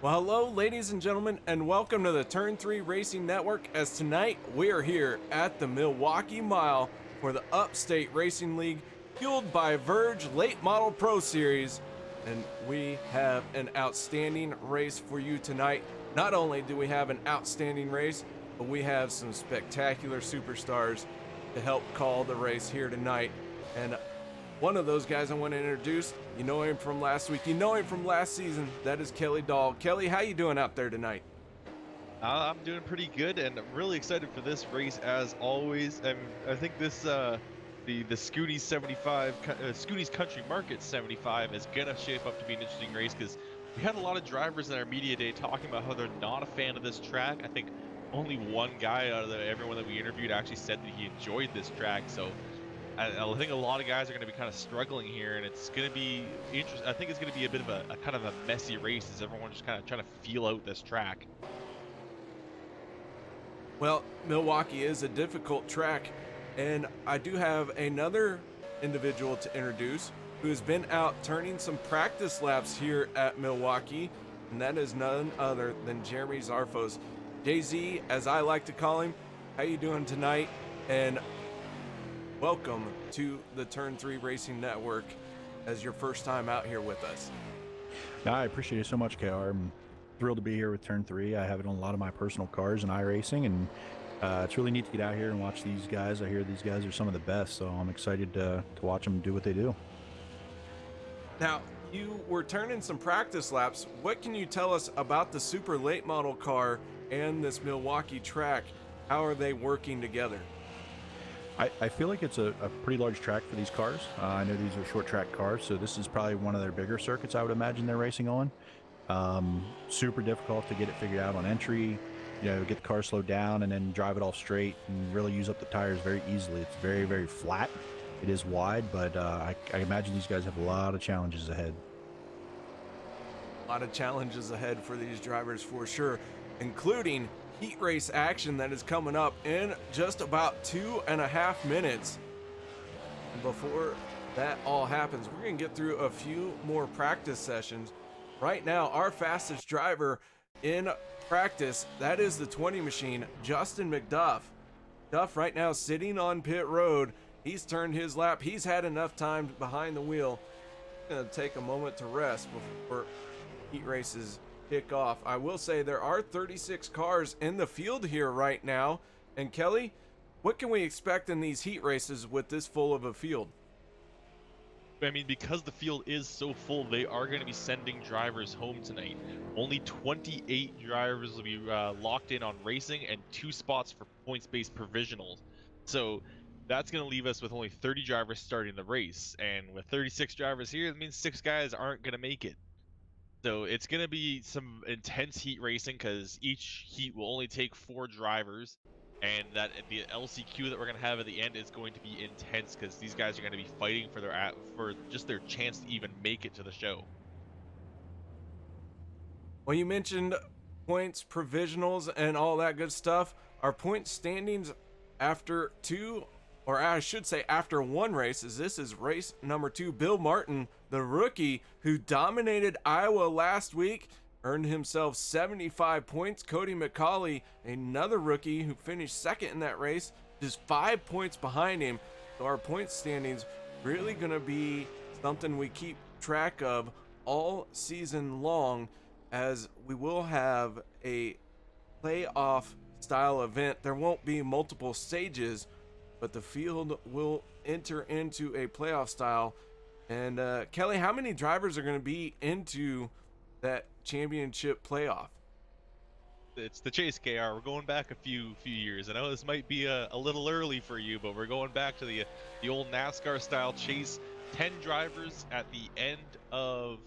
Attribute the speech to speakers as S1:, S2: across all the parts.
S1: Well, hello, ladies and gentlemen, and welcome to the Turn 3 Racing Network. As tonight we are here at the Milwaukee Mile for the Upstate Racing League, fueled by Verge Late Model Pro Series, and we have an outstanding race for you tonight. Not only do we have an outstanding race, but we have some spectacular superstars to help call the race here tonight. And one of those guys I want to introduce, you know him from last week, you know him from last season. That is Kelly Dahl. Kelly, how you doing out there tonight?
S2: I'm doing pretty good, and I'm really excited for this race as always. I think this the Schoony 75, Schoony's Country Market 75 is gonna shape up to be an interesting race because we had a lot of drivers in our media day talking about how they're not a fan of this track. I think only one guy out of everyone that we interviewed actually said that he enjoyed this track. So I think a lot of guys are going to be kind of struggling here, and it's going to be interesting. I think it's going to be a bit of a kind of a messy race as everyone's just kind of trying to feel out this track.
S1: Well, Milwaukee is a difficult track, and I do have another individual to introduce who has been out turning some practice laps here at Milwaukee, and that is none other than Jeremy Zarfos. JZ, as I like to call him, how you doing tonight? And welcome to the Turn 3 Racing Network as your first time out here with us.
S3: I appreciate it so much, KR. I'm thrilled to be here with Turn 3. I have it on a lot of my personal cars in iRacing, and it's really neat to get out here and watch these guys. I hear these guys are some of the best, so I'm excited to watch them do what they do.
S1: Now, you were turning some practice laps. What can you tell us about the super late model car and this Milwaukee track? How are they working together?
S3: I feel like it's a pretty large track for these cars. I know these are short track cars, so this is probably one of their bigger circuits I would imagine they're racing on. Super difficult to get it figured out on entry, get the car slowed down and then drive it all straight and really use up the tires very easily. It's very, very flat. It is wide, but I imagine these guys have a lot of challenges ahead.
S1: A lot of challenges ahead for these drivers for sure, including heat race action that is coming up in just about 2.5 minutes. And before that all happens, we're going to get through a few more practice sessions. Right now, our fastest driver in practice, that is the 20 machine, Justin McDuff. Duff right now sitting on pit road. He's turned his lap. He's had enough time behind the wheel. Going to take a moment to rest before heat races kick off. I will say there are 36 cars in the field here right now. And Kelly, what can we expect in these heat races with this full of a field?
S2: I mean, because the field is so full, they are going to be sending drivers home tonight. Only 28 drivers will be locked in on racing and 2 spots for points-based provisionals. So that's going to leave us with only 30 drivers starting the race. And with 36 drivers here, that means 6 guys aren't going to make it. So it's going to be some intense heat racing because each heat will only take 4 drivers, and that the LCQ that we're going to have at the end is going to be intense because these guys are going to be fighting for just their chance to even make it to the show.
S1: Well, you mentioned points, provisionals, and all that good stuff. Our point standings after after one race, as this is race number 2. Bill Martin, the rookie who dominated Iowa last week, earned himself 75 points. Cody McCauley, another rookie who finished second in that race, just 5 points behind him. So our point standings really going to be something we keep track of all season long, as we will have a playoff style event. There won't be multiple stages, but the field will enter into a playoff style. And Kelly, how many drivers are going to be into that championship playoff?
S2: It's the Chase, KR. We're going back a few years. I know this might be a little early for you, but we're going back to the old NASCAR style chase. 10 drivers at the end of,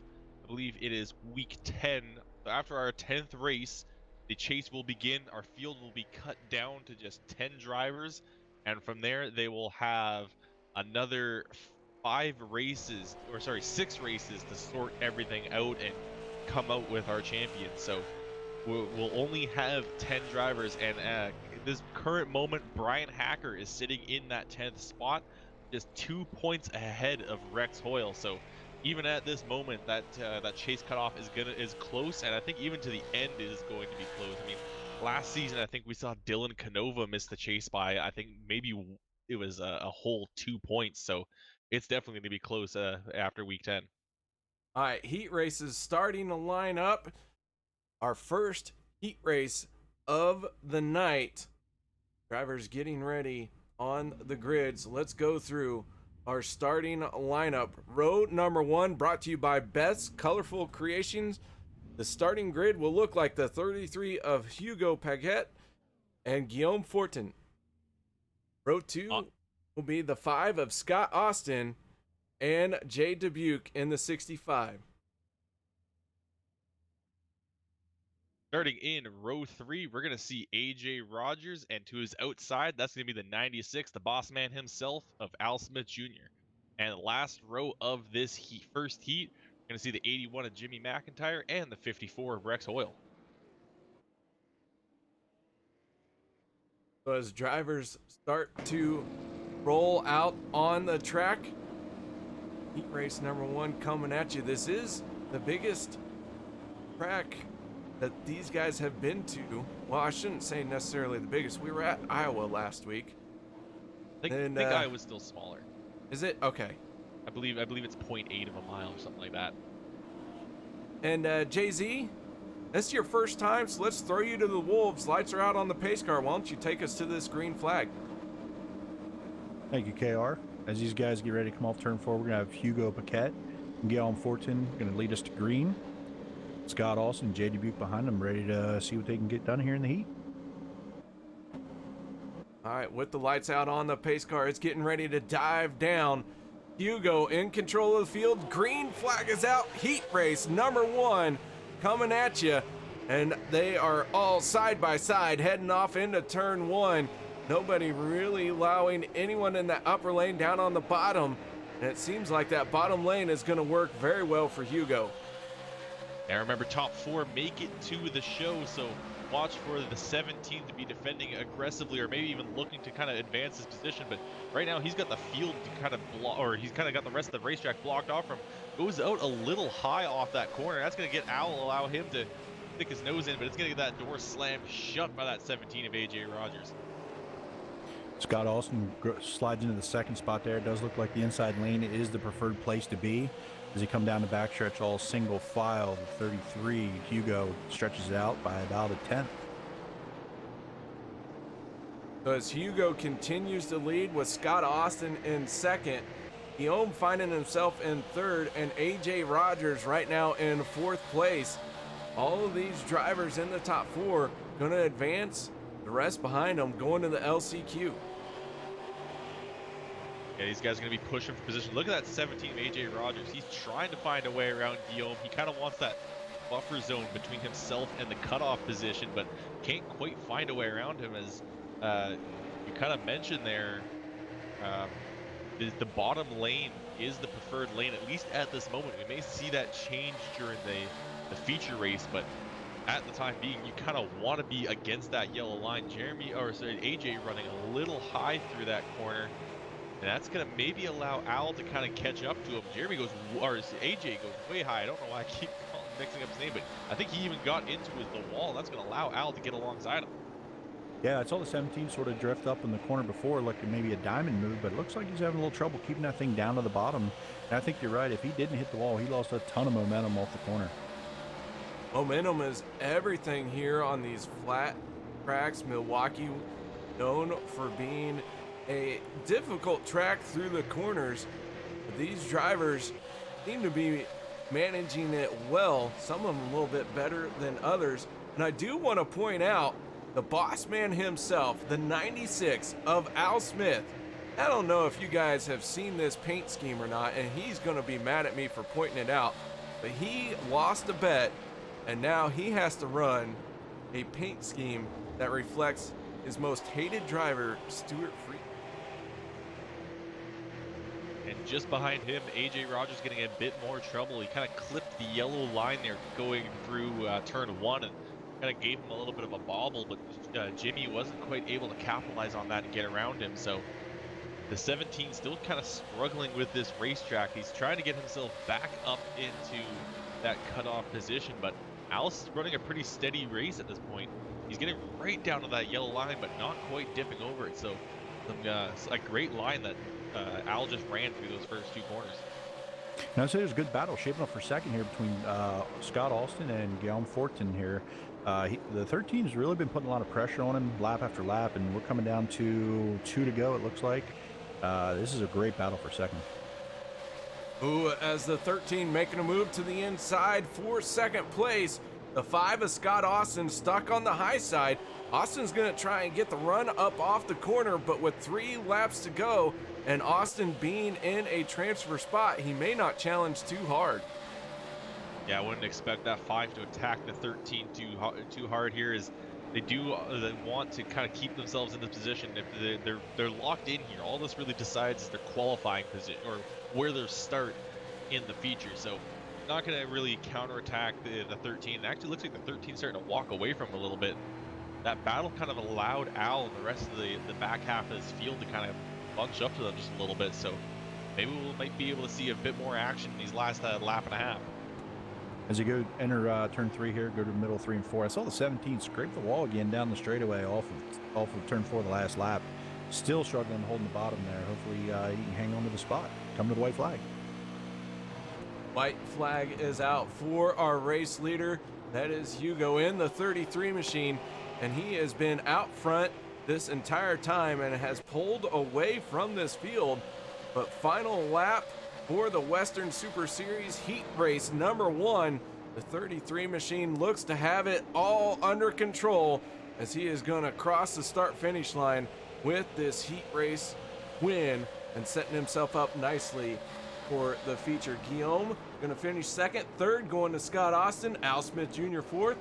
S2: I believe it is week 10. So after our 10th race, the chase will begin. Our field will be cut down to just 10 drivers. And from there, they will have another 6 races to sort everything out and come out with our champion. So we'll only have 10 drivers. And at this current moment, Brian Hacker is sitting in that 10th spot, just 2 points ahead of Rex Hoyle. So even at this moment, that chase cutoff is close, and I think even to the end is going to be close. I mean, last season I think we saw Dylan Canova miss the chase by, I think maybe it was a whole 2 points. So it's definitely going to be close after week 10.
S1: All right, heat races starting to line up. Our first heat race of the night. Drivers getting ready on the grids. Let's go through our starting lineup. Row number 1 brought to you by Beth's Colorful Creations. The starting grid will look like the 33 of Hugo Paquette and Guillaume Fortin. Row 2 will be the 5 of Scott Austin and Jay Dubuque in the 65.
S2: Starting in row 3, we're going to see AJ Rogers, and to his outside, that's going to be the 96, the boss man himself, of Al Smith Jr. And the last row of this first heat, we're going to see the 81 of Jimmy McIntyre and the 54 of Rex Hoyle.
S1: So as drivers start to roll out on the track, heat race number 1 coming at you. This is the biggest track that these guys have been to. Well, I shouldn't say necessarily the biggest. We were at Iowa last week.
S2: I think Iowa's still smaller.
S1: Is it? Okay.
S2: I believe it's 0.8 of a mile or something like that.
S1: And Jay-Z, this is your first time, so let's throw you to the wolves. Lights are out on the pace car. Why don't you take us to this green flag?
S3: Thank you, KR. As these guys get ready to come off turn 4, we're going to have Hugo Paquette and Guillaume Fortin going to lead us to green. Scott Austin and Jay Dubuque behind them, ready to see what they can get done here in the heat.
S1: All right, with the lights out on the pace car, it's getting ready to dive down. Hugo in control of the field. Green flag is out. Heat race number 1 coming at you. And they are all side by side heading off into turn 1. Nobody really allowing anyone in that upper lane down on the bottom. And it seems like that bottom lane is going to work very well for Hugo.
S2: And remember, top 4 make it to the show, so watch for the 17 to be defending aggressively, or maybe even looking to kind of advance his position. But right now, he's got the field to kind of block, or he's kind of got the rest of the racetrack blocked off from. Goes out a little high off that corner. That's going to get allow him to stick his nose in, but it's going to get that door slammed shut by that 17 of AJ Rogers.
S3: Scott Austin slides into the second spot there. It does look like the inside lane is the preferred place to be. As he come down the backstretch, all single file, the 33, Hugo stretches it out by about a tenth.
S1: So as Hugo continues to lead with Scott Austin in second, Guillaume finding himself in third, and AJ Rogers right now in 4th place. All of these drivers in the top 4 going to advance. The rest behind them going to the LCQ.
S2: Yeah, these guys are going to be pushing for position. Look at that 17 of AJ Rogers. He's trying to find a way around Guillaume. He kind of wants that buffer zone between himself and the cutoff position, but can't quite find a way around him. As you kind of mentioned there, the bottom lane is the preferred lane, at least at this moment. We may see that change during the feature race, but at the time being, you kind of want to be against that yellow line. AJ running a little high through that corner. And that's going to maybe allow Al to kind of catch up to him. AJ goes way high. I don't know why I keep mixing up his name, but I think he even got into the wall. That's going to allow Al to get alongside him.
S3: Yeah, I saw the 17 sort of drift up in the corner before, like maybe a diamond move, but it looks like he's having a little trouble keeping that thing down to the bottom. And I think you're right. If he didn't hit the wall, he lost a ton of momentum off the corner.
S1: Momentum is everything here on these flat tracks. Milwaukee, known for being a difficult track through the corners. But these drivers seem to be managing it well. Some of them a little bit better than others. And I do want to point out the boss man himself, the 96 of Al Smith. I don't know if you guys have seen this paint scheme or not, and he's going to be mad at me for pointing it out, but he lost a bet, and now he has to run a paint scheme that reflects his most hated driver, Stuart Freed.
S2: And just behind him, AJ Rogers getting a bit more trouble. He kind of clipped the yellow line there going through turn 1 and kind of gave him a little bit of a bobble, but Jimmy wasn't quite able to capitalize on that and get around him. So The 17 still kind of struggling with this racetrack. He's trying to get himself back up into that cutoff position, but Alice is running a pretty steady race at this point. He's getting right down to that yellow line, but not quite dipping over it. So a great line that Al just ran through those first two corners.
S3: Now, I'd say there's a good battle shaping up for second here between Scott Alston and Guillaume Fortin here. The 13 has really been putting a lot of pressure on him lap after lap, and we're coming down to 2 to go, it looks like. This is a great battle for second.
S1: Ooh, as the 13 making a move to the inside for second place. The 5 of Scott Austin stuck on the high side. Austin's going to try and get the run up off the corner, but with 3 laps to go, and Austin being in a transfer spot, he may not challenge too hard.
S2: Yeah, I wouldn't expect that 5 to attack the 13 too hard here. Is they want to kind of keep themselves in this position. If they're locked in here, all this really decides is their qualifying position or where their start in the feature. So not going to really counterattack the 13. It actually looks like the 13 starting to walk away from him a little bit. That battle kind of allowed Al and the rest of the back half of this field to kind of bunch up to them just a little bit. So maybe we might be able to see a bit more action in these last lap and a half.
S3: As you go enter turn 3 here, go to the middle 3 and 4. I saw the 17 scrape the wall again down the straightaway off of turn 4 the last lap. Still struggling holding the bottom there. Hopefully he can hang on to the spot. Come to the white flag.
S1: White flag is out for our race leader. That is Hugo in the 33 machine, and he has been out front this entire time and has pulled away from this field. But final lap for the Western Super Series heat race number 1. The 33 machine looks to have it all under control as he is going to cross the start finish line with this heat race win and setting himself up nicely for the feature. Guillaume going to finish second, third going to Scott Austin, Al Smith Jr. fourth,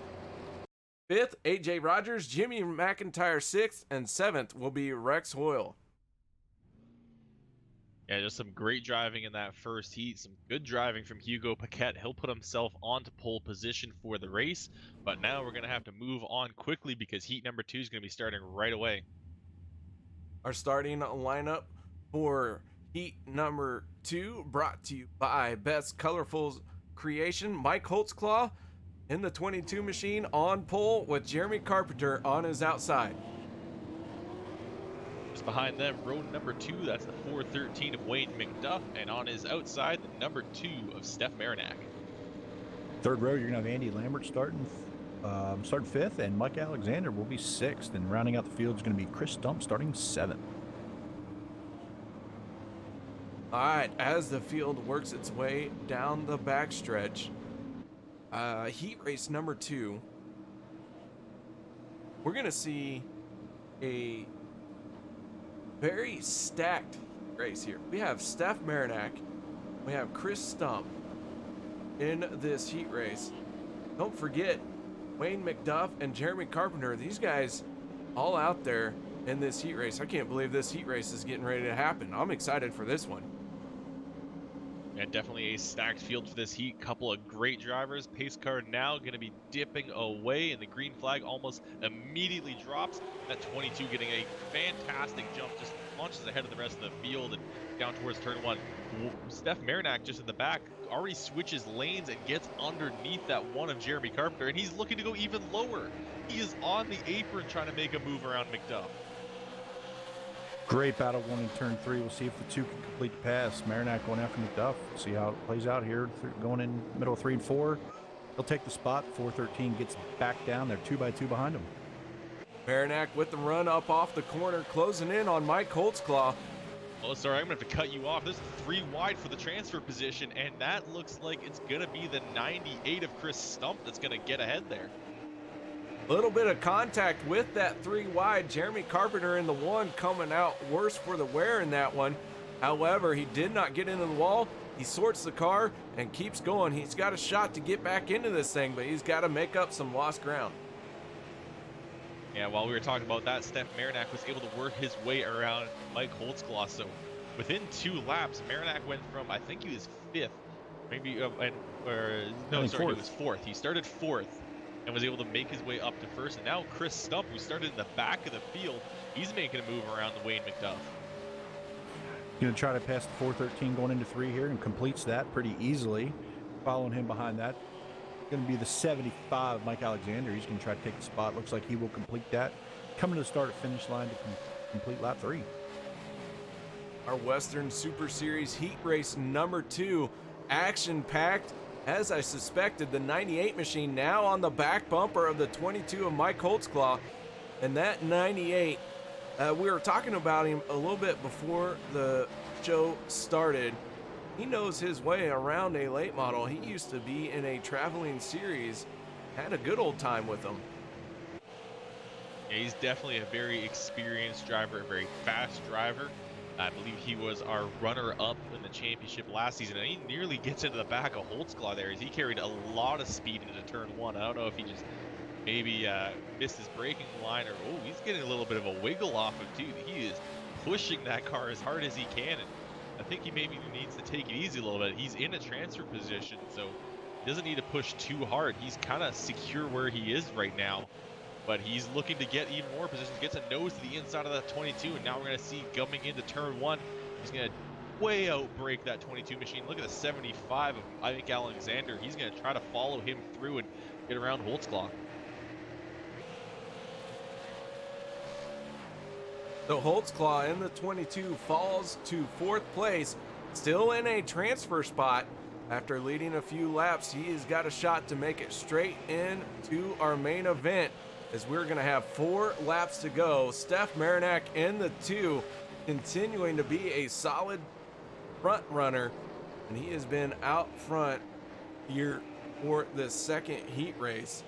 S1: fifth AJ Rogers, Jimmy McIntyre sixth, and seventh will be Rex Hoyle.
S2: Yeah, just some great driving in that first heat. Some good driving from Hugo Paquette. He'll put himself onto pole position for the race. But now we're going to have to move on quickly because heat number 2 is going to be starting right away.
S1: Our starting lineup for heat number 2 brought to you by Best Colorful Creation. Mike Holtzclaw in the 22 machine on pole with Jeremy Carpenter on his outside.
S2: Behind them, row number 2, that's the 413 of Wayne McDuff, and on his outside, the number 2 of Steph Marinac.
S3: Third row, you're going to have Andy Lambert starting fifth, and Mike Alexander will be sixth, and rounding out the field is going to be Chris Stump starting seventh.
S1: All right, as the field works its way down the backstretch, heat race number 2, we're going to see a very stacked race here. We have Steph Marinac, we have Chris Stump in this heat race. Don't forget Wayne McDuff and Jeremy Carpenter. These guys all out there in this heat race. I can't believe this heat race is getting ready to happen. I'm excited for this one.
S2: Yeah, definitely a stacked field for this heat. Couple of great drivers. Pace car now going to be dipping away, and the green flag almost immediately drops. That 22 getting a fantastic jump, just launches ahead of the rest of the field and down towards turn 1. Steph Marinac just in the back already switches lanes and gets underneath that one of Jeremy Carpenter, and he's looking to go even lower. He is on the apron trying to make a move around McDuff.
S3: Great battle going in turn 3. We'll see if the 2 can complete the pass. Marinac going after McDuff. See how it plays out here. Going in middle 3 and 4. He'll take the spot. 413 gets back down. They're 2 by 2 behind him.
S1: Marinac with the run up off the corner, closing in on Mike Holtzclaw.
S2: Oh, sorry, I'm going to have to cut you off. This is 3 wide for the transfer position, and that looks like it's going to be the 98 of Chris Stump that's going to get ahead there.
S1: Little bit of contact with that 3 wide. Jeremy Carpenter in the 1 coming out worse for the wear in that one. However, he did not get into the wall. He sorts the car and keeps going. He's got a shot to get back into this thing, but he's got to make up some lost ground.
S2: Yeah, while we were talking about that, Steph Marinac was able to work his way around Mike Holtzclaw. So within 2 laps, Marinac went from, I think he was 5th, maybe, he was 4th. He started 4th and was able to make his way up to 1st. And now Chris Stump, who started in the back of the field, he's making a move around the Wayne McDuff.
S3: Going to try to pass the 413 going into 3 here and completes that pretty easily. Following him behind that, going to be the 75, Mike Alexander. He's going to try to take the spot. Looks like he will complete that. Coming to the start-finish line to complete lap 3.
S1: Our Western Super Series heat race number 2, action-packed. As I suspected, the 98 machine now on the back bumper of the 22 of Mike Holtzclaw. And that 98, we were talking about him a little bit before the show started. He knows his way around a late model. He used to be in a traveling series, had a good old time with them.
S2: Yeah, he's definitely a very experienced driver, a very fast driver. I believe he was our runner-up in the championship last season, and he nearly gets into the back of Holtzclaw there as he carried a lot of speed into turn 1. I don't know if he just maybe missed his braking line, or he's getting a little bit of a wiggle off him too. He is pushing that car as hard as he can, and I think he maybe needs to take it easy a little bit. He's in a transfer position, so he doesn't need to push too hard. He's kind of secure where he is right now, but he's looking to get even more positions. Gets a nose to the inside of that 22, and now we're going to see coming into turn 1, he's going to way outbrake that 22 machine. Look at the 75 of Mike Alexander. He's going to try to follow him through and get around Holtzclaw.
S1: So Holtzclaw in the 22 falls to 4th place, still in a transfer spot. After leading a few laps, he has got a shot to make it straight into our main event, as we're going to have 4 laps to go. Steph Marinak in the 2, continuing to be a solid front runner, and he has been out front here for the second heat race.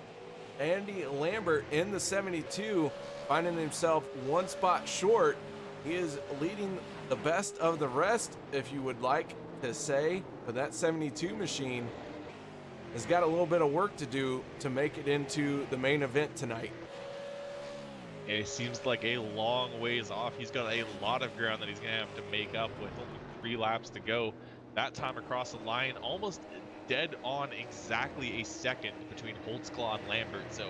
S1: Andy Lambert in the 72, finding himself 1 spot short. He is leading the best of the rest, if you would like to say, but that 72 machine has got a little bit of work to do to make it into the main event tonight.
S2: Yeah, it seems like a long ways off. He's got a lot of ground that he's going to have to make up with only 3 laps to go. That time across the line, almost dead on exactly a second between Holtzclaw and Lambert. So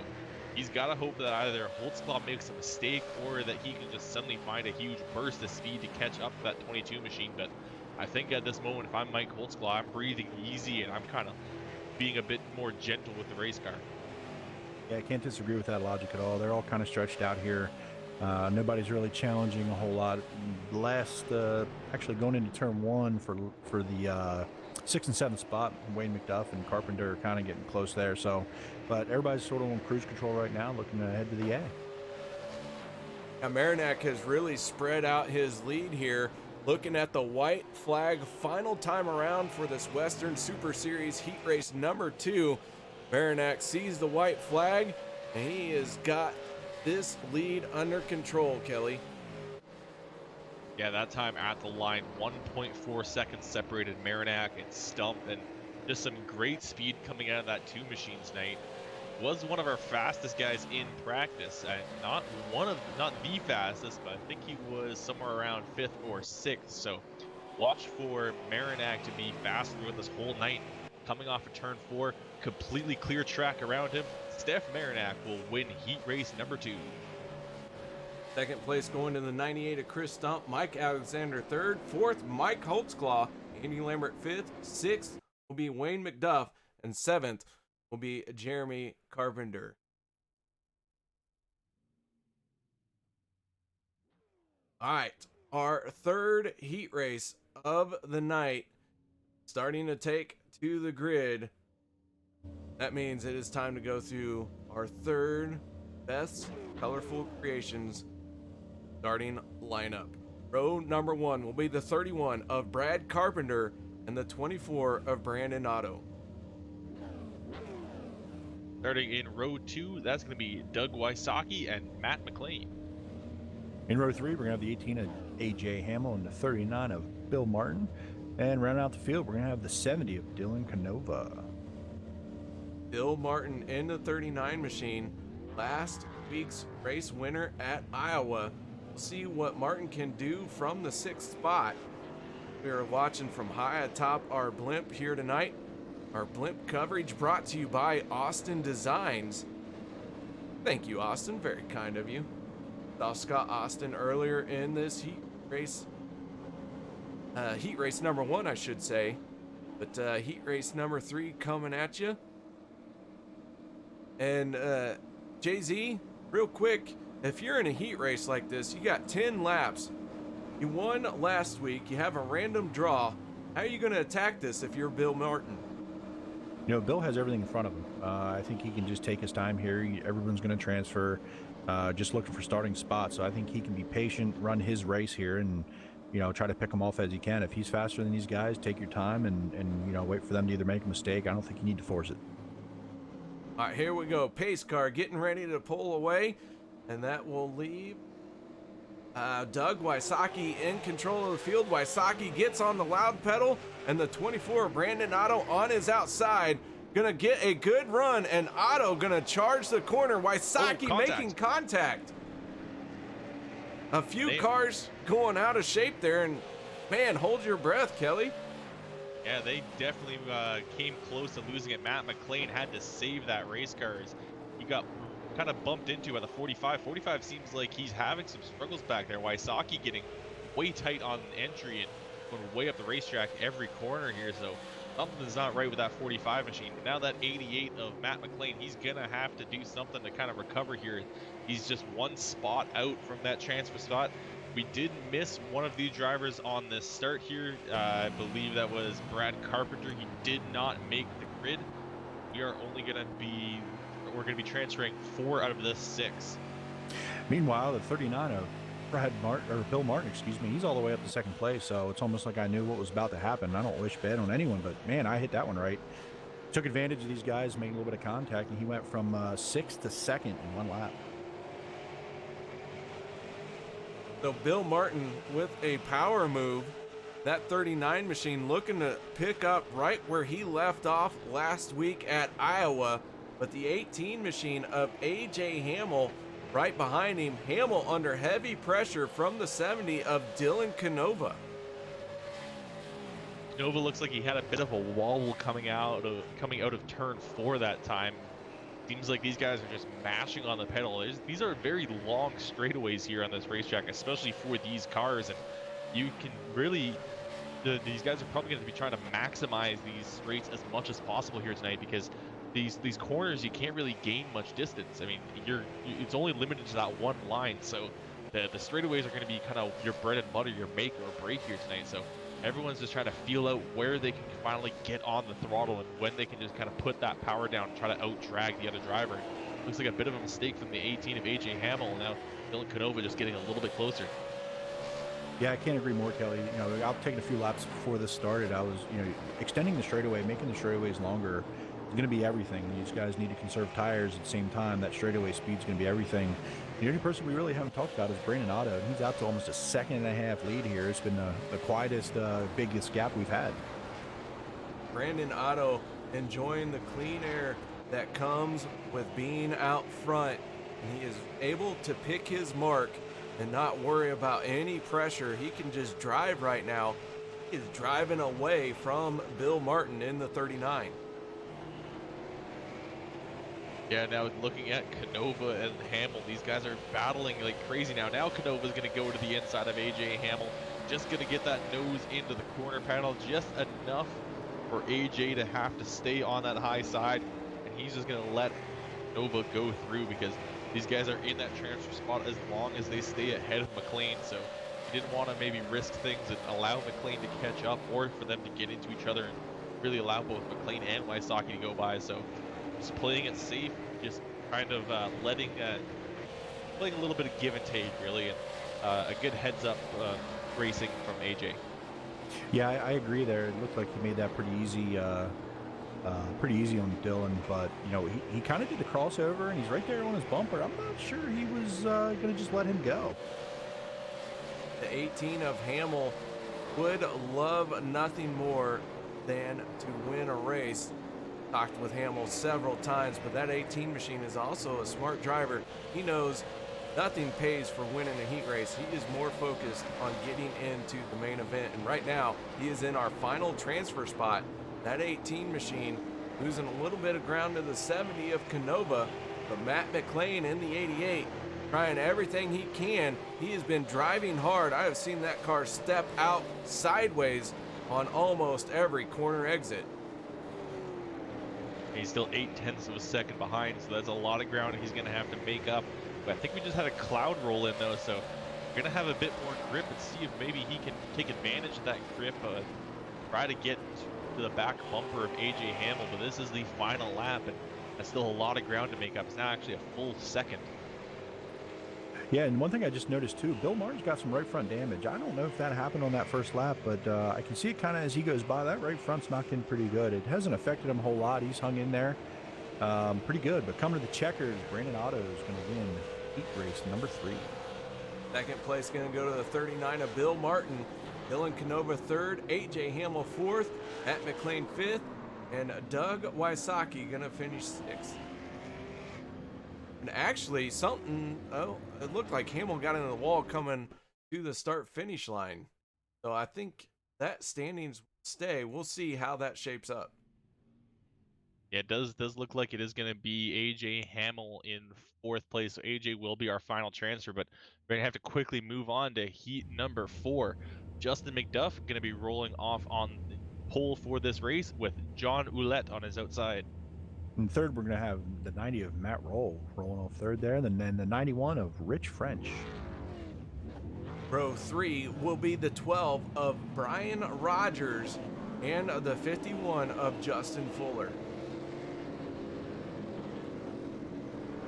S2: he's got to hope that either Holtzclaw makes a mistake or that he can just suddenly find a huge burst of speed to catch up to that 22 machine. But I think at this moment, if I'm Mike Holtzclaw, I'm breathing easy and I'm kind of being a bit more gentle with the race car.
S3: Yeah, I can't disagree with that logic at all. They're all kind of stretched out here. Nobody's really challenging a whole lot. Actually going into turn 1 for the 6th and 7th spot, Wayne McDuff and Carpenter are kind of getting close there. So, but everybody's sort of on cruise control right now, looking ahead to the A.
S1: Now Marinak has really spread out his lead here. Looking at the white flag final time around for this Western Super Series heat race number 2. Marinak sees the white flag, and he has got this lead under control, Kelly.
S2: Yeah, that time at the line, 1.4 seconds separated Marinak and Stump, and just some great speed coming out of that 2 machine tonight. Was one of our fastest guys in practice, and not the fastest, but I think he was somewhere around 5th or 6th. So watch for Marinak to be faster with us whole night. Coming off of turn 4, completely clear track around him. Steph Marinak will win heat race number 2.
S1: Second place going to the 98 of Chris Stump, Mike Alexander 3rd, 4th Mike Holtzclaw, Andy Lambert 5th, 6th will be Wayne McDuff, and 7th will be Jeremy Carpenter. All right, our 3rd heat race of the night starting to take to the grid. That means it is time to go through our 3rd best colorful creations starting lineup. Row number 1 will be the 31 of Brad Carpenter and the 24 of Brandon Otto.
S2: Starting in row 2, that's going to be Doug Wysocki and Matt McLean.
S3: In row 3, we're going to have the 18 of AJ Hamill and the 39 of Bill Martin. And rounding out the field, we're going to have the 70 of Dylan Canova.
S1: Bill Martin in the 39 machine, last week's race winner at Iowa. We'll see what Martin can do from the 6th spot. We are watching from high atop our blimp here tonight. Our blimp coverage brought to you by Austin Designs. Thank you, Austin. Very kind of you. Saw Scott Austin earlier in this heat race heat race number 1, I should say. But heat race number 3 coming at you. And Jay-Z, real quick, if you're in a heat race like this, you got 10 laps. You won last week. You have a random draw. How are you going to attack this if you're Bill Martin?
S3: You know, Bill has everything in front of him. I think he can just take his time here. Everyone's going to transfer, just looking for starting spots. So I think he can be patient, run his race here, and, you know, try to pick them off as he can. If he's faster than these guys, take your time and you know, wait for them to either make a mistake. I don't think you need to force it.
S1: All right, here we go. Pace car getting ready to pull away, and that will leave Doug Wysocki in control of the field. Wysocki gets on the loud pedal, and the 24 Brandon Otto on his outside. Gonna get a good run, and Otto gonna charge the corner. Wysocki making contact. A few cars going out of shape there, and man, hold your breath, Kelly.
S2: Yeah, they definitely came close to losing it. Matt McLean had to save that race car. He got kind of bumped into at the 45. 45 seems like he's having some struggles back there. Wysocki getting way tight on entry and going way up the racetrack every corner here. So something's not right with that 45 machine. Now that 88 of Matt McLean, he's going to have to do something to kind of recover here. He's just one spot out from that transfer spot. We did miss one of the drivers on this start here. I believe that was Brad Carpenter. He did not make the grid. We're going to be transferring 4 out of the 6.
S3: Meanwhile, the 39 of Bill Martin, excuse me, he's all the way up to second place. So it's almost like I knew what was about to happen. I don't wish bad on anyone, but man, I hit that one right. Took advantage of these guys making a little bit of contact, and he went from 6th to 2nd in 1 lap.
S1: So Bill Martin with a power move. That 39 machine looking to pick up right where he left off last week at Iowa. But the 18 machine of AJ Hamill right behind him. Hamill under heavy pressure from the 70 of Dylan Canova.
S2: Canova looks like he had a bit of a wobble coming out of turn 4 that time. Seems like these guys are just mashing on the pedal. These are very long straightaways here on this racetrack, especially for these cars, and you can really these guys are probably going to be trying to maximize these straights as much as possible here tonight, because these corners, you can't really gain much distance. I mean, it's only limited to that one line, so the straightaways are going to be kind of your bread and butter, your make or break here tonight. So everyone's just trying to feel out where they can finally get on the throttle and when they can just kind of put that power down and try to out-drag the other driver. Looks like a bit of a mistake from the 18 of AJ Hamill. Now Dylan Canova just getting a little bit closer.
S3: Yeah, I can't agree more, Kelly. You know, I've taken a few laps before this started. I was, you know, extending the straightaway, making the straightaways longer is going to be everything. These guys need to conserve tires at the same time. That straightaway speed is going to be everything. The only person we really haven't talked about is Brandon Otto, and he's out to almost a 2.5-second lead here. It's been the quietest, biggest gap we've had.
S1: Brandon Otto enjoying the clean air that comes with being out front. He is able to pick his mark and not worry about any pressure. He can just drive right now. He is driving away from Bill Martin in the 39.
S2: Yeah, now looking at Canova and Hamill, these guys are battling like crazy now. Now Canova's going to go to the inside of AJ Hamill, just going to get that nose into the corner panel, just enough for AJ to have to stay on that high side, and he's just going to let Canova go through because these guys are in that transfer spot as long as they stay ahead of McLean. So he didn't want to maybe risk things and allow McLean to catch up, or for them to get into each other and really allow both McLean and Wysocki to go by. So just playing it safe, just kind of playing a little bit of give and take, really, and a good heads-up racing from AJ.
S3: Yeah, I agree there. It looked like he made that pretty easy on Dylan, but you know, he kind of did the crossover, and he's right there on his bumper. I'm not sure he was going to just let him go.
S1: The 18 of Hamill would love nothing more than to win a race. Talked with Hamill several times, but that 18 machine is also a smart driver. He knows nothing pays for winning a heat race. He is more focused on getting into the main event, and right now he is in our final transfer spot. That 18 machine losing a little bit of ground to the 70 of Canova, but Matt McLean in the 88 trying everything he can. He has been driving hard. I have seen that car step out sideways on almost every corner exit.
S2: He's still 0.8 of a second behind, so that's a lot of ground he's going to have to make up. But I think we just had a cloud roll in, though, so we're going to have a bit more grip and see if maybe he can take advantage of that grip, try to get to the back bumper of AJ Hamel. But this is the final lap, and that's still a lot of ground to make up. It's now actually a full second.
S3: Yeah, and one thing I just noticed too, Bill Martin's got some right front damage. I don't know if that happened on that first lap, but I can see it kind of as he goes by. That right front's knocked in pretty good. It hasn't affected him a whole lot. He's hung in there pretty good. But coming to the checkers, Brandon Otto is going to win heat race number 3.
S1: Second place going to go to the 39 of Bill Martin. Dylan Canova 3rd, AJ Hamel 4th, Matt McLean 5th, and Doug Wysocki going to finish 6th. And actually, it looked like Hamel got into the wall coming to the start-finish line. So I think that standings stay. We'll see how that shapes up.
S2: Yeah, it does look like it is going to be AJ Hamel in 4th place. So AJ will be our final transfer, but we're going to have to quickly move on to heat number 4. Justin McDuff going to be rolling off on the pole for this race with John Ouellette on his outside.
S3: In 3rd, we're going to have the 90 of Matt Roll rolling off 3rd there, and then the 91 of Rich French.
S1: Row 3 will be the 12 of Brian Rogers and the 51 of Justin Fuller.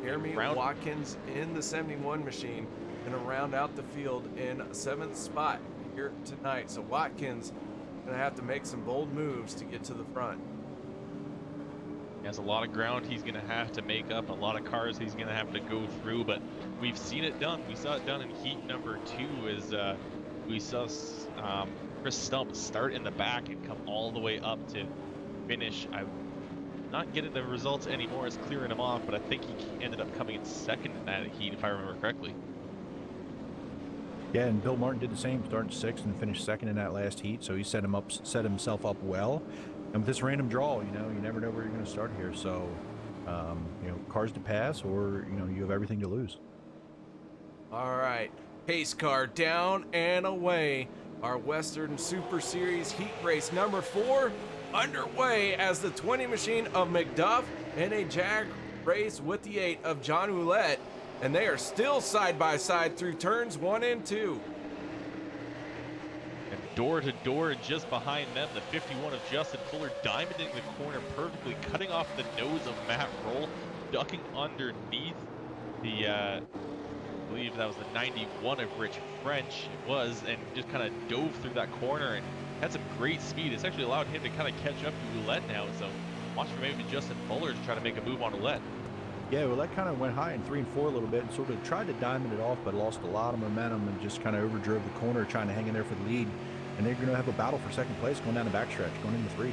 S1: Jeremy Watkins in the 71 machine going to round out the field in 7th spot here tonight. So Watkins going to have to make some bold moves to get to the front.
S2: He has a lot of ground he's going to have to make up, a lot of cars he's going to have to go through, but we've seen it done. We saw it done in heat number 2 as we saw Chris Stump start in the back and come all the way up to finish. I'm not getting the results anymore as clearing him off, but I think he ended up coming in 2nd in that heat, if I remember correctly.
S3: Yeah, and Bill Martin did the same, starting 6th and finished 2nd in that last heat, so he set himself up well. And with this random draw, you never know where you're going to start here. So, cars to pass, or, you have everything to lose.
S1: All right, pace car down and away. Our Western Super Series heat race number 4 underway as the 20 machine of McDuff and a Jag race with the 8 of John Ouellette. And they are still side by side through turns 1 and 2.
S2: And door to door and just behind them, the 51 of Justin Fuller diamonding the corner perfectly, cutting off the nose of Matt Roll, ducking underneath the, I believe that was the 91 of Rich French, it was, and just kind of dove through that corner and had some great speed. It's actually allowed him to kind of catch up to Ouellette now, so watch for maybe Justin Fuller to try to make a move on Ouellette.
S3: Yeah, well, that kind of went high in 3 and 4 a little bit and sort of tried to diamond it off, but lost a lot of momentum and just kind of overdrove the corner, trying to hang in there for the lead. And they're going to have a battle for 2nd place going down the backstretch, going into 3.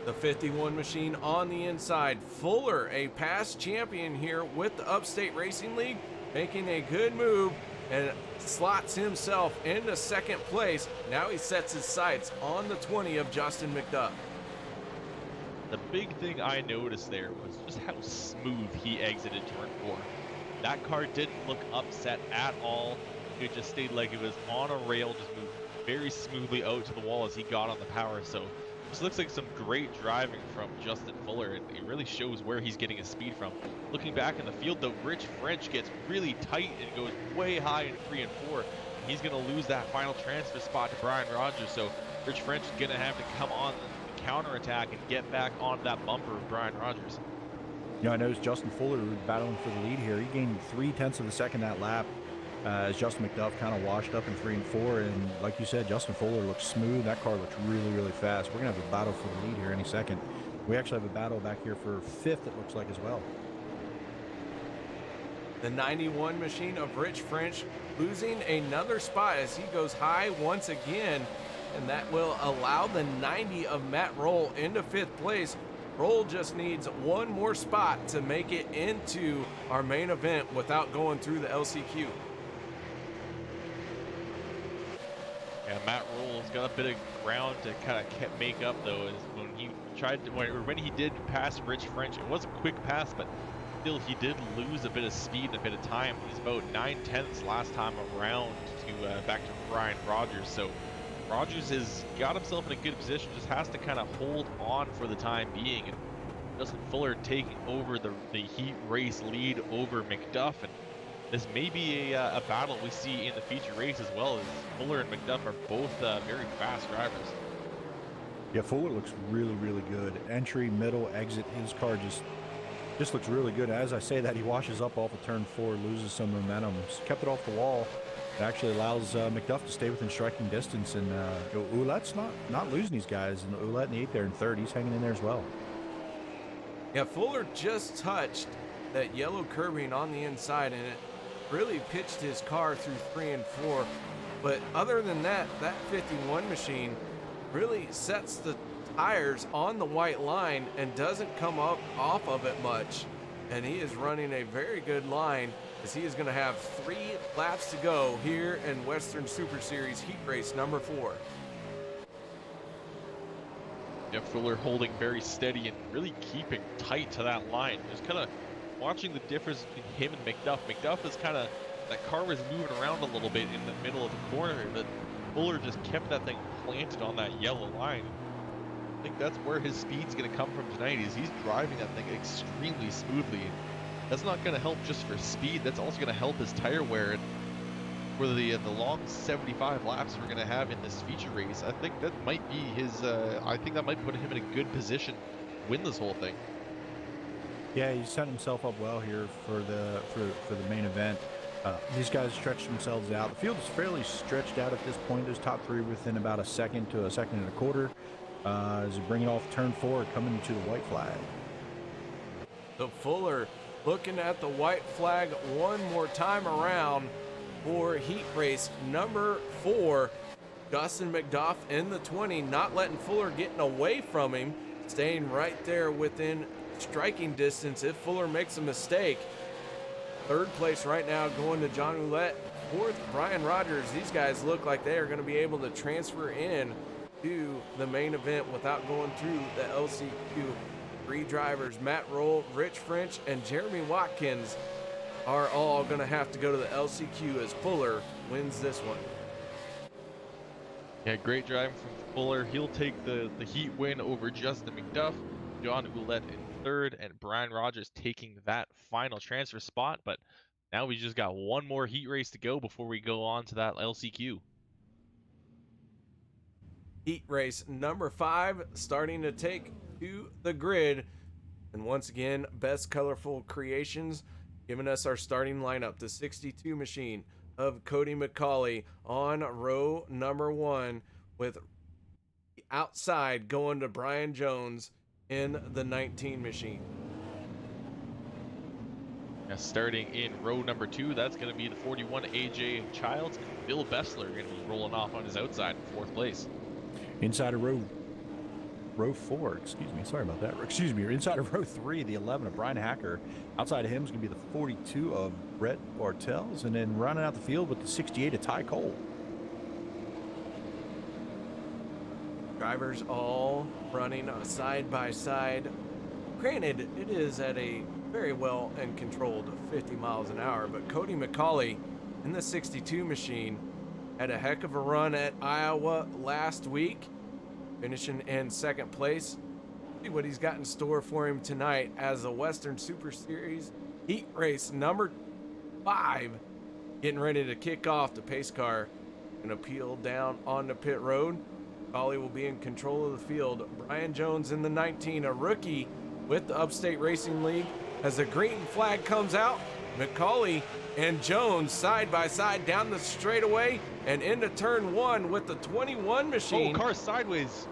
S1: The 51 machine on the inside. Fuller, a past champion here with the Upstate Racing League, making a good move and slots himself into 2nd place. Now he sets his sights on the 20 of Justin McDuff.
S2: The big thing I noticed there was just how smooth he exited turn 4. That car didn't look upset at all. It just stayed like it was on a rail, just moved very smoothly out to the wall as he got on the power. So this looks like some great driving from Justin Fuller, and it really shows where he's getting his speed from. Looking back in the field, though, Rich French gets really tight and goes way high in 3 and 4. He's going to lose that final transfer spot to Brian Rogers, so Rich French is going to have to come on the counterattack and get back on that bumper of Brian Rogers.
S3: I noticed Justin Fuller was battling for the lead here. He gained 0.3 of a second that lap as Justin McDuff kind of washed up in 3 and 4. And like you said, Justin Fuller looks smooth. That car looks really, really fast. We're going to have a battle for the lead here any second. We actually have a battle back here for 5th, it looks like, as well.
S1: The 91 machine of Rich French losing another spot as he goes high once again. And that will allow the 90 of Matt Roll into 5th place. Roll just needs one more spot to make it into our main event without going through the LCQ.
S2: Yeah, Matt Roll's got a bit of ground to kind of make up, though, is when he tried to, when he did pass Rich French. It was a quick pass, but still, he did lose a bit of speed and a bit of time. He's about 9/10 last time around to back to Brian Rogers. So Rogers has got himself in a good position, just has to kind of hold on for the time being. And Justin Fuller taking over the heat race lead over McDuff. And this may be a battle we see in the feature race as well, as Fuller and McDuff are both very fast drivers.
S3: Yeah, Fuller looks really, really good. Entry, middle, exit, his car just looks really good. As I say that, he washes up off of turn 4, loses some momentum. He's kept it off the wall. It actually allows McDuff to stay within striking distance, and Ouellette's not losing these guys. And Ouellette in the 8th there in 3rd, he's hanging in there as well.
S1: Yeah, Fuller just touched that yellow curbing on the inside, and it really pitched his car through 3 and 4. But other than that, that 51 machine really sets the tires on the white line and doesn't come up off of it much. And he is running a very good line, as he is going to have 3 laps to go here in Western Super Series Heat Race number 4.
S2: Yeah, Fuller holding very steady and really keeping tight to that line. Just kind of watching the difference between him and McDuff. McDuff is kind of, that car was moving around a little bit in the middle of the corner, but Fuller just kept that thing planted on that yellow line. I think that's where his speed's going to come from tonight, is he's driving that thing extremely smoothly. That's not going to help just for speed, that's also going to help his tire wear. And for the long 75 laps we're going to have in this feature race, I think that might be his, I think that might put him in a good position to win this whole thing.
S3: Yeah, he's setting himself up well here for the main event. These guys stretched themselves out. The field is fairly stretched out at this point. Those top 3 within about a second to a second and a quarter. As we bring it off turn 4, coming to the white flag.
S1: So Fuller looking at the white flag one more time around for heat race number 4. Dustin McDuff in the 20, not letting Fuller getting away from him, staying right there within striking distance if Fuller makes a mistake. 3rd place right now going to John Ouellette. 4th, Brian Rogers. These guys look like they are going to be able to transfer in to the main event without going through the LCQ. 3 drivers, Matt Roll, Rich French, and Jeremy Watkins, are all going to have to go to the LCQ as Fuller wins this one.
S2: Yeah, great driving from Fuller. He'll take the heat win over Justin McDuff. John Ouellette in 3rd, and Brian Rogers taking that final transfer spot. But now we just got one more heat race to go before we go on to that LCQ.
S1: Heat race number 5 starting to take to the grid. And once again, Best Colorful Creations giving us our starting lineup. The 62 machine of Cody McCauley on row number 1, with outside going to Brian Jones in the 19 machine.
S2: Now starting in row number 2, that's going to be the 41 AJ Childs, and Bill Bessler going to be rolling off on his outside in 4th place.
S3: Inside of row 4, excuse me, sorry about that. Excuse me, inside of row 3, the 11 of Brian Hacker. Outside of him is going to be the 42 of Brett Bartels, and then running out the field with the 68 of Ty Cole.
S1: Drivers all running side by side. Granted, it is at a very well and controlled 50 miles an hour, but Cody McCauley in the 62 machine had a heck of a run at Iowa last week, finishing in 2nd place. See what he's got in store for him tonight as the Western Super Series heat race number 5 getting ready to kick off. The pace car gonna peel down on the pit road. McCauley will be in control of the field. Brian Jones in the 19, a rookie with the Upstate Racing League. As the green flag comes out, McCauley and Jones side by side down the straightaway and into turn 1 with the 21 machine.
S2: Oh, car sideways.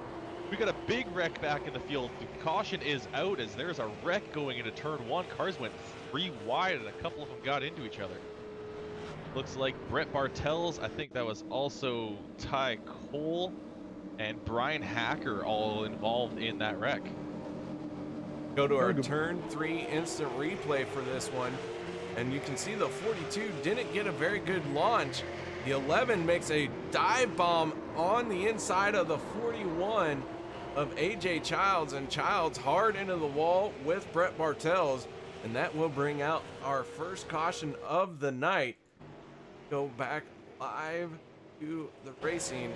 S2: We got a big wreck back in the field. The caution is out as there's a wreck going into turn 1. Cars went 3 wide and a couple of them got into each other. Looks like Brett Bartels, I think that was also Ty Cole, and Brian Hacker all involved in that wreck.
S1: Go to our turn 3 instant replay for this one, and you can see the 42 didn't get a very good launch. The 11 makes a dive bomb on the inside of the 41 of AJ Childs, and Childs hard into the wall with Brett Bartels. And that will bring out our first caution of the night. Go back live to the racing.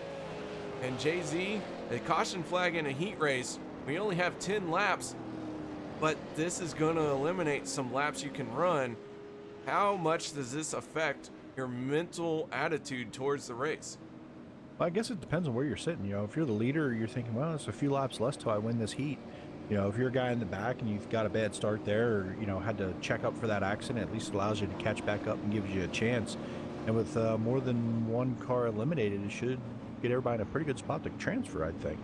S1: And Jay-Z, a caution flag in a heat race. We only have 10 laps, but this is going to eliminate some laps you can run. How much does this affect your mental attitude towards the race?
S3: Well, I guess it depends on where you're sitting. You know, if you're the leader, you're thinking, well, it's a few laps less till I win this heat. You know, if you're a guy in the back and you've got a bad start there, or, you know, had to check up for that accident, at least allows you to catch back up and gives you a chance. And with more than one car eliminated, it should get everybody in a pretty good spot to transfer, I think.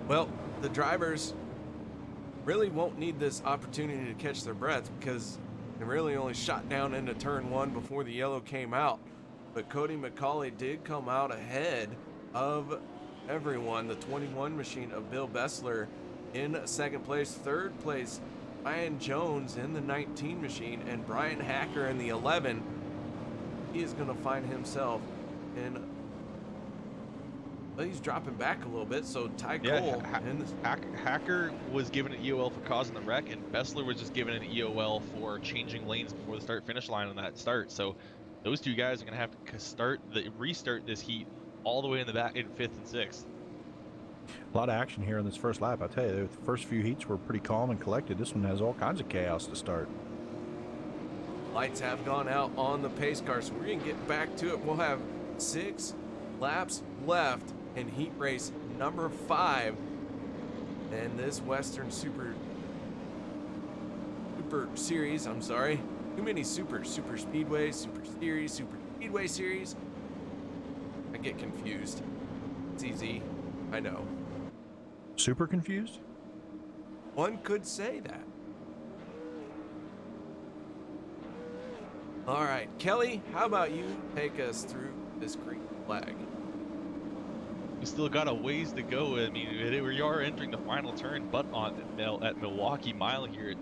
S1: Well, the drivers really won't need this opportunity to catch their breath because they really only shot down into turn one before the yellow came out. But Cody McCauley did come out ahead of everyone. The 21 machine of Bill Bessler in second place. Third place, Brian Jones in the 19 machine, and Brian Hacker in the 11. He is going to find himself in... Well, he's dropping back a little bit, so Ty Cole...
S2: Hacker was given an EOL for causing the wreck, and Bessler was just given an EOL for changing lanes before the start-finish line on that start. So those two guys are going to have to restart this heat all the way in the back in 5th and 6th.
S3: A lot of action here in this first lap. I tell you, the first few heats were pretty calm and collected. This one has all kinds of chaos to start.
S1: Lights have gone out on the pace car, so we're going to get back to it. We'll have 6 laps left in heat race number 5. And this Western Super Series, I'm sorry. Too many Super Speedway, Super Series, Super Speedway Series. I get confused. It's easy, I know.
S3: Super confused?
S1: One could say that. All right, Kelly, how about you take us through this green flag?
S2: We still got a ways to go. I mean, we are entering the final turn, but at Milwaukee Mile here, it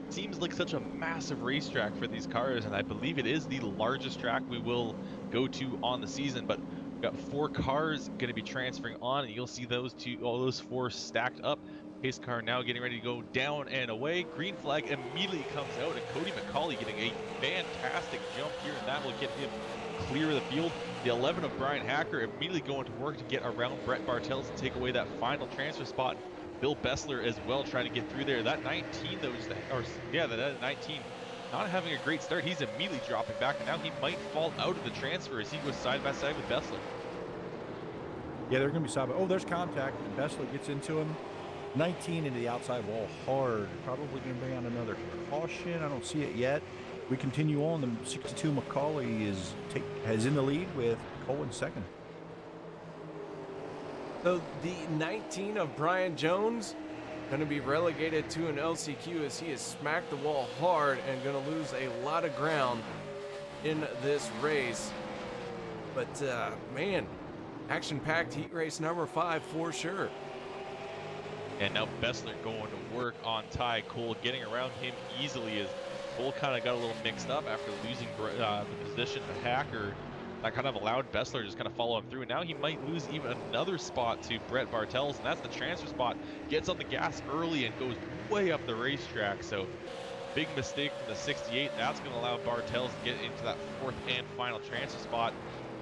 S2: seems like such a massive racetrack for these cars, and I believe it is the largest track we will go to on the season. But we've got 4 cars going to be transferring on, and you'll see all those 4 stacked up. Pace car now getting ready to go down and away. Green flag immediately comes out, and Cody McCauley getting a fantastic jump here, and that will get him clear of the field. The 11 of Brian Hacker immediately going to work to get around Brett Bartels and take away that final transfer spot. Bill Bessler as well trying to get through there. That 19 though, that 19 not having a great start. He's immediately dropping back, and now he might fall out of the transfer as he goes side by side with Bessler.
S3: Yeah, they're going to be side by. Oh, there's contact, and Bessler gets into him. 19 into the outside wall hard. Probably going to bring out another caution. I don't see it yet. We continue on. The 62 McCauley is in the lead with Cole in second.
S1: So the 19 of Brian Jones going to be relegated to an LCQ as he has smacked the wall hard and going to lose a lot of ground in this race. But man, action-packed heat race number 5 for sure.
S2: And now Bessler going to work on Ty Cole, getting around him easily as Cole kind of got a little mixed up after losing the position to Hacker. That kind of allowed Bessler to just kind of follow him through. Now he might lose even another spot to Brett Bartels, and that's the transfer spot. Gets on the gas early and goes way up the racetrack. So big mistake from the 68. That's going to allow Bartels to get into that 4th and final transfer spot.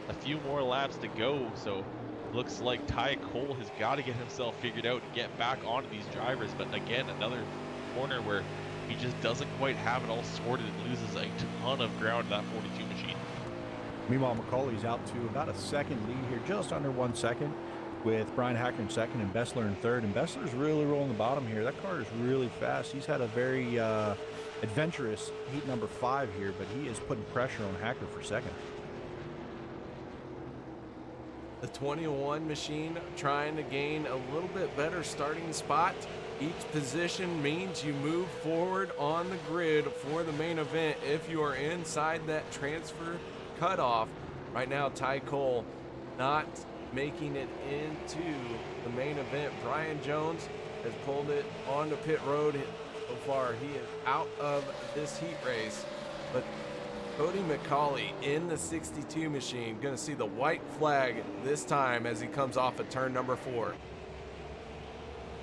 S2: A few more laps to go. So looks like Ty Cole has got to get himself figured out and get back onto these drivers. But again, another corner where he just doesn't quite have it all sorted and loses a ton of ground in that 42 machine.
S3: Meanwhile, McCauley's out to about a second lead here, just under 1 second, with Brian Hacker in second and Bessler in third. And Bessler's really rolling the bottom here. That car is really fast. He's had a very adventurous heat number 5 here, but he is putting pressure on Hacker for second.
S1: The 21 machine trying to gain a little bit better starting spot. Each position means you move forward on the grid for the main event if you are inside that transfer cutoff. Right now, Ty Cole not making it into the main event. Brian Jones has pulled it onto pit road. So far, he is out of this heat race. But Cody McCauley in the 62 machine, going to see the white flag this time as he comes off of turn number 4.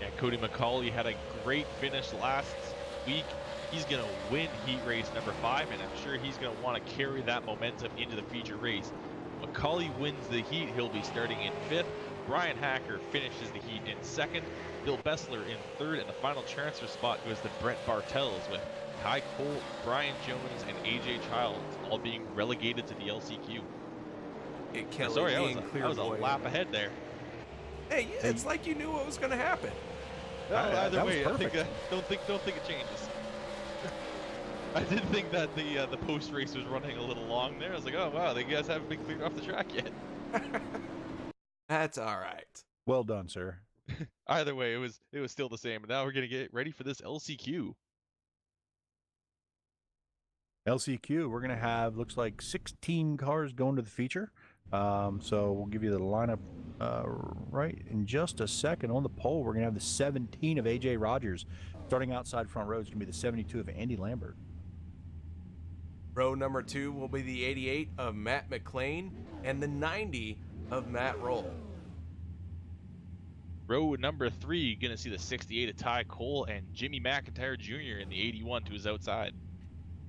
S2: Yeah, Cody McCauley had a great finish last week. He's going to win heat race number 5, and I'm sure he's going to want to carry that momentum into the feature race. McCauley wins the heat. He'll be starting in 5th. Brian Hacker finishes the heat in 2nd. Bill Bessler in 3rd, and the final transfer spot goes to Brent Bartels, with Ty Cole, Brian Jones, and AJ Childs all being relegated to the LCQ. Sorry, I was a lap ahead there.
S1: Hey, it's like you knew what was going to happen.
S2: Well, either way, I think don't think it changes. I did think that the post race was running a little long there. I was like, oh wow, you guys haven't been cleared off the track yet.
S1: That's all right.
S3: Well done, sir.
S2: Either way, it was still the same. And now we're gonna get ready for this LCQ.
S3: LCQ, we're gonna have, looks like 16 cars going to the feature. So we'll give you the lineup right in just a second. On the pole, we're gonna have the 17 of AJ Rogers. Starting outside front row is gonna be the 72 of Andy Lambert.
S1: Row number 2 will be the 88 of Matt McLean and the 90 of Matt Roll.
S2: Row number 3, gonna see the 68 of Ty Cole and Jimmy McIntyre Jr. in the 81 to his outside.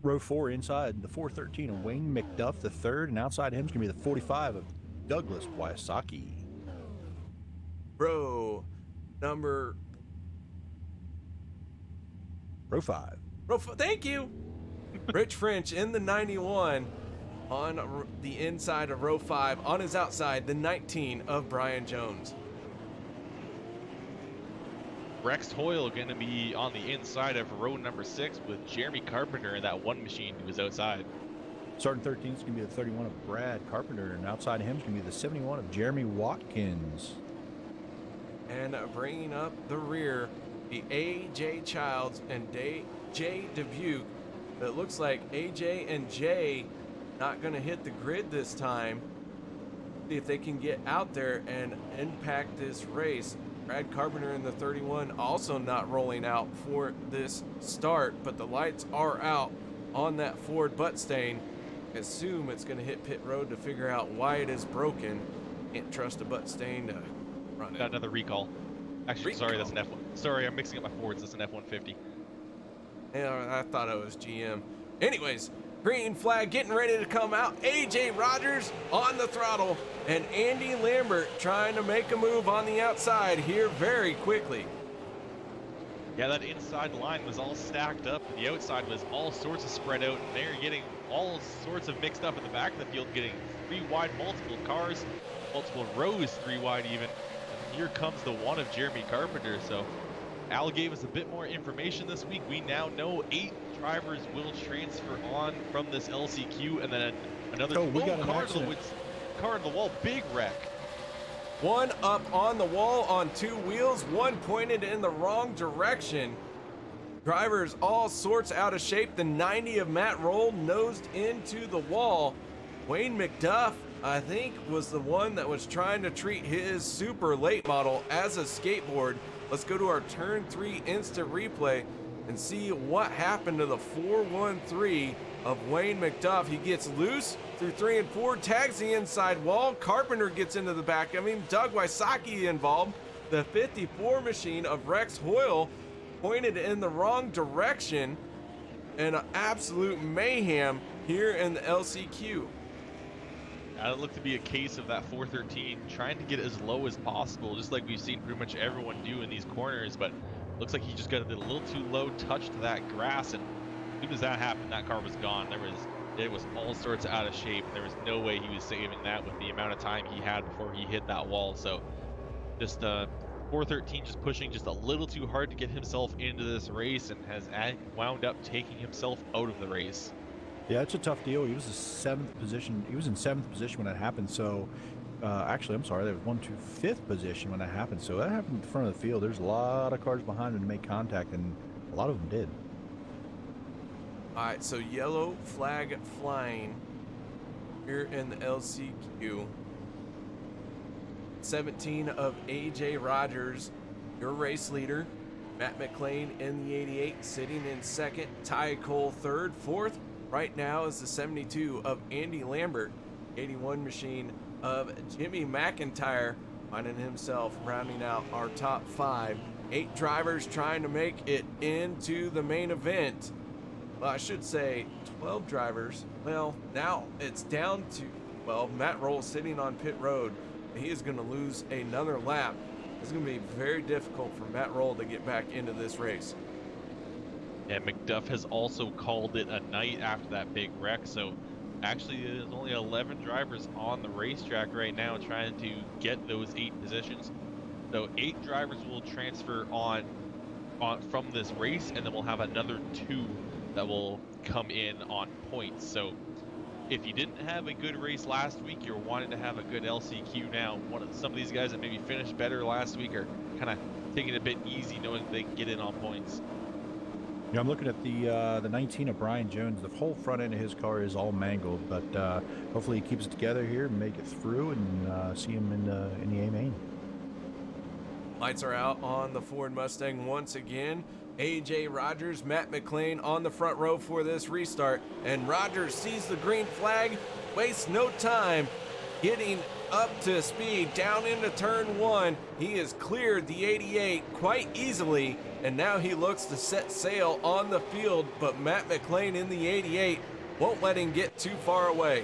S3: Row 4 inside, the 413 of Wayne McDuff the third, and outside him is gonna be the 45 of Douglas Wysocki.
S1: Row
S3: 5.
S1: Thank you. Rich French in the 91 on the inside of row 5. On his outside, the 19 of Brian Jones.
S2: Rex Hoyle going to be on the inside of row number 6 with Jeremy Carpenter in that one machine who was outside.
S3: Starting 13 is going to be the 31 of Brad Carpenter, and outside him is going to be the 71 of Jeremy Watkins.
S1: And bringing up the rear, the AJ Childs and Jay Dubuque. But it looks like AJ and Jay not going to hit the grid this time. See if they can get out there and impact this race. Brad Carpenter in the 31 also not rolling out for this start, but the lights are out on that Ford butt stain. Assume it's going to hit pit road to figure out why it is broken. Can't trust a butt stain to run it.
S2: Got another recall. Actually, sorry, that's an F1. Sorry, I'm mixing up my Fords. That's an F-150.
S1: Yeah, I thought it was GM. Anyways, green flag getting ready to come out. AJ Rogers on the throttle, and Andy Lambert trying to make a move on the outside here very quickly.
S2: Yeah, that inside line was all stacked up. The outside was all sorts of spread out, and they're getting all sorts of mixed up in the back of the field, getting 3 wide, multiple cars, multiple rows 3 wide even. And here comes the one of Jeremy Carpenter. So Al gave us a bit more information this week. We now know 8 drivers will transfer on from this LCQ, and then another
S3: we got an accident.
S2: Car to the wall, big wreck.
S1: One up on the wall on 2 wheels, one pointed in the wrong direction. Drivers all sorts out of shape. The 90 of Matt Roll nosed into the wall. Wayne McDuff, I think, was the one that was trying to treat his super late model as a skateboard. Let's go to our turn 3 instant replay and see what happened to the 413 of Wayne McDuff. He gets loose through 3 and 4, tags the inside wall. Carpenter gets into the back of him. Doug Wysocki involved. The 54 machine of Rex Hoyle pointed in the wrong direction, and an absolute mayhem here in the LCQ.
S2: It looked to be a case of that 413 trying to get as low as possible, just like we've seen pretty much everyone do in these corners, but looks like he just got a little too low, touched that grass, and as soon as that happened, that car was gone. It was all sorts of out of shape. There was no way he was saving that with the amount of time he had before he hit that wall. So just 413 just pushing just a little too hard to get himself into this race, and has wound up taking himself out of the race.
S3: Yeah, it's a tough deal. He was in 7th position. He was in 7th position when that happened. So, actually, I'm sorry, there was 5th position when that happened. So that happened in front of the field. There's a lot of cars behind him to make contact, and a lot of them did.
S1: All right, so yellow flag flying here in the LCQ. 17 of AJ Rogers, your race leader. Matt McLean in the 88, sitting in 2nd. Ty Cole 3rd. 4th right now is the 72 of Andy Lambert. 81 machine of Jimmy McIntyre, finding himself rounding out our top 5 8 drivers trying to make it into the main event. Well, I should say 12 drivers. Well, now it's down to, well, Matt Roll sitting on pit road. He is going to lose another lap. It's going to be very difficult for Matt Roll to get back into this race.
S2: And McDuff has also called it a night after that big wreck. So actually, there's only 11 drivers on the racetrack right now trying to get those 8 positions. So 8 drivers will transfer on from this race, and then we'll have another 2 that will come in on points. So if you didn't have a good race last week, you're wanting to have a good LCQ now. Some of these guys that maybe finished better last week are kind of taking it a bit easy, knowing they can get in on points.
S3: Yeah, I'm looking at the 19 of Brian Jones. The whole front end of his car is all mangled, but hopefully he keeps it together here and make it through and see him in the A main.
S1: Lights are out on the Ford Mustang once again. AJ Rogers, Matt McLean on the front row for this restart, and Rogers sees the green flag, wastes no time, getting up to speed down into turn 1. He has cleared the 88 quite easily, and now he looks to set sail on the field, but Matt McLean in the 88 won't let him get too far away.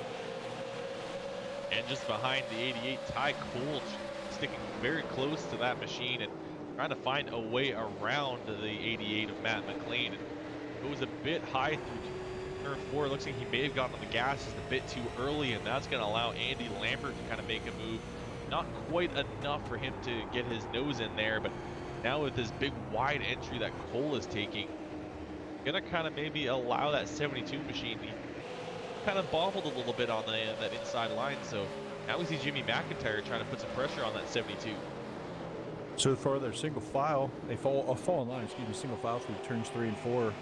S2: And just behind the 88, Ty Cole sticking very close to that machine and trying to find a way around the 88 of Matt McLean. It was a bit high through turn 4. It looks like he may have gotten on the gas just a bit too early, and that's going to allow Andy Lambert to kind of make a move. Not quite enough for him to get his nose in there, but now with this big wide entry that Cole is taking, going to kind of maybe allow that 72 machine. He kind of bobbled a little bit on that inside line, so now we see Jimmy McIntyre trying to put some pressure on that 72.
S3: So far, they're single file. They fall in line, single file through turns 3 and 4.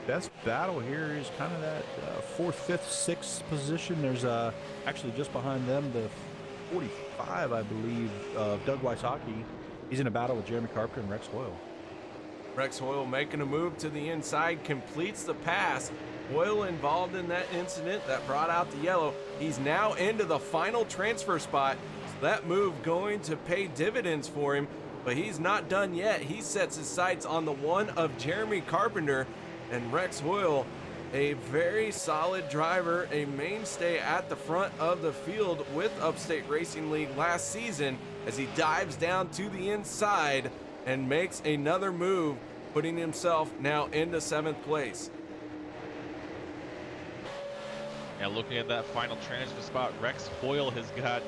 S3: Best battle here is kind of that 4th, 5th, 6th position. There's actually just behind them the 45, I believe, Doug Wysocki. He's in a battle with Jeremy Carpenter and Rex Hoyle.
S1: Rex Hoyle making a move to the inside, completes the pass. Hoyle involved in that incident that brought out the yellow. He's now into the final transfer spot. So that move going to pay dividends for him, but he's not done yet. He sets his sights on the one of Jeremy Carpenter, and Rex Hoyle, a very solid driver, a mainstay at the front of the field with Upstate Racing League last season, as he dives down to the inside and makes another move, putting himself now into 7th place.
S2: Now looking at that final transfer spot, Rex Hoyle has got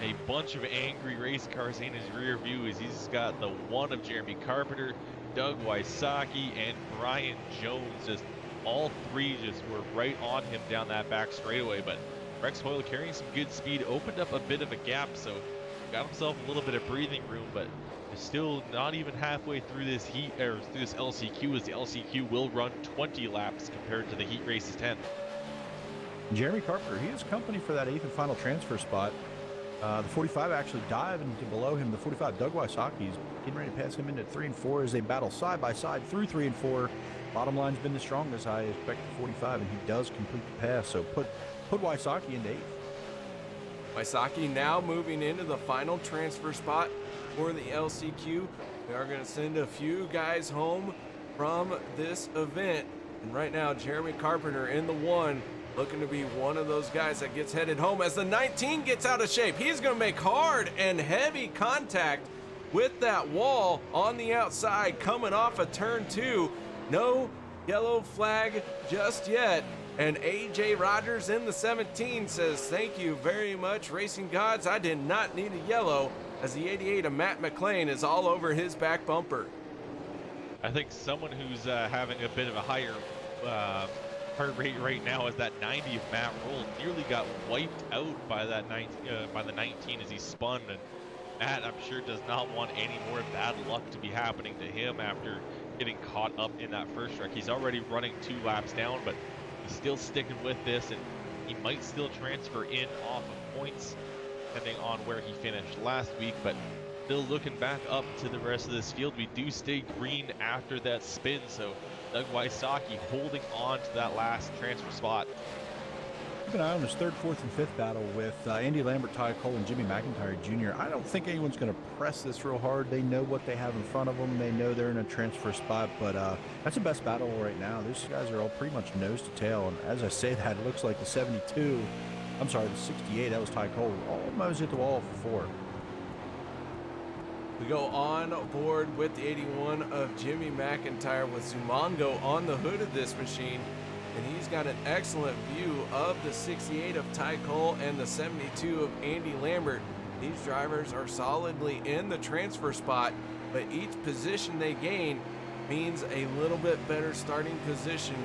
S2: a bunch of angry race cars in his rear view, as he's got the one of Jeremy Carpenter, Doug Wysocki, and Brian Jones. Just all 3 just were right on him down that back straightaway, but Rex Hoyle carrying some good speed, opened up a bit of a gap, so got himself a little bit of breathing room, but is still not even halfway through this heat, or through this LCQ, as the LCQ will run 20 laps compared to the heat race's 10.
S3: Jeremy Carpenter, he has company for that 8th and final transfer spot. The 45 actually diving to below him. The 45, Doug Wysocki, is getting ready to pass him into 3 and 4 as they battle side by side through 3 and 4. Bottom line's been the strongest, I expect, the 45, and he does complete the pass. So put Wysocki into 8th.
S1: Wysocki now moving into the final transfer spot for the LCQ. We are going to send a few guys home from this event. And right now, Jeremy Carpenter in the 1, looking to be one of those guys that gets headed home as the 19 gets out of shape. He's going to make hard and heavy contact with that wall on the outside coming off of turn 2. No yellow flag just yet. And AJ Rogers in the 17 says, "Thank you very much, Racing Gods. I did not need a yellow," as the 88 of Matt McLean is all over his back bumper.
S2: I think someone who's having a bit of a higher heart rate right now is that 90 of Matt Roll. Nearly got wiped out by that by the 19 as he spun, and Matt, I'm sure, does not want any more bad luck to be happening to him after getting caught up in that first wreck. He's already running 2 laps down, but he's still sticking with this, and he might still transfer in off of points depending on where he finished last week. But still looking back up to the rest of this field, we do stay green after that spin, so Doug Wysocki holding on to that last transfer spot.
S3: Keep an eye on his third, fourth, and fifth battle with Andy Lambert, Ty Cole, and Jimmy McIntyre Jr. I don't think anyone's going to press this real hard. They know what they have in front of them. They know they're in a transfer spot, but that's the best battle right now. These guys are all pretty much nose to tail, and as I say that, it looks like the 72, I'm sorry, the 68, that was Ty Cole, almost hit the wall for 4.
S1: We go on board with the 81 of Jimmy McIntyre with Zumongo on the hood of this machine. And he's got an excellent view of the 68 of Ty Cole and the 72 of Andy Lambert. These drivers are solidly in the transfer spot, but each position they gain means a little bit better starting position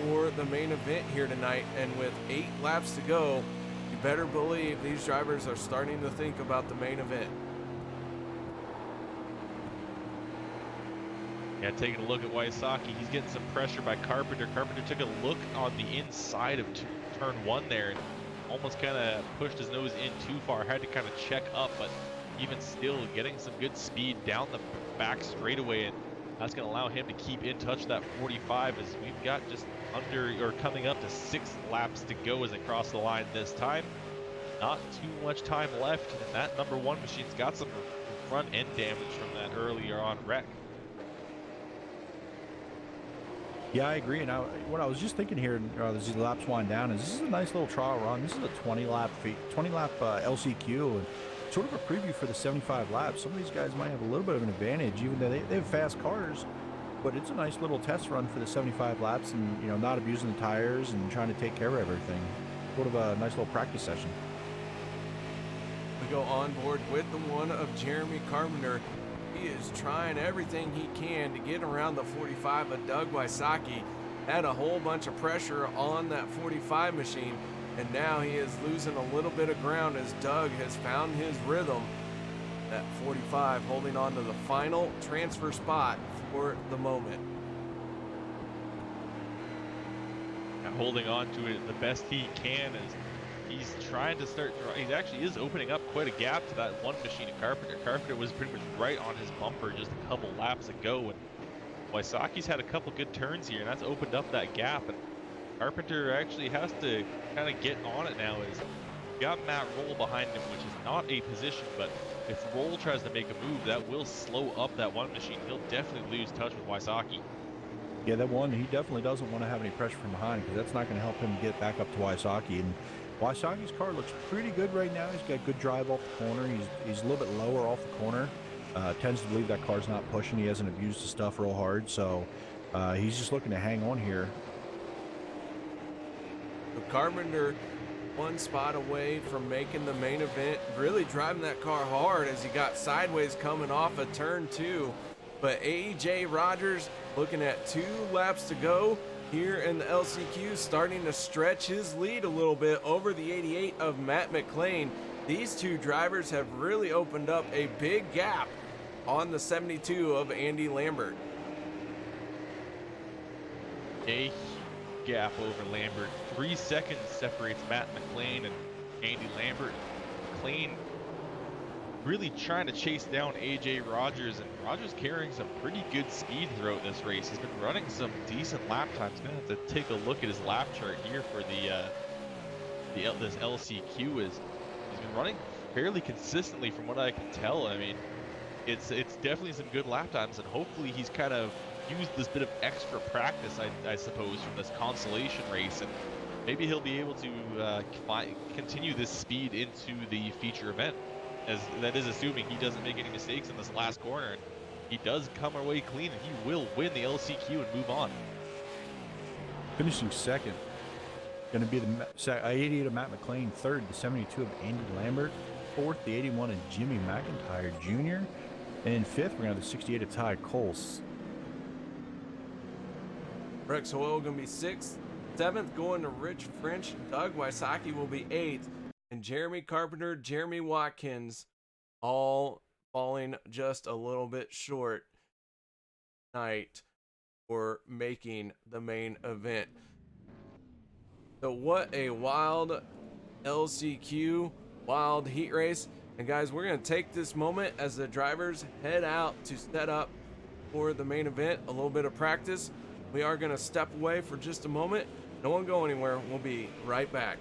S1: for the main event here tonight. And with 8 laps to go, you better believe these drivers are starting to think about the main event.
S2: Yeah, taking a look at Wysocki, he's getting some pressure by Carpenter. Carpenter took a look on the inside of turn 1 there and almost kind of pushed his nose in too far. Had to kind of check up, but even still getting some good speed down the back straightaway, and that's going to allow him to keep in touch that 45 as we've got just under or coming up to 6 laps to go as they cross the line this time. Not too much time left, and that number 1 machine's got some front end damage from that earlier on wreck.
S3: Yeah, I agree. And what I was just thinking here as these laps wind down is this is a nice little trial run. This is a 20 lap LCQ and sort of a preview for the 75 laps. Some of these guys might have a little bit of an advantage, even though they have fast cars. But it's a nice little test run for the 75 laps, and not abusing the tires and trying to take care of everything. Sort of a nice little practice session.
S1: We go on board with the one of Jeremy Carpenter. He is trying everything he can to get around the 45 of Doug Wysocki. Had a whole bunch of pressure on that 45 machine, and now he is losing a little bit of ground as Doug has found his rhythm. That 45 holding on to the final transfer spot for the moment.
S2: Now holding on to it the best he can as he's trying to start. He actually is opening up quite a gap to that 1 machine of Carpenter. Carpenter was pretty much right on his bumper just a couple laps ago, and Wysocki's had a couple good turns here, and that's opened up that gap. And Carpenter actually has to kind of get on it now. As got Matt Roll behind him, which is not a position, but if Roll tries to make a move, that will slow up that 1 machine. He'll definitely lose touch with Wysocki.
S3: Yeah, that one, he definitely doesn't want to have any pressure from behind because that's not going to help him get back up to Wysocki. And Wysocki's car looks pretty good right now. He's got good drive off the corner. He's a little bit lower off the corner. Tends to believe that car's not pushing. He hasn't abused the stuff real hard, so he's just looking to hang on here.
S1: Carpenter 1 spot away from making the main event, really driving that car hard as he got sideways coming off of turn 2. But A.J. Rogers looking at 2 laps to go here in the LCQ, starting to stretch his lead a little bit over the 88 of Matt McLean. These 2 drivers have really opened up a big gap on the 72 of Andy Lambert.
S2: A gap over Lambert. 3 seconds separates Matt McLean and Andy Lambert. McLean really trying to chase down AJ Rogers, and Rogers carrying some pretty good speed throughout this race. He's been running some decent lap times. Gonna have to take a look at his lap chart here for this LCQ. He's been running fairly consistently from what I can tell. I mean, it's definitely some good lap times, and hopefully he's kind of used this bit of extra practice, I suppose, from this consolation race, and maybe he'll be able to continue this speed into the feature event. As that is assuming he doesn't make any mistakes in this last corner, and he does come away clean, and he will win the LCQ and move on.
S3: Finishing second, going to be the 88 of Matt McLean, third, the 72 of Andy Lambert, fourth, the 81 of Jimmy McIntyre Jr., and fifth, we're going to have the 68 of Ty Cole.
S1: Rex Hoyle going to be 6th. 7th going to Rich French. Doug Wysocki will be 8th. And Jeremy Carpenter, Jeremy Watkins, all falling just a little bit short tonight for making the main event. So what a wild LCQ, wild heat race. And guys, we're going to take this moment as the drivers head out to set up for the main event, a little bit of practice. We are going to step away for just a moment. No one go anywhere. We'll be right back.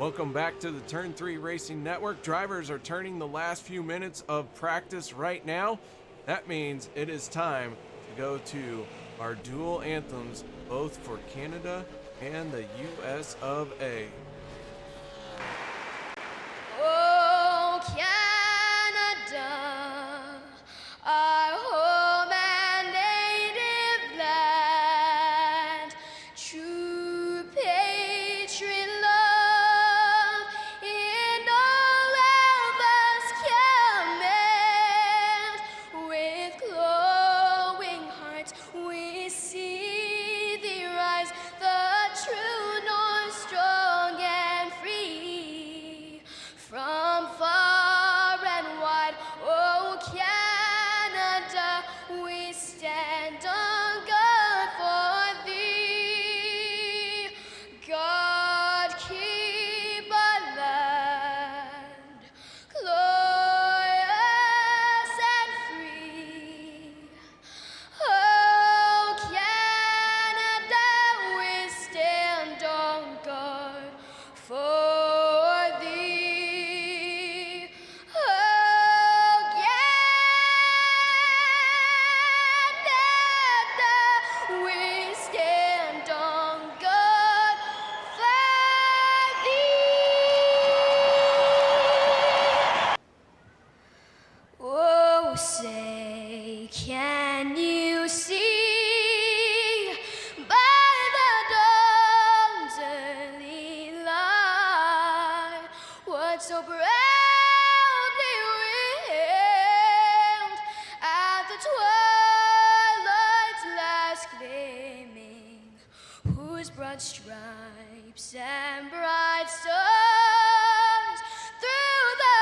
S1: Welcome back to the Turn 3 Racing Network. Drivers are turning the last few minutes of practice right now. That means it is time to go to our dual anthems, both for Canada and the US of A.
S4: Oh, Canada, our home and native land, true patriot love in all of us command. With glowing hearts we see thee rise, the true north, strong and free. From far and wide, oh Canada, we stand on guard for thee. God keep our land glorious and free. Oh Canada, we stand on guard for thee. Oh Canada, we stand on guard for thee. Oh, say, can you see by the dawn's early light what so proudly we hailed at the twilight's last gleaming, whose broad stripes and bright stars through the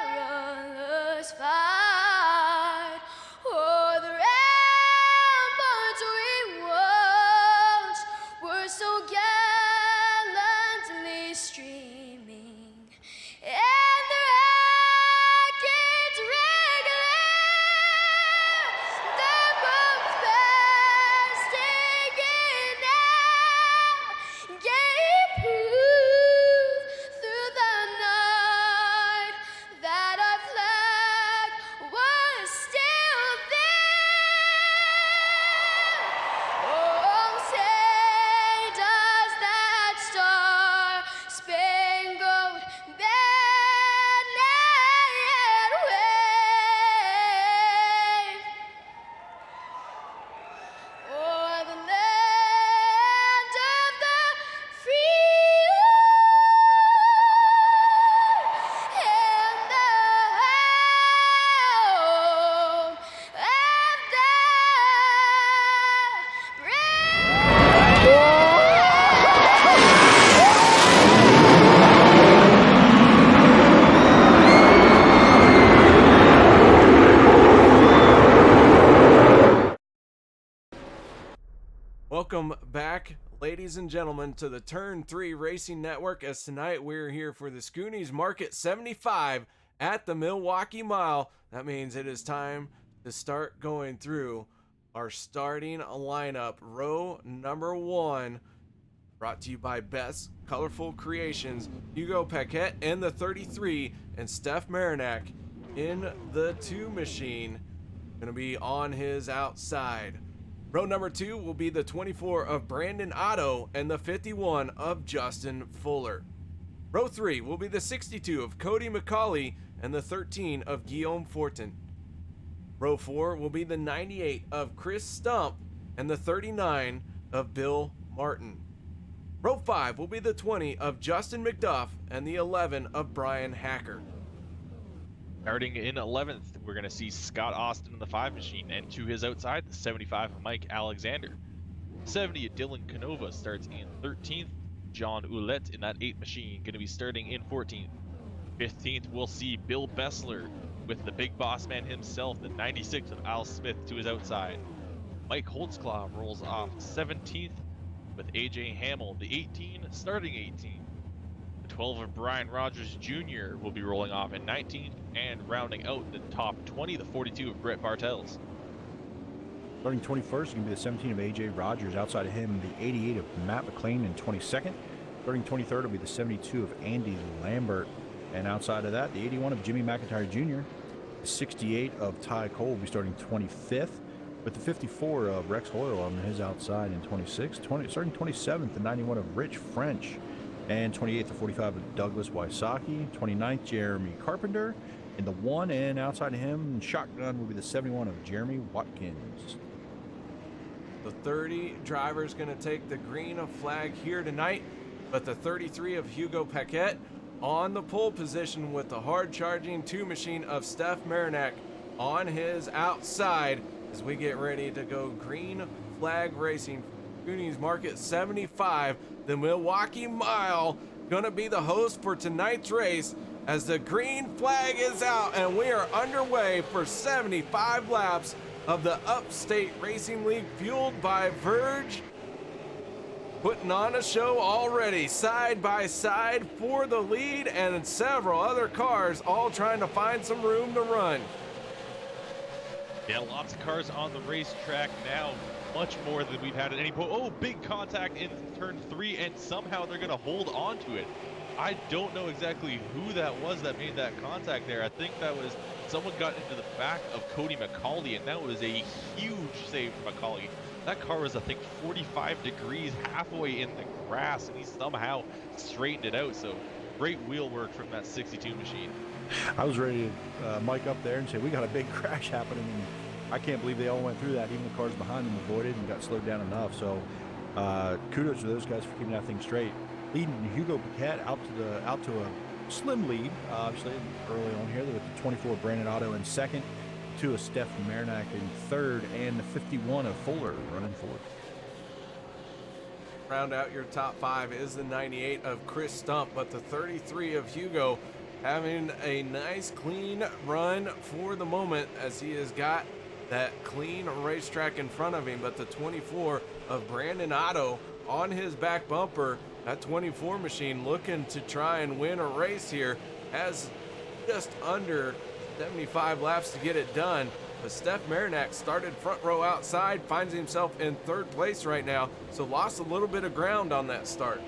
S4: perilous fight o'er the ramparts we watched were so gallantly streaming, and the rockets regular, the bombs bursting in air, gave proof through the night that our flag was still there. Oh, say does that star-spangled banner yet wave o'er the land of the free and the home of the
S1: Welcome back, ladies and gentlemen, to the Turn 3 Racing Network, as tonight we're here for the Schoony's Market 75 at the Milwaukee Mile. That means it is time to start going through our starting lineup. Row number 1, brought to you by Best Colorful Creations, Hugo Paquette in the 33, and Steph Marinac in the 2 machine. Gonna be on his outside. Row number 2 will be the 24 of Brandon Otto and the 51 of Justin Fuller. Row 3 will be the 62 of Cody McCauley and the 13 of Guillaume Fortin. Row 4 will be the 98 of Chris Stump and the 39 of Bill Martin. Row 5 will be the 20 of Justin McDuff and the 11 of Brian Hacker.
S2: Starting in 11th, we're going to see Scott Austin in the 5 machine, and to his outside, the 75 of Mike Alexander. 70 of Dylan Canova starts in 13th. John Ouellette in that 8 machine, going to be starting in 14th. 15th, we'll see Bill Bessler with the big boss man himself, the 96 of Al Smith to his outside. Mike Holtzclaw rolls off 17th with AJ Hamill, the 18, starting 18. The 12 of Brian Rogers Jr. will be rolling off in 19th, and rounding out the top 20, the 42 of Brett Bartels.
S3: Starting 21st is going to be the 17 of AJ Rogers. Outside of him, the 88 of Matt McLean in 22nd. Starting 23rd will be the 72 of Andy Lambert. And outside of that, the 81 of Jimmy McIntyre Jr., the 68 of Ty Cole will be starting 25th, with the 54 of Rex Hoyle on his outside in 26th. Starting 27th, the 91 of Rich French, and 28th, the 45 of Douglas Wysocki, 29th, Jeremy Carpenter, and the 1 and outside of him, shotgun will be the 71 of Jeremy Watkins.
S1: The 30 driver is going to take the green flag here tonight, but the 33 of Hugo Paquette on the pole position with the hard-charging 2 machine of Steph Marinac on his outside as we get ready to go green flag racing. Schoony's Market 75, the Milwaukee Mile, going to be the host for tonight's race as the green flag is out and we are underway for 75 laps of the Upstate Racing League, fueled by Verge, putting on a show already, side by side for the lead, and several other cars all trying to find some room to run.
S2: Yeah, lots of cars on the racetrack now, much more than we've had at any point. Oh, big contact in turn 3, and somehow they're going to hold on to it. I don't know exactly who that was that made that contact there. I think that was someone got into the back of Cody McCauley, and that was a huge save for McCauley. That car was, I think, 45 degrees halfway in the grass, and he somehow straightened it out. So great wheel work from that 62 machine.
S3: I was ready to mic up there and say, we got a big crash happening, and I can't believe they all went through that. Even the cars behind them avoided and got slowed down enough. So kudos to those guys for keeping that thing straight. Leading Hugo Paquette out to a slim lead, obviously early on here with the 24 Brandon Otto in second, 2 of Steph Marinac in third, and the 51 of Fuller running fourth.
S1: Round out your top 5 is the 98 of Chris Stump, but the 33 of Hugo having a nice clean run for the moment as he has got that clean racetrack in front of him. But the 24 of Brandon Otto on his back bumper, that 24 machine looking to try and win a race here, has just under 75 laps to get it done. But Steph Marinac started front row outside, finds himself in 3rd place right now, so lost a little bit of ground on that start.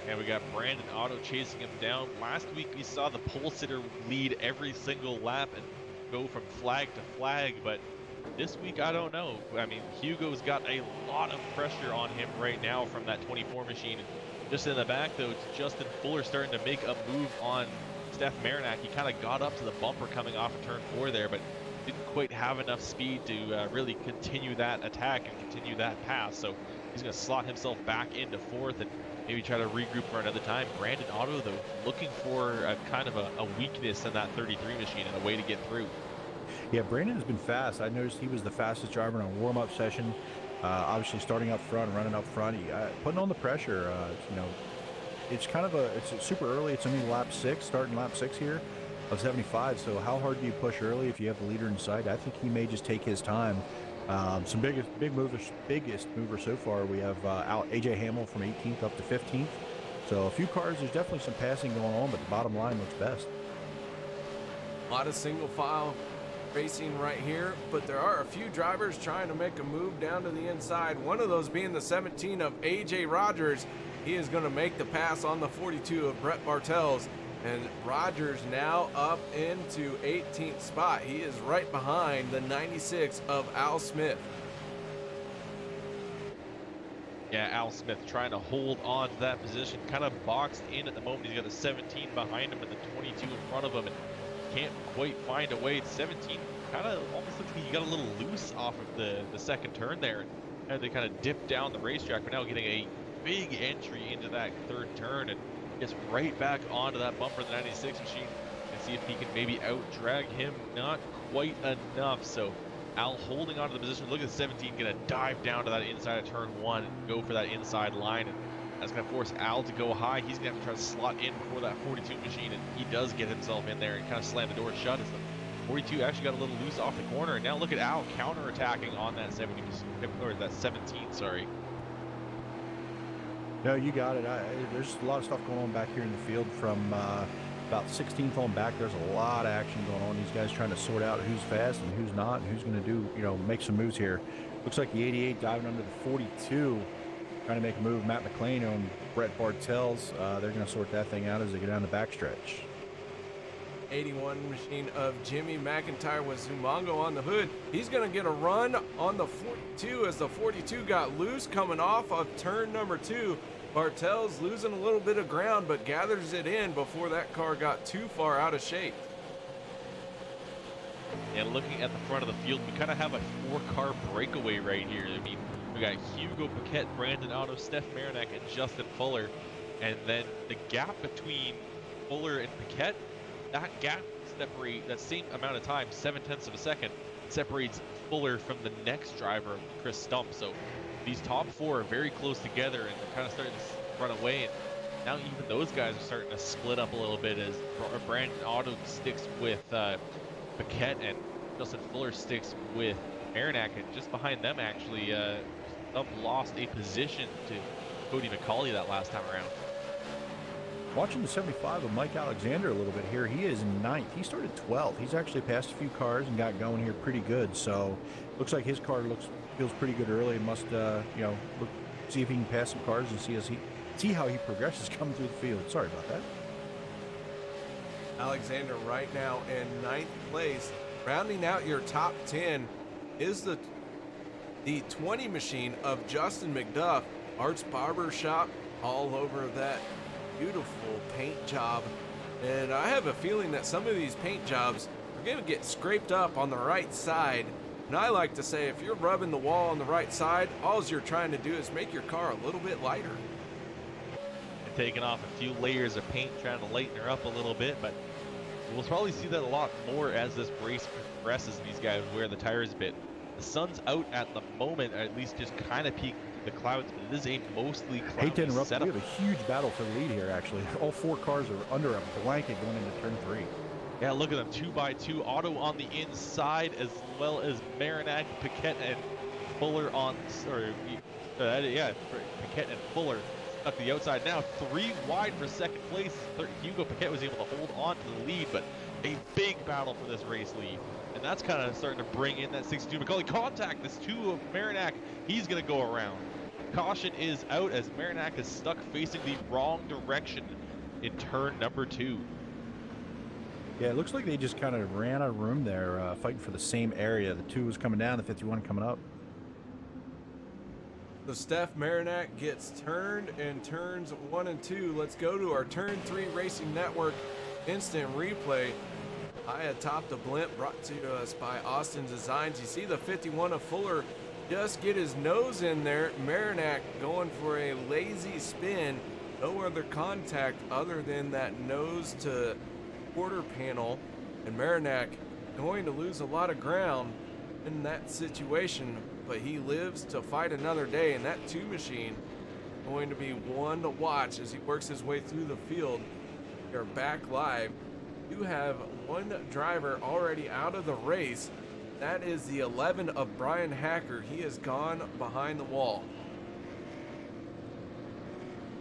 S2: And we got Brandon Otto chasing him down. Last week we saw the pole sitter lead every single lap and go from flag to flag, but this week I don't know. I mean, Hugo's got a lot of pressure on him right now from that 24 machine. Just in the back though, it's Justin Fuller starting to make a move on Steph Marinac. He kind of got up to the bumper coming off of turn 4 there, but didn't quite have enough speed to really continue that attack and continue that pass. So he's going to slot himself back into 4th and maybe try to regroup for another time. Brandon Otto, though, looking for a kind of a weakness in that 33 machine and a way to get through.
S3: Yeah, Brandon has been fast. I noticed he was the fastest driver in a warm-up session. Obviously starting up front, running up front, putting on the pressure. It's kind of it's super early. It's only lap 6, starting lap 6 here of 75. So how hard do you push early if you have the leader in sight? I think he may just take his time. Some biggest movers so far. We have out AJ Hamill from 18th up to 15th. So a few cars. There's definitely some passing going on, but the bottom line looks best.
S1: A lot of single file racing right here, but there are a few drivers trying to make a move down to the inside. One of those being the 17 of AJ Rogers. He is going to make the pass on the 42 of Brett Bartels, and Rogers now up into 18th spot. He is right behind the 96 of Al Smith.
S2: Yeah, Al Smith trying to hold on to that position, kind of boxed in at the moment. He's got the 17 behind him and the 22 in front of him, and can't quite find a way. 17 kind of almost looks like he got a little loose off of the second turn there, and they kind of dipped down the racetrack. We're now getting a big entry into that 3rd turn and gets right back onto that bumper of the 96 machine and see if he can maybe out drag him. Not quite enough. So Al holding onto the position. Look at 17 gonna dive down to that inside of turn 1 and go for that inside line, and that's gonna force Al to go high. He's gonna have to try to slot in before that 42 machine, and he does get himself in there and kind of slam the door shut as the 42 actually got a little loose off the corner. And now look at Al counter-attacking on that 70 or that 17, sorry.
S3: No, you got it. There's a lot of stuff going on back here in the field from about 16th on back. There's a lot of action going on. These guys trying to sort out who's fast and who's not, and who's going to do, make some moves here. Looks like the 88 diving under the 42, trying to make a move. Matt McLean on Brett Bartels. They're going to sort that thing out as they go down the backstretch.
S1: 81 machine of Jimmy McIntyre with Zumongo on the hood. He's going to get a run on the 42 as the 42 got loose coming off of turn number 2. Bartels losing a little bit of ground, but gathers it in before that car got too far out of shape.
S2: And looking at the front of the field, we kind of have a 4-car breakaway right here. I mean, we got Hugo Paquette, Brandon Otto, Steph Marinak, and Justin Fuller. And then the gap between Fuller and Paquette, that gap separates that same amount of time, 0.7 of a second, separates Fuller from the next driver, Chris Stump. So these top 4 are very close together, and they're kind of starting to run away. And now even those guys are starting to split up a little bit as Brandon Otto sticks with Paquette and Justin Fuller sticks with Marinak. And just behind them, actually, Stump lost a position to Cody McCauley that last time around.
S3: Watching the 75 of Mike Alexander a little bit here, he is 9th. He started 12th. He's actually passed a few cars and got going here pretty good. So looks like his car feels pretty good early. Must see if he can pass some cars and see how he progresses coming through the field. Sorry about that.
S1: Alexander right now in 9th place. Rounding out your top 10 is the 20 machine of Justin McDuff. Arts Barber Shop all over that beautiful paint job. And I have a feeling that some of these paint jobs are going to get scraped up on the right side. And I like to say, if you're rubbing the wall on the right side, all you're trying to do is make your car a little bit lighter.
S2: And taking off a few layers of paint, trying to lighten her up a little bit, but we'll probably see that a lot more as this race progresses and these guys wear the tires a bit. The sun's out at the moment, or at least just kind of peeked the clouds, but it is a mostly cloudy
S3: Hate to interrupt,
S2: setup.
S3: we have a huge battle for the lead here, actually. All 4 cars are under a blanket going into turn 3.
S2: Yeah, look at them, 2x2. Otto on the inside, as well as Marinak, Paquette, and Fuller on, Paquette and Fuller stuck to the outside. Now 3 wide for second place. Hugo Paquette was able to hold on to the lead, but a big battle for this race lead. And that's kind of starting to bring in that 62 McCauley contact. This 2 of Marinak, he's going to go around. Caution is out as Marinak is stuck facing the wrong direction in turn number 2.
S3: Yeah, it looks like they just kind of ran out of room there, fighting for the same area. The 2 was coming down, the 51 coming up.
S1: So Steph Marinak gets turned in turns 1 and 2. Let's go to our turn 3 Racing Network instant replay. High atop the blimp, brought to us by Austin Designs. You see the 51 of Fuller just get his nose in there. Marinak going for a lazy spin. No other contact other than that nose to quarter panel. And Marinak going to lose a lot of ground in that situation, but he lives to fight another day. And that 2 machine going to be one to watch as he works his way through the field. We are back live. You have one driver already out of the race. That is the 11 of Brian Hacker. He has gone behind the wall.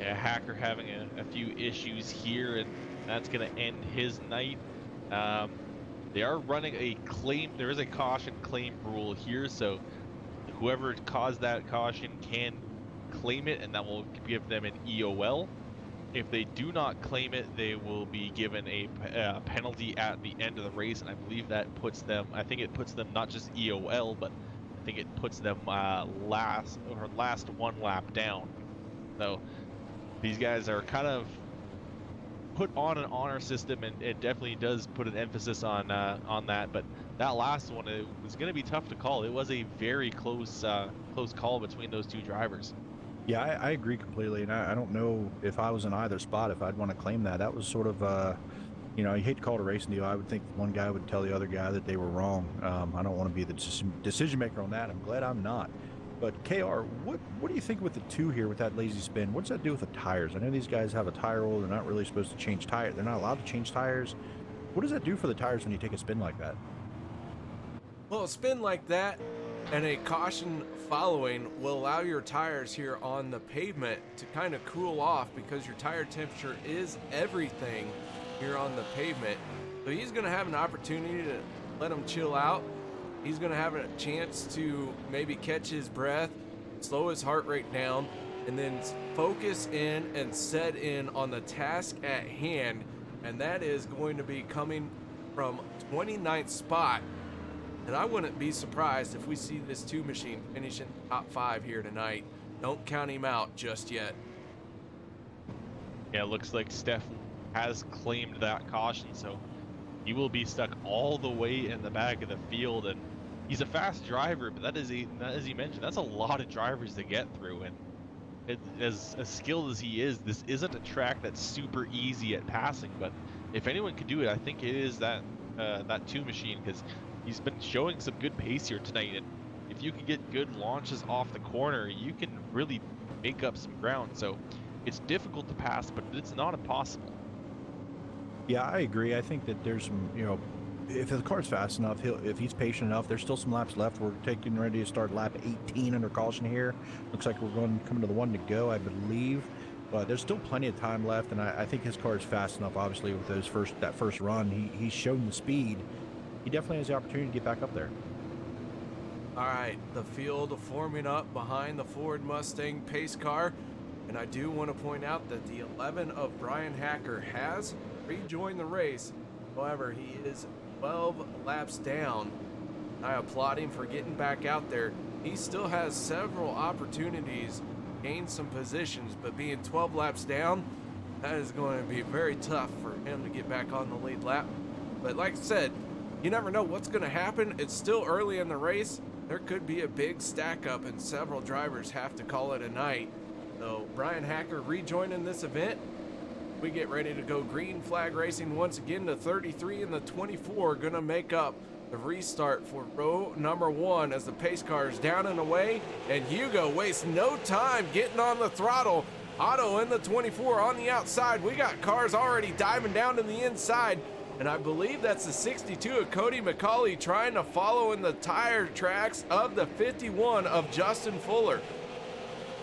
S2: Yeah, Hacker having a few issues here, and that's going to end his night. They are running a claim. There is a caution claim rule here, so whoever caused that caution can claim it, and that will give them an EOL. If they do not claim it, they will be given a penalty at the end of the race, and I believe that puts them, I think it puts them not just EOL, but I think it puts them last 1 lap down. So these guys are kind of put on an honor system, and it definitely does put an emphasis on that. But that last one, it was going to be tough to call. It was a very close call between those 2 drivers.
S3: Yeah, I agree completely, and I don't know if I was in either spot if I'd want to claim that. That was sort of, you hate to call it a racing deal. I would think one guy would tell the other guy that they were wrong. I don't want to be the decision maker on that. I'm glad I'm not. But KR, what do you think with the 2 here with that lazy spin? What does that do with the tires? I know these guys have a tire roll. They're not really supposed to change tires. They're not allowed to change tires. What does that do for the tires when you take a spin like that?
S1: Well, a spin like that and a caution following will allow your tires here on the pavement to kind of cool off, because your tire temperature is everything here on the pavement. So he's going to have an opportunity to let him chill out. He's going to have a chance to maybe catch his breath, slow his heart rate down, and then focus in and set in on the task at hand. And that is going to be coming from 29th spot. And I wouldn't be surprised if we see this 2 machine finish in top 5 here tonight. Don't count him out just yet.
S2: Yeah, it looks like Steph has claimed that caution, so he will be stuck all the way in the back of the field. And he's a fast driver, but that is, as you mentioned, that's a lot of drivers to get through. And as skilled as he is, this isn't a track that's super easy at passing. But if anyone could do it, I think it is that 2 machine, because he's been showing some good pace here tonight. And if you can get good launches off the corner, you can really make up some ground. So it's difficult to pass, but it's not impossible.
S3: Yeah, I agree. I think that there's some, if the car's fast enough, if he's patient enough, there's still some laps left. We're ready to start lap 18 under caution here. Looks like we're coming to the 1 to go, I believe. But there's still plenty of time left, and I think his car is fast enough. Obviously, with that first run, he's shown the speed. He definitely has the opportunity to get back up there.
S1: All right, the field forming up behind the Ford Mustang pace car. And I do want to point out that the 11 of Brian Hacker has rejoined the race. However, he is 12 laps down. I applaud him for getting back out there. He still has several opportunities to gain some positions, but being 12 laps down, that is going to be very tough for him to get back on the lead lap. But like I said, you never know what's going to happen. It's still early in the race. There could be a big stack up and several drivers have to call it a night. So Brian Hacker rejoining this event. We get ready to go green flag racing once again. The 33 and the 24 gonna make up the restart for row number 1 as the pace car is down and away, and Hugo wastes no time getting on the throttle. Otto in the 24 on the outside. We got cars already diving down to the inside, and I believe that's the 62 of Cody McCauley trying to follow in the tire tracks of the 51 of Justin Fuller.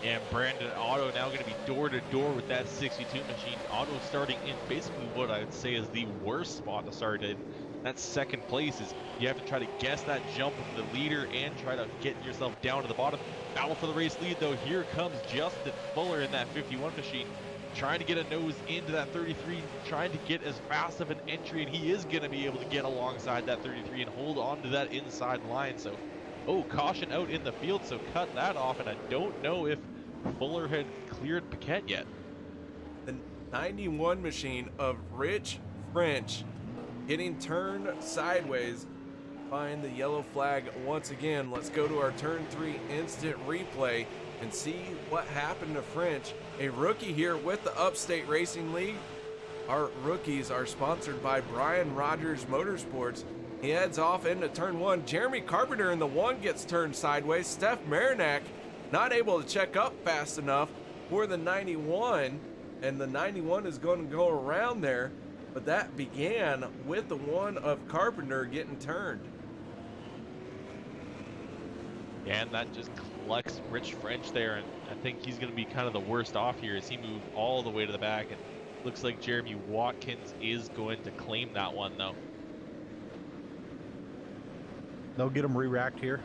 S2: And Brandon Otto now going to be door to door with that 62 machine. Otto starting in basically what I would say is the worst spot to start in. That second place is you have to try to guess that jump of the leader and try to get yourself down to the bottom. Battle for the race lead though. Here comes Justin Fuller in that 51 machine, trying to get a nose into that 33, trying to get as fast of an entry, and he is going to be able to get alongside that 33 and hold on to that inside line. So, caution out in the field, so cut that off, and I don't know if Fuller had cleared Paquette yet.
S1: The 91 machine of Rich French getting turned sideways. Find the yellow flag once again. Let's go to our turn 3 instant replay and see what happened to French, a rookie here with the Upstate Racing League. Our rookies are sponsored by Brian Rogers Motorsports. He heads off into turn 1. Jeremy Carpenter in the 1 gets turned sideways. Steph Marinak not able to check up fast enough for the 91, and the 91 is going to go around there, but that began with the 1 of Carpenter getting turned.
S2: And that just collects Rich French there, and I think he's going to be kind of the worst off here as he moved all the way to the back, and looks like Jeremy Watkins is going to claim that one though.
S3: They'll get him re-racked here.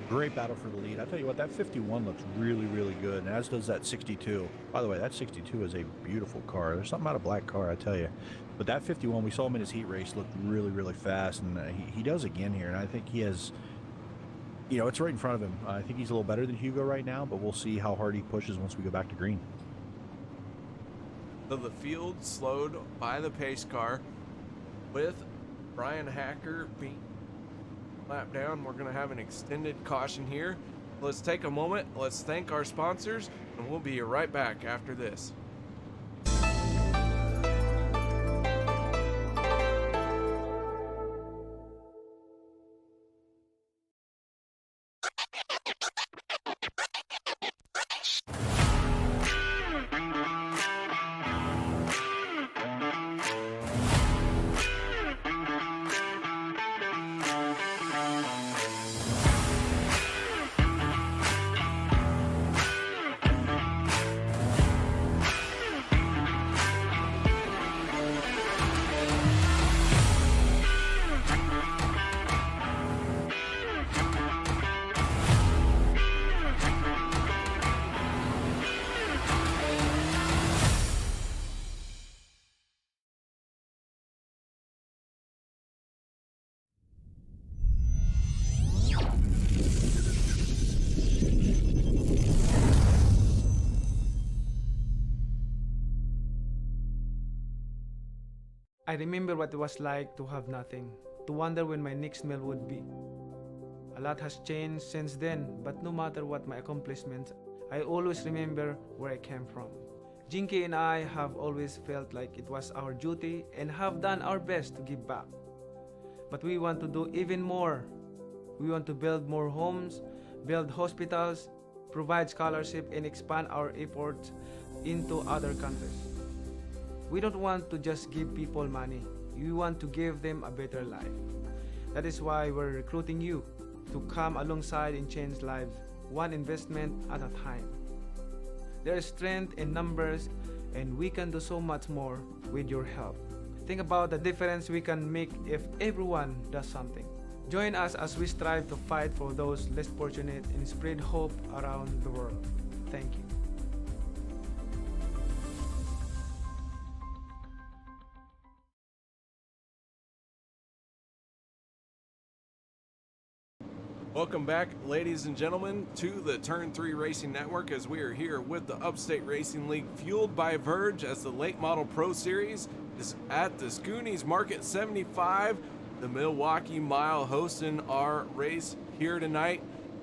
S3: Great battle for the lead. I tell you what, that 51 looks really, really good, and as does that 62. By the way, that 62 is a beautiful car. There's something about a black car, I tell you. But that 51, we saw him in his heat race, looked really, really fast, and he does again here. And I think he has, it's right in front of him. I think he's a little better than Hugo right now, but we'll see how hard he pushes once we go back to green.
S1: So the field slowed by the pace car with Brian Hacker being lap down. We're going to have an extended caution here. Let's take a moment. Let's thank our sponsors, and we'll be right back after this.
S5: I remember what it was like to have nothing, to wonder when my next meal would be. A lot has changed since then, but no matter what my accomplishments, I always remember where I came from. Jinky and I have always felt like it was our duty and have done our best to give back. But we want to do even more. We want to build more homes, build hospitals, provide scholarship, and expand our efforts into other countries. We don't want to just give people money. We want to give them a better life. That is why we're recruiting you to come alongside and change lives, one investment at a time. There is strength in numbers, and we can do so much more with your help. Think about the difference we can make if everyone does something. Join us as we strive to fight for those less fortunate and spread hope around the world. Thank you.
S1: Welcome back, ladies and gentlemen, to the Turn 3 Racing Network as we are here with the Upstate Racing League, fueled by Verge, as the Late Model Pro Series is at the Schoony's Market 75, the Milwaukee Mile, hosting our race here tonight.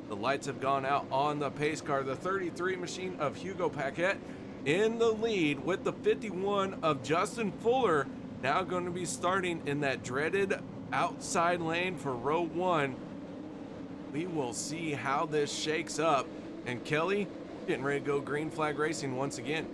S1: The lights have gone out on the pace car. The 33 machine of Hugo Paquette in the lead with the 51 of Justin Fuller, now going to be starting in that dreaded outside lane for row one. We will see how this shakes up. And Kelly, getting ready to go green flag racing once again.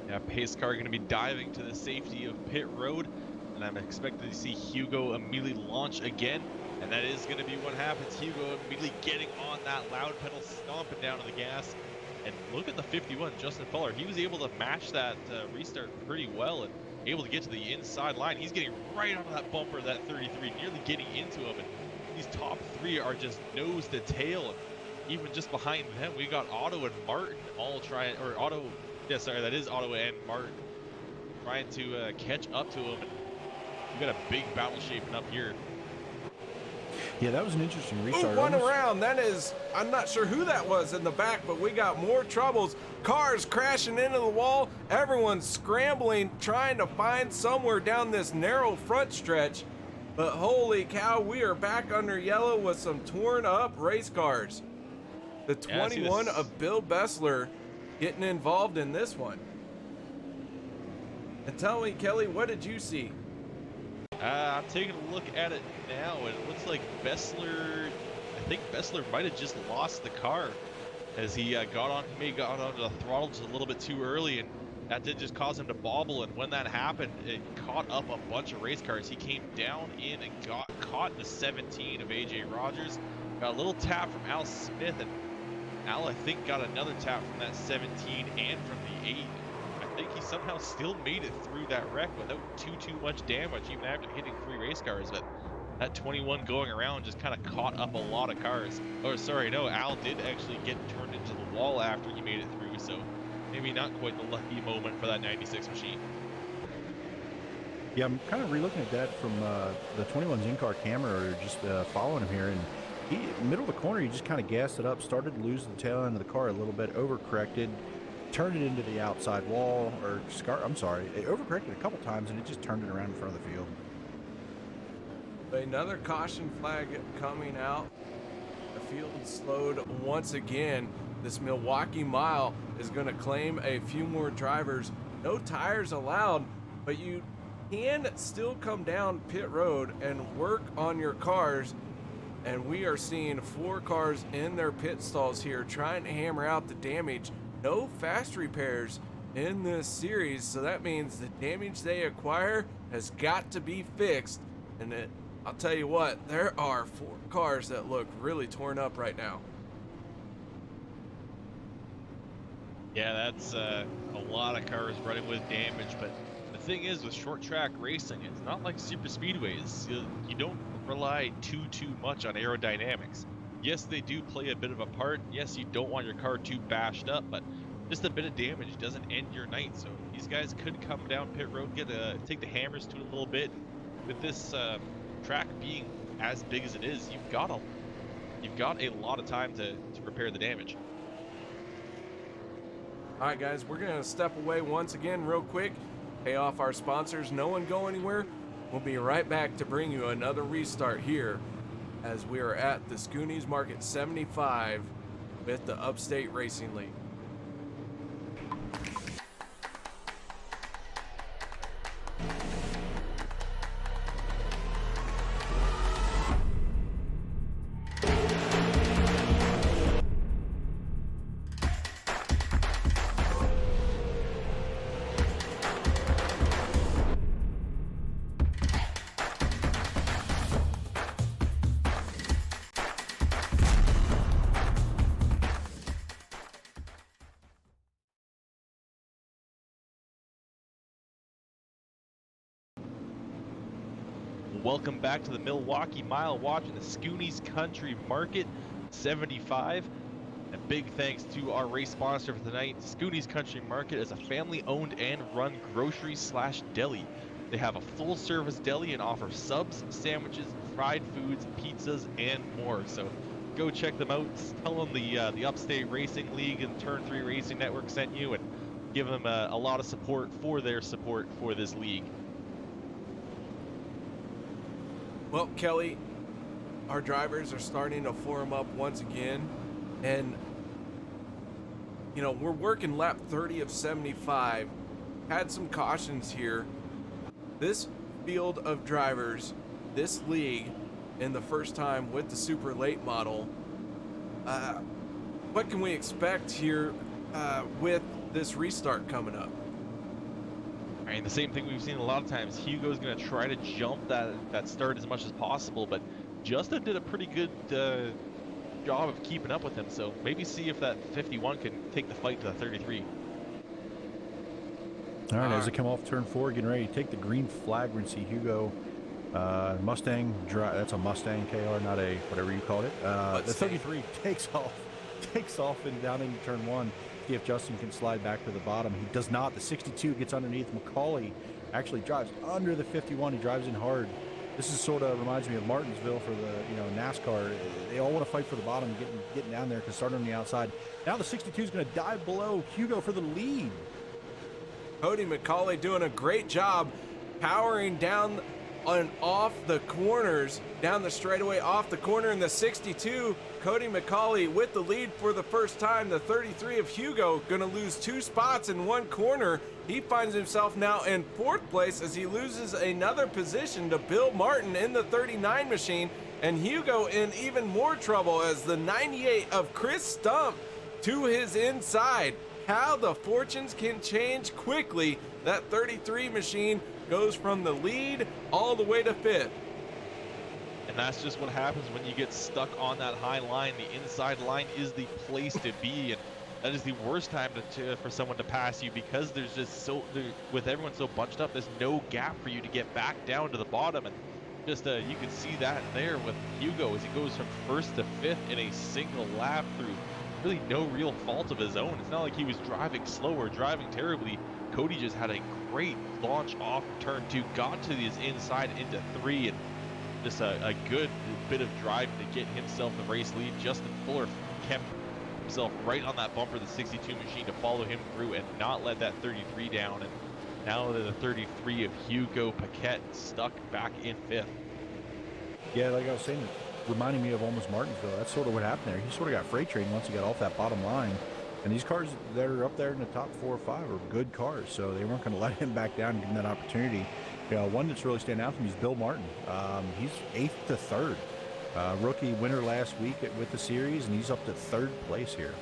S2: Yeah, pace car going to be diving to the safety of pit road, and I'm expecting to see Hugo immediately launch again, and that is going to be what happens. Hugo immediately getting on that loud pedal, stomping down to the gas. And look at the 51, Justin Fuller. He was able to match that restart pretty well and able to get to the inside line. He's getting right onto that bumper, that 33, nearly getting into him. And these top three are just nose to tail. Even just behind them, we got Otto and Martin all trying, or Otto, yeah, sorry, that is Otto and Martin trying to catch up to him. And we got a big battle shaping up here.
S3: Yeah, that was an interesting restart.
S1: One around. That is, I'm not sure who that was in the back, but we got more troubles. Cars crashing into the wall. Everyone's scrambling, trying to find somewhere down this narrow front stretch. But holy cow, we are back under yellow with some torn up race cars. The 21 of Bill Bessler getting involved in this one. And tell me, Kelly, what did you see?
S2: I'm taking a look at it now, and it looks like Bessler, I think Bessler might have just lost the car as he got onto the throttle just a little bit too early, and that did just cause him to bobble. And when that happened, it caught up a bunch of race cars. He came down in and got caught in the 17 of AJ Rogers. Got a little tap from Al Smith, and Al, I think, got another tap from that 17 and from the 8. I think he somehow still made it through that wreck without too much damage, even after hitting 3 race cars. But that 21 going around just kind of caught up a lot of cars. Or sorry, no, Al did actually get turned into the wall after he made it through, so maybe not quite the lucky moment for that 96 machine.
S3: Yeah, I'm kind of re-looking at that from the 21's in-car camera, or just following him here, and he, middle of the corner, he just kind of gassed it up, started to lose the tail end of the car a little bit, overcorrected, turned it into the outside wall, or it overcorrected a couple times, and it just turned it around in front of the field.
S1: Another caution flag coming out. The field slowed once again. This Milwaukee Mile is going to claim a few more drivers. No tires allowed, but you can still come down pit road and work on your cars. And we are seeing 4 cars in their pit stalls here trying to hammer out the damage. No fast repairs in this series, so that means the damage they acquire has got to be fixed. And I'll tell you what, there are 4 cars that look really torn up right now.
S2: Yeah, that's a lot of cars running with damage, but the thing is with short track racing, it's not like super speedways. You don't rely too much on aerodynamics. Yes, they do play a bit of a part. Yes, you don't want your car too bashed up, but just a bit of damage doesn't end your night. So these guys could come down pit road, take the hammers to it a little bit. With this track being as big as it is, you've got a lot of time to repair the damage.
S1: All right, guys, we're going to step away once again real quick, Pay off our sponsors, no one go anywhere. We'll be right back to bring you another restart here as we are at the Schoony's Market 75 with the Upstate Racing League.
S2: Welcome back to the Milwaukee Mile Watch in the Schoony's Country Market 75. And big thanks to our race sponsor for tonight. Schoony's Country Market is a family-owned and run grocery/deli. They have a full-service deli and offer subs, sandwiches, fried foods, pizzas, and more. So go check them out. Tell them the Upstate Racing League and Turn 3 Racing Network sent you, and give them a lot of support for this league.
S1: Well, Kelly, our drivers are starting to form up once again, and you know, we're working lap 30 of 75. Had some cautions here. This field of drivers, this league, in the first time with the super late model, what can we expect here with this restart coming up?
S2: I mean, the same thing we've seen a lot of times. Hugo's going to try to jump that start as much as possible, but Justin did a pretty good job of keeping up with him, so maybe see if that 51 can take the fight to the 33.
S3: All right, as they come off turn 4, getting ready to take the green flag, we're going to see Hugo Mustang drive. That's a Mustang KR, not a whatever you called it. The 33 takes off and down into turn 1. See if Justin can slide back to the bottom. He does not. The 62 gets underneath. McCauley actually drives under the 51. He drives in hard. This is sort of reminds me of Martinsville for the NASCAR. They all want to fight for the bottom, getting down there, because starting on the outside. Now the 62 is going to dive below Hugo for the lead.
S1: Cody McCauley doing a great job powering down and off the corners, down the straightaway, off the corner in the 62. Cody McCauley with the lead for the first time. The 33 of Hugo going to lose 2 spots in one corner. He finds himself now in 4th place as he loses another position to Bill Martin in the 39 machine. And Hugo in even more trouble as the 98 of Chris Stump to his inside. How the fortunes can change quickly. That 33 machine goes from the lead all the way to 5th.
S2: And that's just what happens when you get stuck on that high line. The inside line is the place to be, and that is the worst time for someone to pass you, because there's just with everyone so bunched up, there's no gap for you to get back down to the bottom. And just you can see that there with Hugo as he goes from 1st to 5th in a single lap through really no real fault of his own. It's not like he was driving slow or driving terribly. Cody just had a great launch off turn 2, got to his inside into 3, and just a good bit of driving to get himself the race lead. Justin Fuller kept himself right on that bumper, the 62 machine, to follow him through and not let that 33 down. And now the 33 of Hugo Paquette stuck back in 5th.
S3: Yeah, like I was saying, reminding me of almost Martinsville. That's sort of what happened there. He sort of got freight trained once he got off that bottom line. And these cars that are up there in the top 4 or 5 are good cars, so they weren't going to let him back down and give him that opportunity. One that's really standing out to me is Bill Martin. He's 8th to 3rd. Rookie winner last week with the series, and he's up to 3rd place here.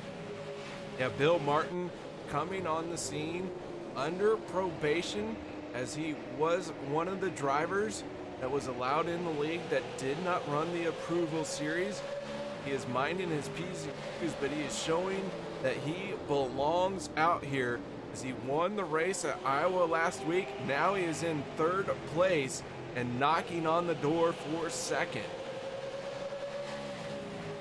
S1: Yeah, Bill Martin coming on the scene under probation, as he was one of the drivers that was allowed in the league that did not run the approval series. He is minding his P's and Q's, but he is showing that he belongs out here, as he won the race at Iowa last week. Now he is in 3rd place and knocking on the door for 2nd.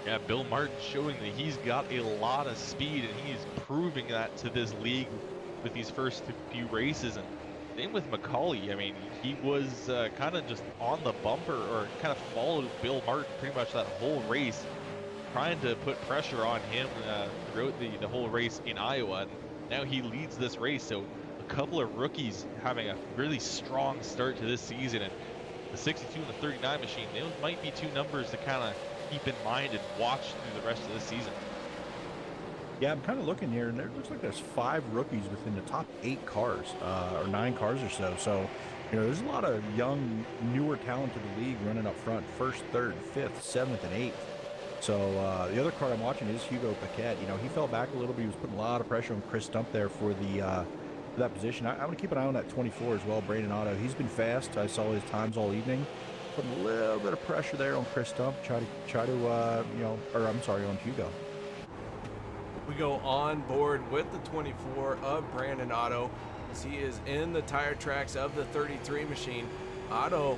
S2: Yeah, Bill Martin showing that he's got a lot of speed, and he's proving that to this league with these first few races. And same with McCauley. I mean, he was kind of just on the bumper, or kind of followed Bill Martin pretty much that whole race, trying to put pressure on him throughout the whole race in Iowa. And now he leads this race, so a couple of rookies having a really strong start to this season, and the 62 and the 39 machine, those might be two numbers to kind of keep in mind and watch through the rest of this season.
S3: Yeah, I'm kind of looking here, and there looks like there's 5 rookies within the top 8 cars, or 9 cars or so. So, you know, there's a lot of young, newer talent to the league running up front, 1st, 3rd, 5th, 7th, and 8th. So the other car I'm watching is Hugo Paquette. You know, he fell back a little bit. He was putting a lot of pressure on Chris Stump there for that position. I'm going to keep an eye on that 24 as well, Brandon Otto. He's been fast. I saw his times all evening. Putting a little bit of pressure there on Chris Stump. Try to you know, or I'm sorry, on Hugo.
S1: We go on board with the 24 of Brandon Otto as he is in the tire tracks of the 33 machine. Otto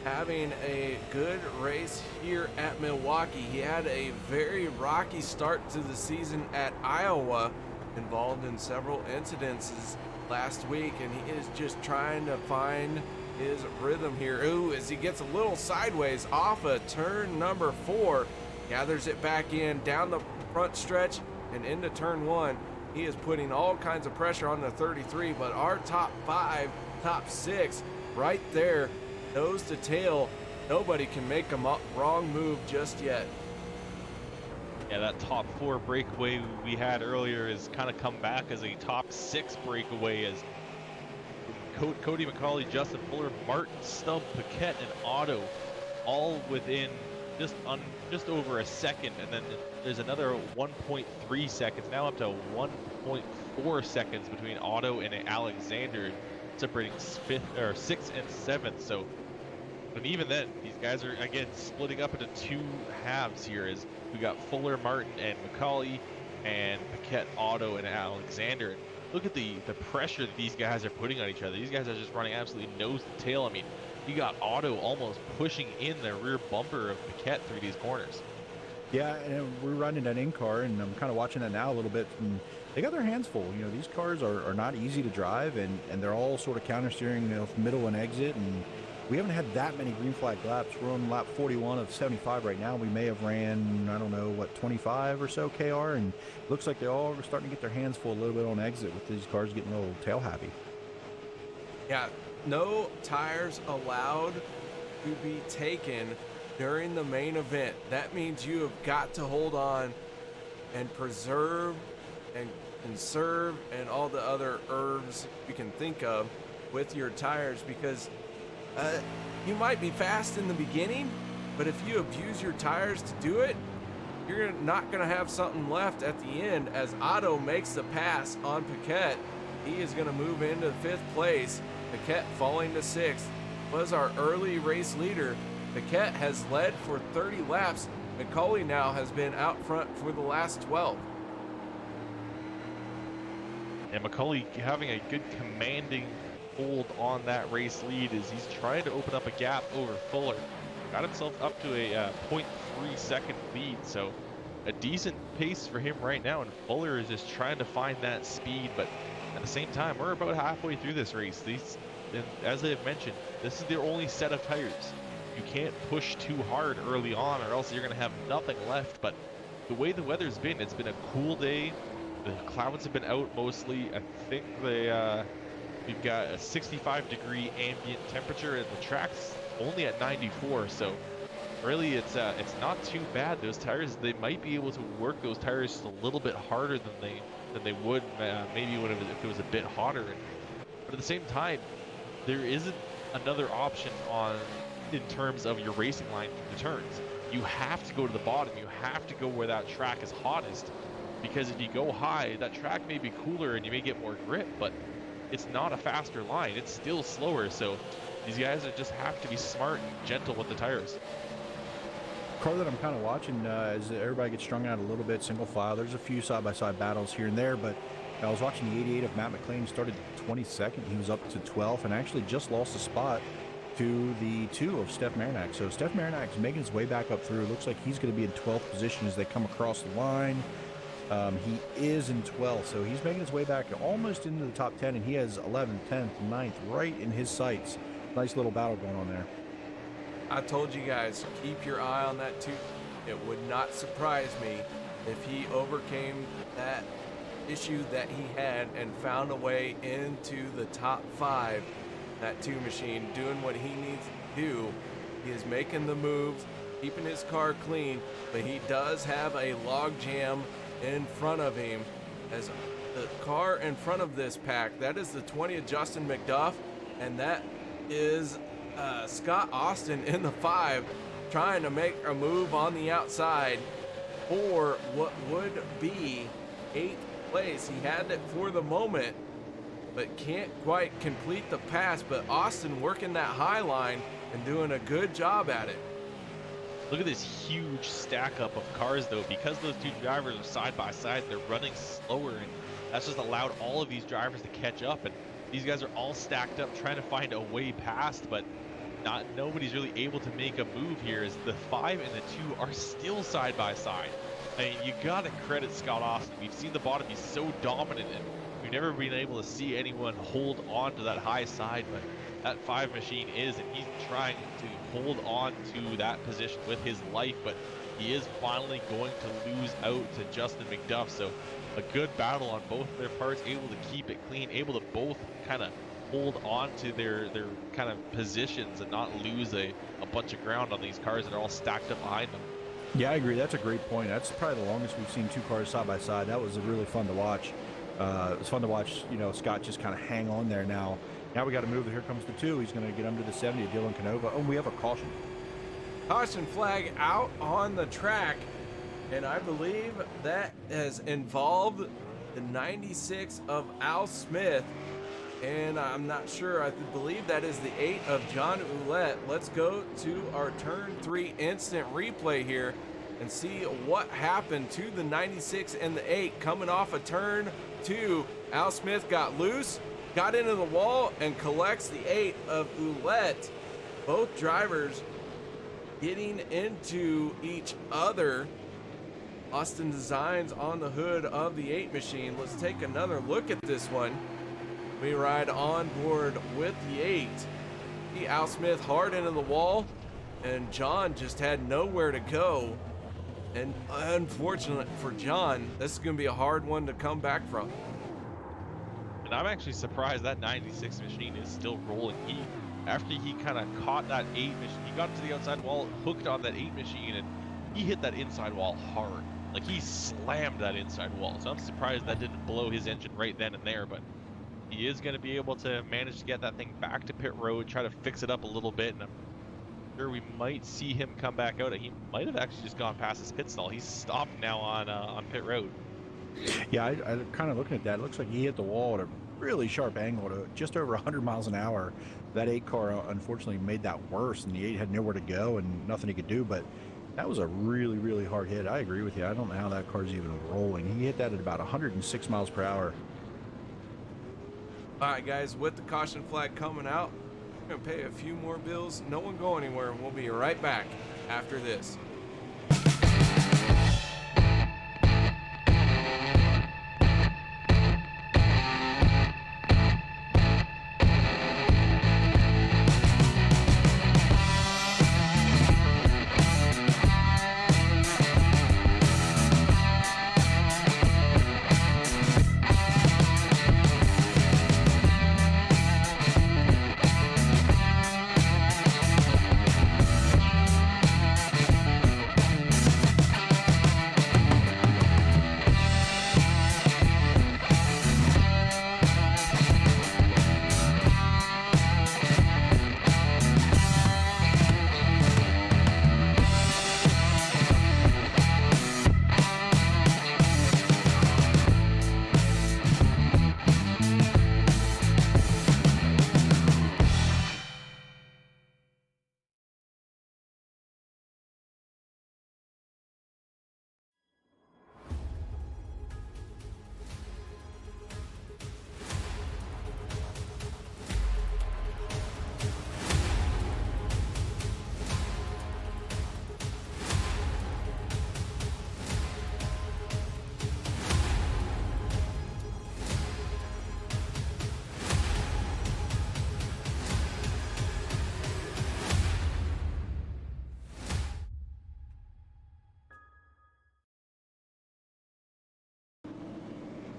S1: having a good race here at Milwaukee. He had a very rocky start to the season at Iowa, involved in several incidences last week, and he is just trying to find his rhythm here. Ooh, as he gets a little sideways off of turn number 4, gathers it back in down the front stretch and into turn 1. He is putting all kinds of pressure on the 33, but our top 5, top 6 right there, nose to tail, nobody can make a wrong move just yet.
S2: Yeah, that top 4 breakaway we had earlier has kind of come back as a top 6 breakaway as Cody McCauley, Justin Fuller, Martin, Stump, Paquette, and Otto all within just over a second, and then there's another 1.3 seconds, now up to 1.4 seconds between Otto and Alexander, separating 6th and 7th. So, and even then, these guys are again splitting up into 2 halves here. As we got Fuller, Martin, and McCauley, and Paquette, Otto, and Alexander. And look at the pressure that these guys are putting on each other. These guys are just running absolutely nose to tail. I mean, you got Otto almost pushing in the rear bumper of Paquette through these corners.
S3: Yeah, and we're running an in-car, and I'm kind of watching that now a little bit, and they got their hands full. You know, these cars are not easy to drive, and they're all sort of counter-steering, you know, middle and exit, and we haven't had that many green flag laps. We're on lap 41 of 75 right now. We may have ran, I don't know, what, 25 or so KR, and it looks like they all are starting to get their hands full a little bit on exit with these cars getting a little tail happy.
S1: Yeah, no tires allowed to be taken during the main event. That means you have got to hold on and preserve and conserve and all the other herbs you can think of with your tires, because you might be fast in the beginning, but if you abuse your tires to do it, you're not going to have something left at the end. As Otto makes the pass on Paquette, he is going to move into 5th place. Paquette falling to 6th. Was our early race leader. Paquette has led for 30 laps. McCauley now has been out front for the last 12.
S2: And McCauley having a good commanding hold on that race lead as he's trying to open up a gap over Fuller. Got himself up to a 0.3 second lead, so a decent pace for him right now, and Fuller is just trying to find that speed, but at the same time, we're about halfway through this race. And as I have mentioned, this is their only set of tires. You can't push too hard early on or else you're going to have nothing left, but the way the weather's been, it's been a cool day. The clouds have been out mostly. I think we've got a 65-degree ambient temperature, and the track's only at 94, so really it's not too bad. Those tires, they might be able to work those tires a little bit harder than they would maybe if it was a bit hotter. But at the same time, there isn't another option in terms of your racing line through the turns. You have to go to the bottom. You have to go where that track is hottest, because if you go high, that track may be cooler and you may get more grip, but it's not a faster line. It's still slower. So these guys just have to be smart and gentle with the tires.
S3: Car that I'm kind of watching as everybody gets strung out a little bit, single file. There's a few side-by-side battles here and there, but I was watching the 88 of Matt McLean. Started 22nd. He was up to 12th and actually just lost a spot to the 2 of Steph Marinac. So Steph Marinac's making his way back up through. Looks like he's going to be in 12th position as they come across the line. He is in 12th, so he's making his way back almost into the top 10, and he has 11th, 10th, 9th right in his sights. Nice little battle going on there.
S1: I told you guys, keep your eye on that too. It would not surprise me if he overcame that issue that he had and found a way into the top 5. That 2 machine doing what he needs to do. He is making the moves, keeping his car clean, but he does have a log jam in front of him. As the car in front of this pack, that is the 20 of Justin McDuff, and that is Scott Austin in the 5, trying to make a move on the outside for what would be 8th place. He had it for the moment, but can't quite complete the pass. But Austin working that high line and doing a good job at it.
S2: Look at this huge stack up of cars though, because those 2 drivers are side by side, they're running slower, and that's just allowed all of these drivers to catch up, and these guys are all stacked up trying to find a way past, but nobody's really able to make a move here, as the 5 and the 2 are still side by side. I mean, you gotta credit Scott Austin. We've seen the bottom be so dominant, and we've never been able to see anyone hold on to that high side, but that 5 machine is, and he's trying to hold on to that position with his life, but he is finally going to lose out to Justin McDuff. So a good battle on both of their parts, able to keep it clean, able to both kind of hold on to their kind of positions and not lose a bunch of ground on these cars that are all stacked up behind them.
S3: Yeah, I agree. That's a great point. That's probably the longest we've seen 2 cars side by side. That was really fun to watch. It was fun to watch, Scott just kind of hang on there now. Now we got to move. Here comes the 2. He's going to get under the 70 of Dylan Canova. Oh, we have a caution.
S1: Caution flag out on the track, and I believe that has involved the 96 of Al Smith, and I'm not sure. I believe that is the 8 of John Ouellette. Let's go to our turn 3 instant replay here and see what happened to the 96 and the 8 coming off a turn 2. Al Smith got loose, got into the wall, and collects the 8 of Ouellette. Both drivers getting into each other. Austin Designs on the hood of the 8 machine. Let's take another look at this one. We ride on board with the 8. See Al Smith hard into the wall, and John just had nowhere to go. And unfortunate for John, this is going to be a hard one to come back from.
S2: And I'm actually surprised that 96 machine is still rolling. After he kind of caught that 8 machine, he got to the outside wall, hooked on that 8 machine, and he hit that inside wall hard. Like, he slammed that inside wall. So I'm surprised that didn't blow his engine right then and there, but he is going to be able to manage to get that thing back to pit road, try to fix it up a little bit, and I'm sure we might see him come back out. He might have actually just gone past his pit stall. He's stopped now on pit road.
S3: Yeah, I kind of looking at that. It looks like he hit the wall at a really sharp angle to just over 100 miles an hour. That 8 car unfortunately made that worse, and the 8 had nowhere to go and nothing he could do, but that was a really, really hard hit. I agree with you. I don't know how that car's even rolling. He hit that at about 106 miles per hour.
S1: All right, guys, with the caution flag coming out, we're going to pay a few more bills. No one go anywhere, and we'll be right back after this.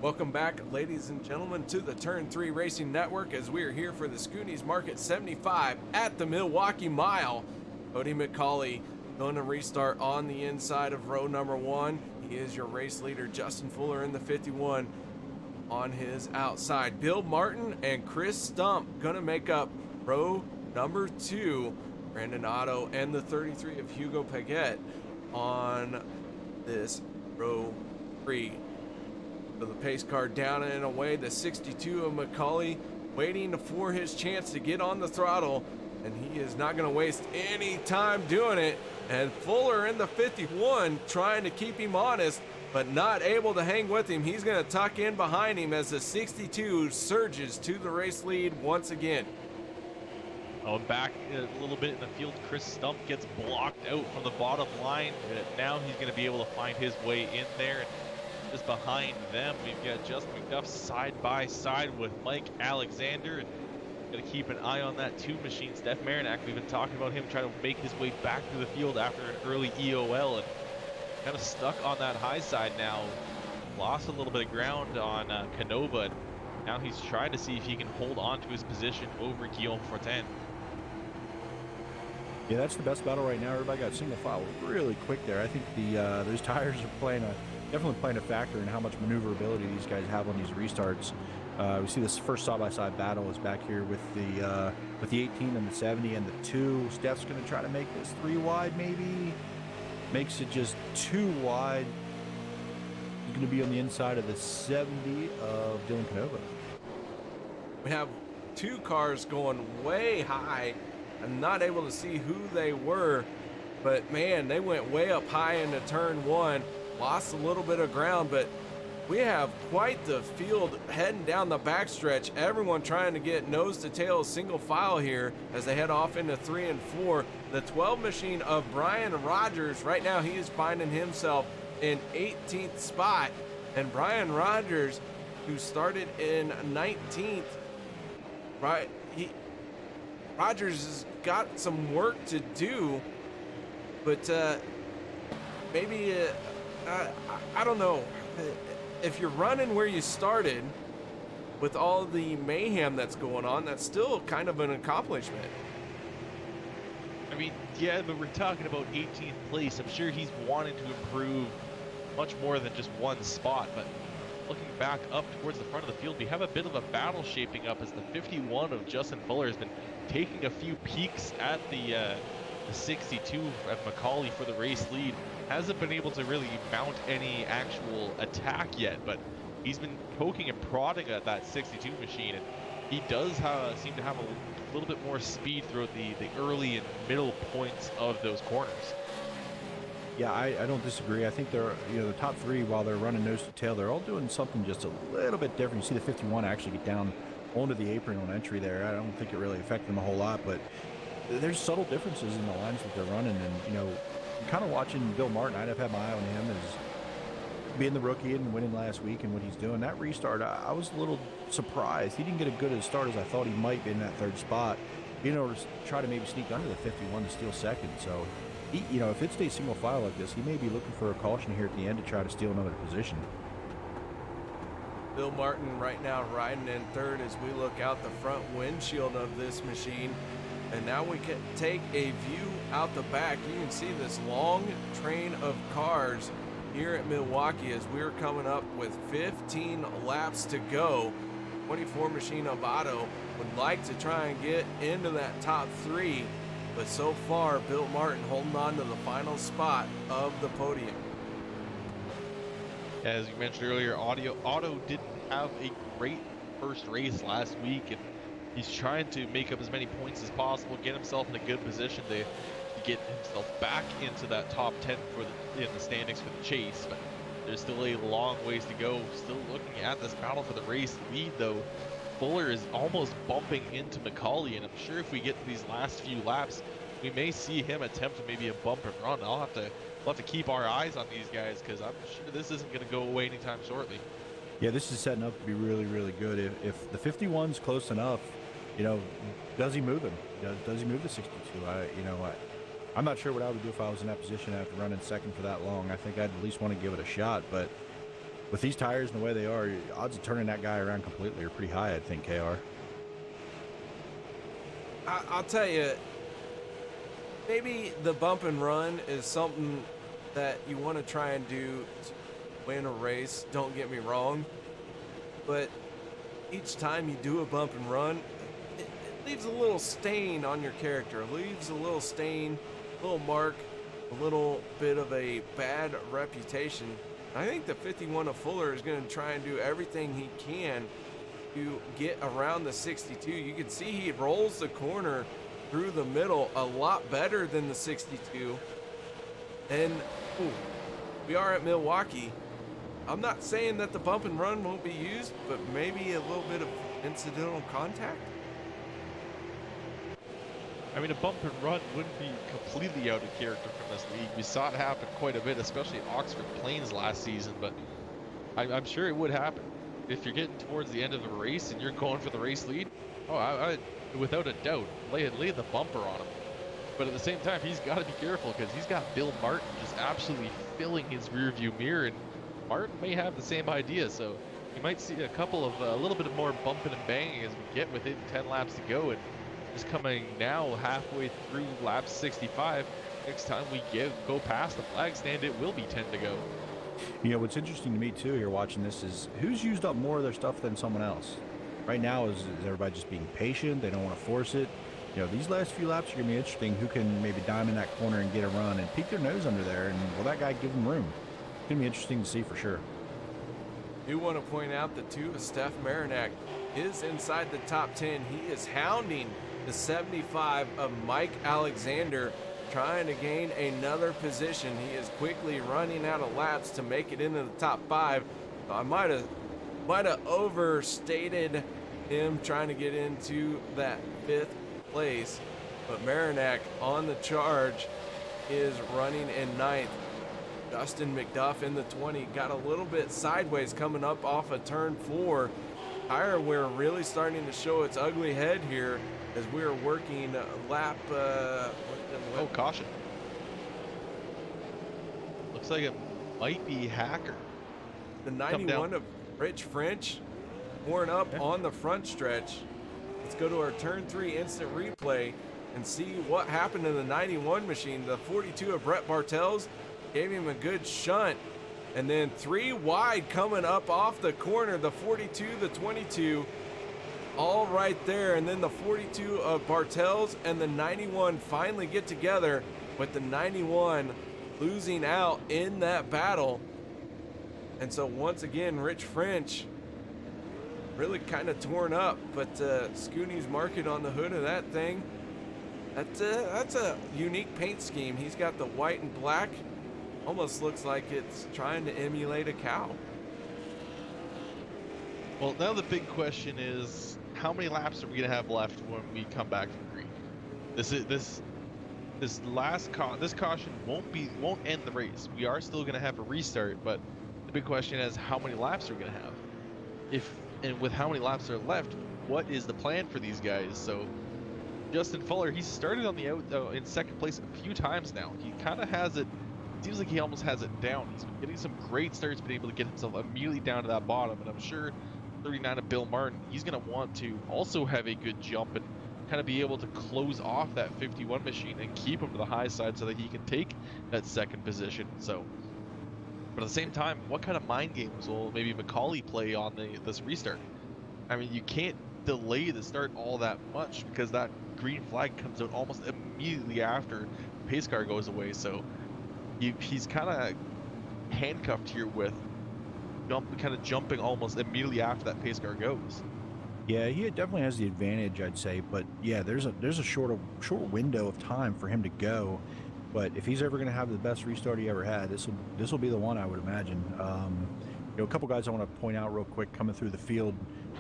S1: Welcome back, ladies and gentlemen, to the Turn 3 Racing Network as we are here for the Schoony's Market 75 at the Milwaukee Mile. Cody McCauley going to restart on the inside of row number 1. He is your race leader, Justin Fuller in the 51 on his outside. Bill Martin and Chris Stump going to make up row number 2. Brandon Otto and the 33 of Hugo Paget on this row 3. So the pace car down and away, the 62 of McCauley waiting for his chance to get on the throttle, and he is not going to waste any time doing it. And Fuller in the 51 trying to keep him honest, but not able to hang with him. He's going to tuck in behind him as the 62 surges to the race lead once again.
S2: Oh, back a little bit in the field, Chris Stump gets blocked out from the bottom line. Now he's going to be able to find his way in there. And just behind them, we've got Justin McDuff side by side with Mike Alexander. Got to keep an eye on that 2 machine. Steph Marinak, we've been talking about him trying to make his way back to the field after an early EOL, and kind of stuck on that high side now. Lost a little bit of ground on Canova, and now he's trying to see if he can hold on to his position over Guillaume Fortin.
S3: Yeah, that's the best battle right now. Everybody got single file really quick there. I think those tires are definitely playing a factor in how much maneuverability these guys have on these restarts. We see this first side-by-side battle is back here with the 18 and the 70 and the 2. Steph's going to try to make this 3 wide, maybe. Makes it just 2 wide. He's going to be on the inside of the 70 of Dylan Canova.
S1: We have 2 cars going way high. I'm not able to see who they were, but man, they went way up high into turn 1, lost a little bit of ground, but we have quite the field heading down the backstretch. Everyone trying to get nose to tail single file here as they head off into 3 and 4. The 12 machine of Brian Rogers, right now he is finding himself in 18th spot, and Brian Rogers, who started in 19th, right, Rogers has got some work to do, but maybe, I don't know. If you're running where you started with all the mayhem that's going on, that's still kind of an accomplishment.
S2: I mean, yeah, but we're talking about 18th place. I'm sure he's wanting to improve much more than just 1 spot, but looking back up towards the front of the field, we have a bit of a battle shaping up as the 51 of Justin Fuller has been taking a few peeks at the 62 of McCauley for the race lead. Hasn't been able to really mount any actual attack yet, but he's been poking and prodding at that 62 machine, and he does seem to have a little bit more speed throughout the early and middle points of those corners.
S3: Yeah, I don't disagree. I think they're, the top 3, while they're running nose to tail, they're all doing something just a little bit different. You see the 51 actually get down onto the apron on entry there. I don't think it really affected them a whole lot, but there's subtle differences in the lines that they're running, and kind of watching Bill Martin. I'd have had my eye on him as being the rookie and winning last week and what he's doing. That restart, I was a little surprised. He didn't get as good a start as I thought he might be in that 3rd spot. To try to maybe sneak under the 51 to steal 2nd. So, if it stays single file like this, he may be looking for a caution here at the end to try to steal another position.
S1: Bill Martin right now riding in 3rd as we look out the front windshield of this machine. And now we can take a view out the back. You can see this long train of cars here at Milwaukee as we're coming up with 15 laps to go. 24 machine of Otto would like to try and get into that top 3, but so far Bill Martin holding on to the final spot of the podium.
S2: As you mentioned earlier, Otto didn't have a great first race last week, and he's trying to make up as many points as possible, get himself in a good position to get himself back into that top 10 in the standings for the chase. But there's still a long ways to go. Still looking at this battle for the race lead, though. Fuller is almost bumping into McCauley, and I'm sure if we get to these last few laps, we may see him attempt maybe a bump and run. We'll have to keep our eyes on these guys, because I'm sure this isn't going to go away anytime shortly.
S3: Yeah, this is setting up to be really, really good. If the 51's close enough, does he move him? Does he move the 62? I'm not sure what I would do if I was in that position after running 2nd for that long. I think I'd at least want to give it a shot, but with these tires and the way they are, odds of turning that guy around completely are pretty high, I think, KR.
S1: I'll tell you, maybe the bump and run is something that you want to try and do to win a race. Don't get me wrong, but each time you do a bump and run, it leaves a little stain on your character. It leaves a little stain, a little mark, a little bit of a bad reputation. I think the 51 of Fuller is going to try and do everything he can to get around the 62. You can see he rolls the corner through the middle a lot better than the 62. And we are at Milwaukee. I'm not saying that the bump and run won't be used, but maybe a little bit of incidental contact.
S2: I mean, a bump and run wouldn't be completely out of character from this league. We saw it happen quite a bit, especially at Oxford Plains last season, but I'm sure it would happen. If you're getting towards the end of the race and you're going for the race lead, I without a doubt, lay the bumper on him. But at the same time, he's got to be careful because he's got Bill Martin just absolutely filling his rear view mirror, and Martin may have the same idea, so you might see a couple of a little bit of more bumping and banging as we get within 10 laps to go. And just coming now halfway through lap 65, next time we go past the flag stand, it will be 10 to go.
S3: You know, what's interesting to me too here watching this is who's used up more of their stuff than someone else. Right now is everybody just being patient? They don't want to force it. You know, these last few laps are going to be interesting. Who can maybe dime in that corner and get a run and peek their nose under there, and will that guy give them room? It's going to be interesting to see for sure.
S1: I do want to point out that too, Steph Marinac is inside the top 10. He is hounding the 75 of Mike Alexander, trying to gain another position. He is quickly running out of laps to make it into the top 5. I might have overstated him trying to get into that 5th place, but Marinac on the charge is running in 9th. Dustin McDuff in the 20 got a little bit sideways coming up off of turn 4. Tire wear really starting to show its ugly head here as we're working lap
S2: caution. Looks like it might be Hacker.
S1: The 91 of Rich French pouring up on the front stretch. Let's go to our turn 3 instant replay and see what happened in the 91 machine. The 42 of Brett Bartels gave him a good shunt, and then 3 wide coming up off the corner. The 42, the 22, all right there, and then the 42 of Bartels and the 91 finally get together, with the 91 losing out in that battle. And so once again, Rich French really kind of torn up, but Schoony's marking on the hood of that thing. That's a unique paint scheme. He's got the white and black. Almost looks like it's trying to emulate a cow.
S2: Well, now the big question is, how many laps are we gonna have left when we come back from green? This caution won't end the race. We are still gonna have a restart, but the big question is, how many laps are we gonna have? And with how many laps are left, what is the plan for these guys? So Justin Fuller, he started on the in second place a few times now. He kind of has it. Seems like he almost has it down. He's been getting some great starts, been able to get himself immediately down to that bottom, and I'm sure 39 of Bill Martin, he's going to want to also have a good jump and kind of be able to close off that 51 machine and keep him to the high side so that he can take that second position. So, but at the same time, what kind of mind games will maybe Macaulay play on this restart? I mean, you can't delay the start all that much because that green flag comes out almost immediately after the pace car goes away. So he's kind of handcuffed here with jumping almost immediately after that pace car goes.
S3: Yeah, he definitely has the advantage, I'd say. But yeah, there's a short window of time for him to go. But if he's ever going to have the best restart he ever had, this will be the one, I would imagine. A couple guys I want to point out real quick coming through the field.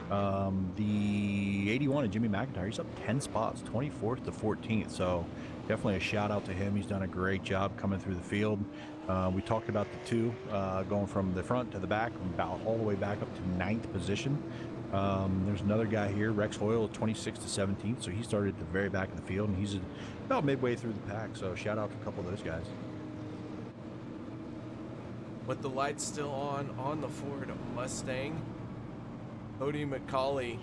S3: The 81 of Jimmy McIntyre, he's up 10 spots, 24th to 14th. So definitely a shout out to him. He's done a great job coming through the field. We talked about the 2 going from the front to the back, about all the way back up to 9th position. There's another guy here, Rex Hoyle, 26th to 17th. So he started at the very back of the field, and he's about midway through the pack. So shout out to a couple of those guys.
S1: with the lights still on the Ford Mustang. Cody McCauley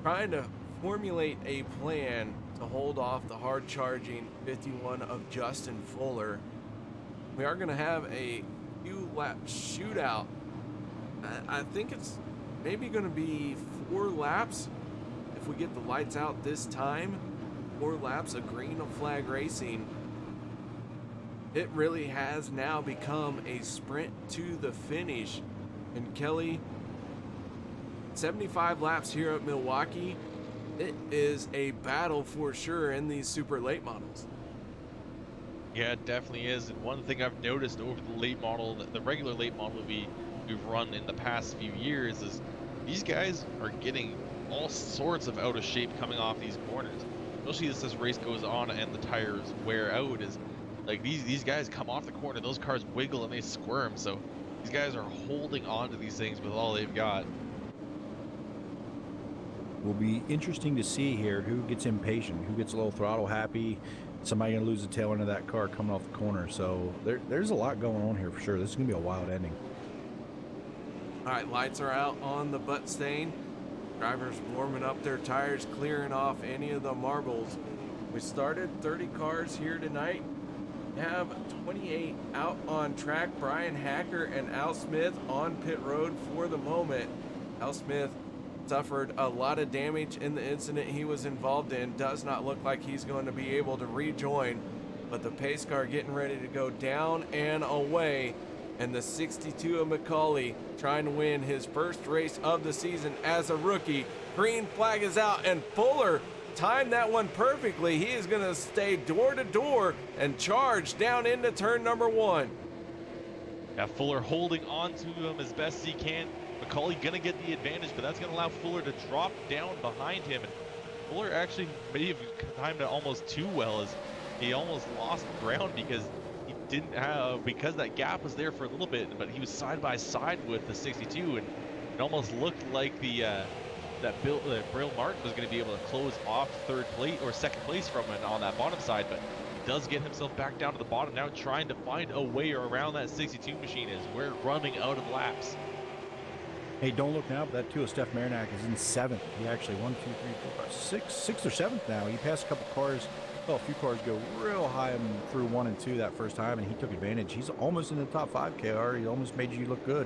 S1: trying to formulate a plan to hold off the hard charging 51 of Justin Fuller. We are going to have a few lap shootout. I think it's maybe going to be 4 laps if we get the lights out this time. 4 laps of green flag racing. It really has now become a sprint to the finish. And Kelly, 75 laps here at Milwaukee, it is a battle for sure in these super late models.
S2: Yeah, it definitely is. And one thing I've noticed over the late model, the regular late model we've run in the past few years, is these guys are getting all sorts of out of shape coming off these corners. Especially as this race goes on and the tires wear out, is like these guys come off the corner, those cars wiggle and they squirm. So these guys are holding on to these things with all they've got.
S3: Will be interesting to see here who gets impatient, who gets a little throttle happy. Somebody gonna lose the tail end of that car coming off the corner. So there's a lot going on here for sure. This is gonna be a wild ending.
S1: All right, lights are out on the butt stain. Drivers warming up their tires, clearing off any of the marbles. We started 30 cars here tonight. We have 28 out on track. Brian Hacker and Al Smith on pit road for the moment. Al Smith suffered a lot of damage in the incident he was involved in. Does not look like he's going to be able to rejoin, but the pace car getting ready to go down and away. And the 62 of McCauley trying to win his first race of the season as a rookie. Green flag is out, and Fuller timed that one perfectly. He is going to stay door to door and charge down into turn number 1.
S2: Yeah, Fuller holding on to him as best he can. McCauley gonna get the advantage, but that's gonna allow Fuller to drop down behind him. And Fuller actually may have timed it almost too well, as he almost lost ground because he didn't have, because that gap was there for a little bit, but he was side by side with the 62, and it almost looked like that Braille Martin was going to be able to close off second place from it on that bottom side, but he does get himself back down to the bottom now, trying to find a way around that 62 machine as we're running out of laps.
S3: Hey, don't look now, but that too, Steph Marinac is in 7th. He actually 1, 2, 3, 4, 5, 6th or 7th now. He passed a couple cars. Well, a few cars go real high through 1 and 2 that first time, and he took advantage. He's almost in the top 5, KR. He almost made you look good.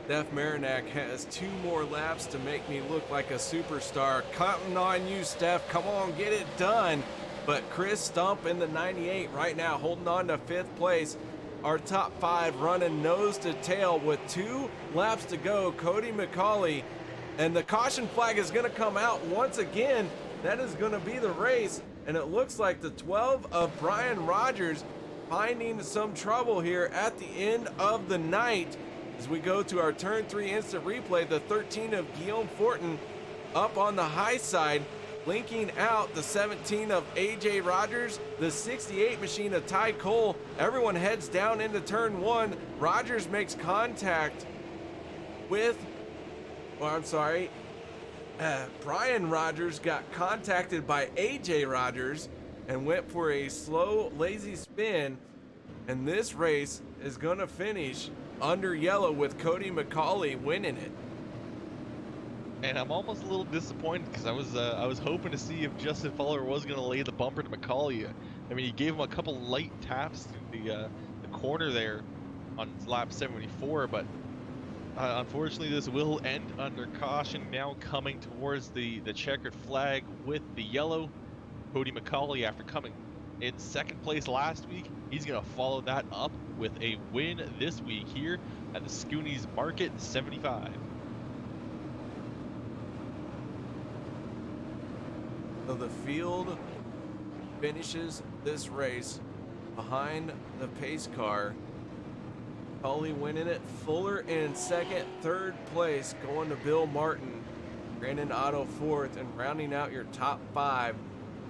S1: Steph Marinac has 2 more laps to make me look like a superstar. Counting on you, Steph. Come on, get it done. But Chris Stump in the 98 right now, holding on to 5th place. Our top 5 running nose to tail with 2 laps to go. Cody McCauley, and the caution flag is going to come out once again. That is going to be the race, and it looks like the 12 of Brian Rogers finding some trouble here at the end of the night. As we go to our turn 3 instant replay, the 13 of Guillaume Fortin up on the high side, linking out the 17 of AJ Rogers, the 68 machine of Ty Cole. Everyone heads down into turn 1. Rogers makes contact with, Brian Rogers got contacted by AJ Rogers and went for a slow, lazy spin. And this race is going to finish under yellow with Cody McCauley winning it.
S2: And I'm almost a little disappointed because I was hoping to see if Justin Fuller was going to lay the bumper to McCauley. I mean, he gave him a couple light taps through the corner there on lap 74, but unfortunately this will end under caution. Now coming towards the checkered flag with the yellow. Cody McCauley, after coming in 2nd place last week, he's going to follow that up with a win this week here at the Schoony's Market 75.
S1: So the field finishes this race behind the pace car. Coley winning it, Fuller in 2nd, 3rd place going to Bill Martin, Brandon Otto 4th, and rounding out your top 5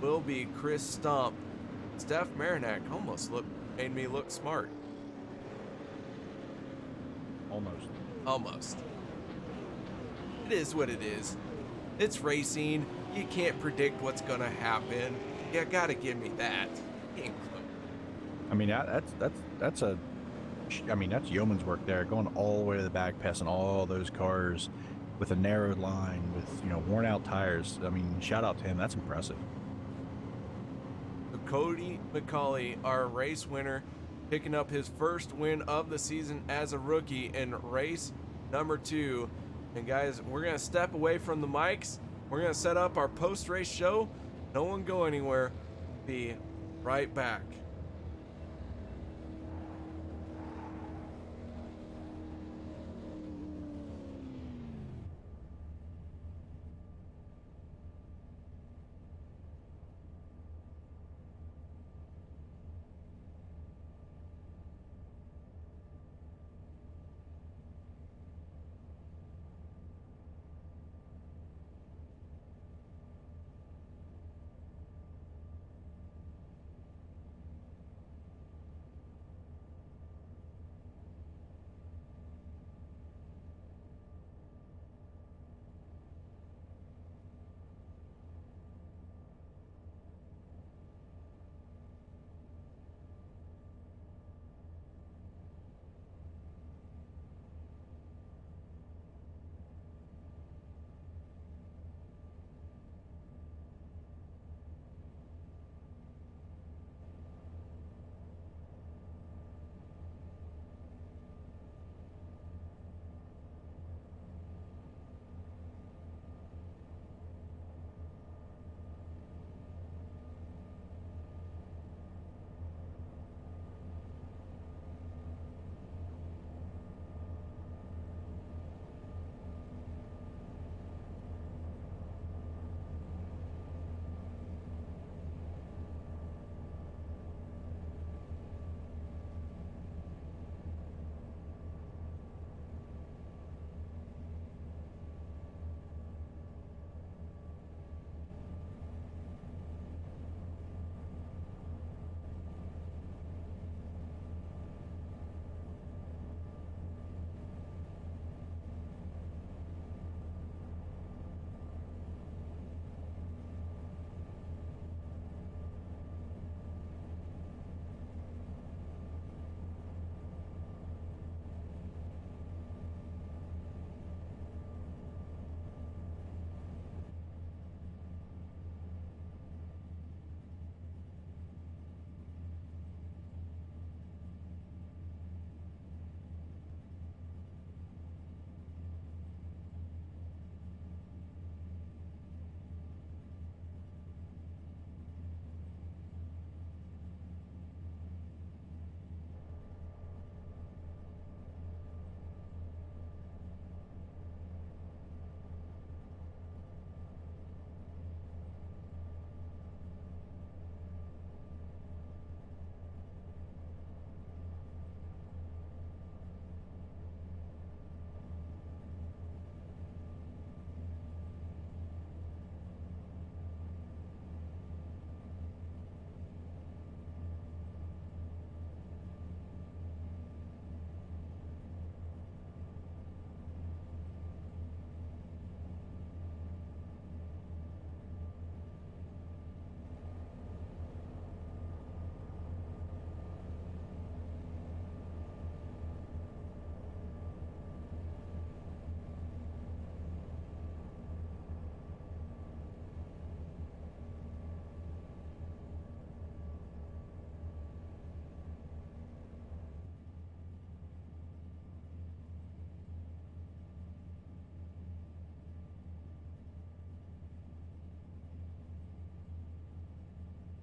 S1: will be Chris Stump. Steph Marinac almost made me look smart. Almost. It is what it is. It's racing. You can't predict what's gonna happen. You gotta give me that. Ain't close.
S3: I mean, that's a I mean, that's yeoman's work there, going all the way to the back, passing all those cars with a narrowed line, with, you know, worn out tires. I mean, shout out to him. That's impressive.
S1: Cody McCauley, our race winner, picking up his first win of the season as a rookie in race number 2. And guys, we're going to step away from the mics. We're going to set up our post-race show. No one go anywhere. Be right back.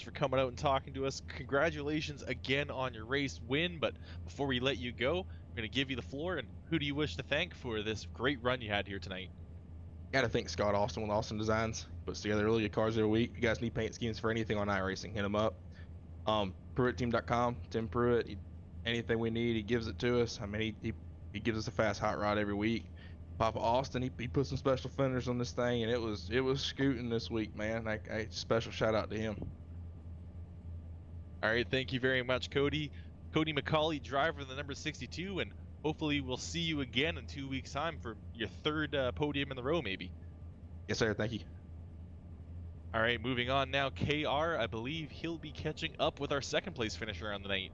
S2: For coming out and talking to us. Congratulations again on your race win. But before we let you go, I'm going to give you the floor. And who do you wish to thank for this great run you had here tonight?
S6: Got to thank Scott Austin with Austin Designs. Puts together really good cars every week. If you guys need paint schemes for anything on iRacing, hit him up. PruittTeam.com, Tim Pruitt. Anything we need, he gives it to us. I mean, he gives us a fast hot rod every week. Papa Austin, he put some special fenders on this thing, and it was scooting this week, man. I special shout out to him.
S2: All right, thank you very much, Cody. Cody McCauley, driver of the number 62, and hopefully we'll see you again in 2 weeks' time for your third podium in the row, maybe.
S6: Yes, sir. Thank you.
S2: All right, moving on now. KR, I believe he'll be catching up with our second place finisher on the night.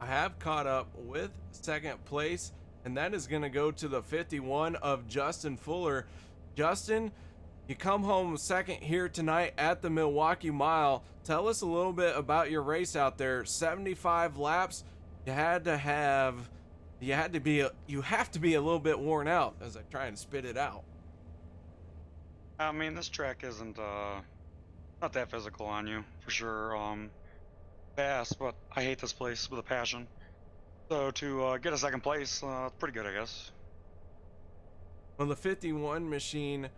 S1: I have caught up with second place, and that is going to go to the 51 of Justin Fuller. Justin, you come home second here tonight at the Milwaukee Mile. Tell us a little bit about your race out there. 75 laps. You have to be a little bit worn out as I try and spit it out.
S7: I mean, this track isn't not that physical on you for sure. Fast, but I hate this place with a passion. So to get a second place, it's pretty good, I guess.
S1: Well, the 51 machine,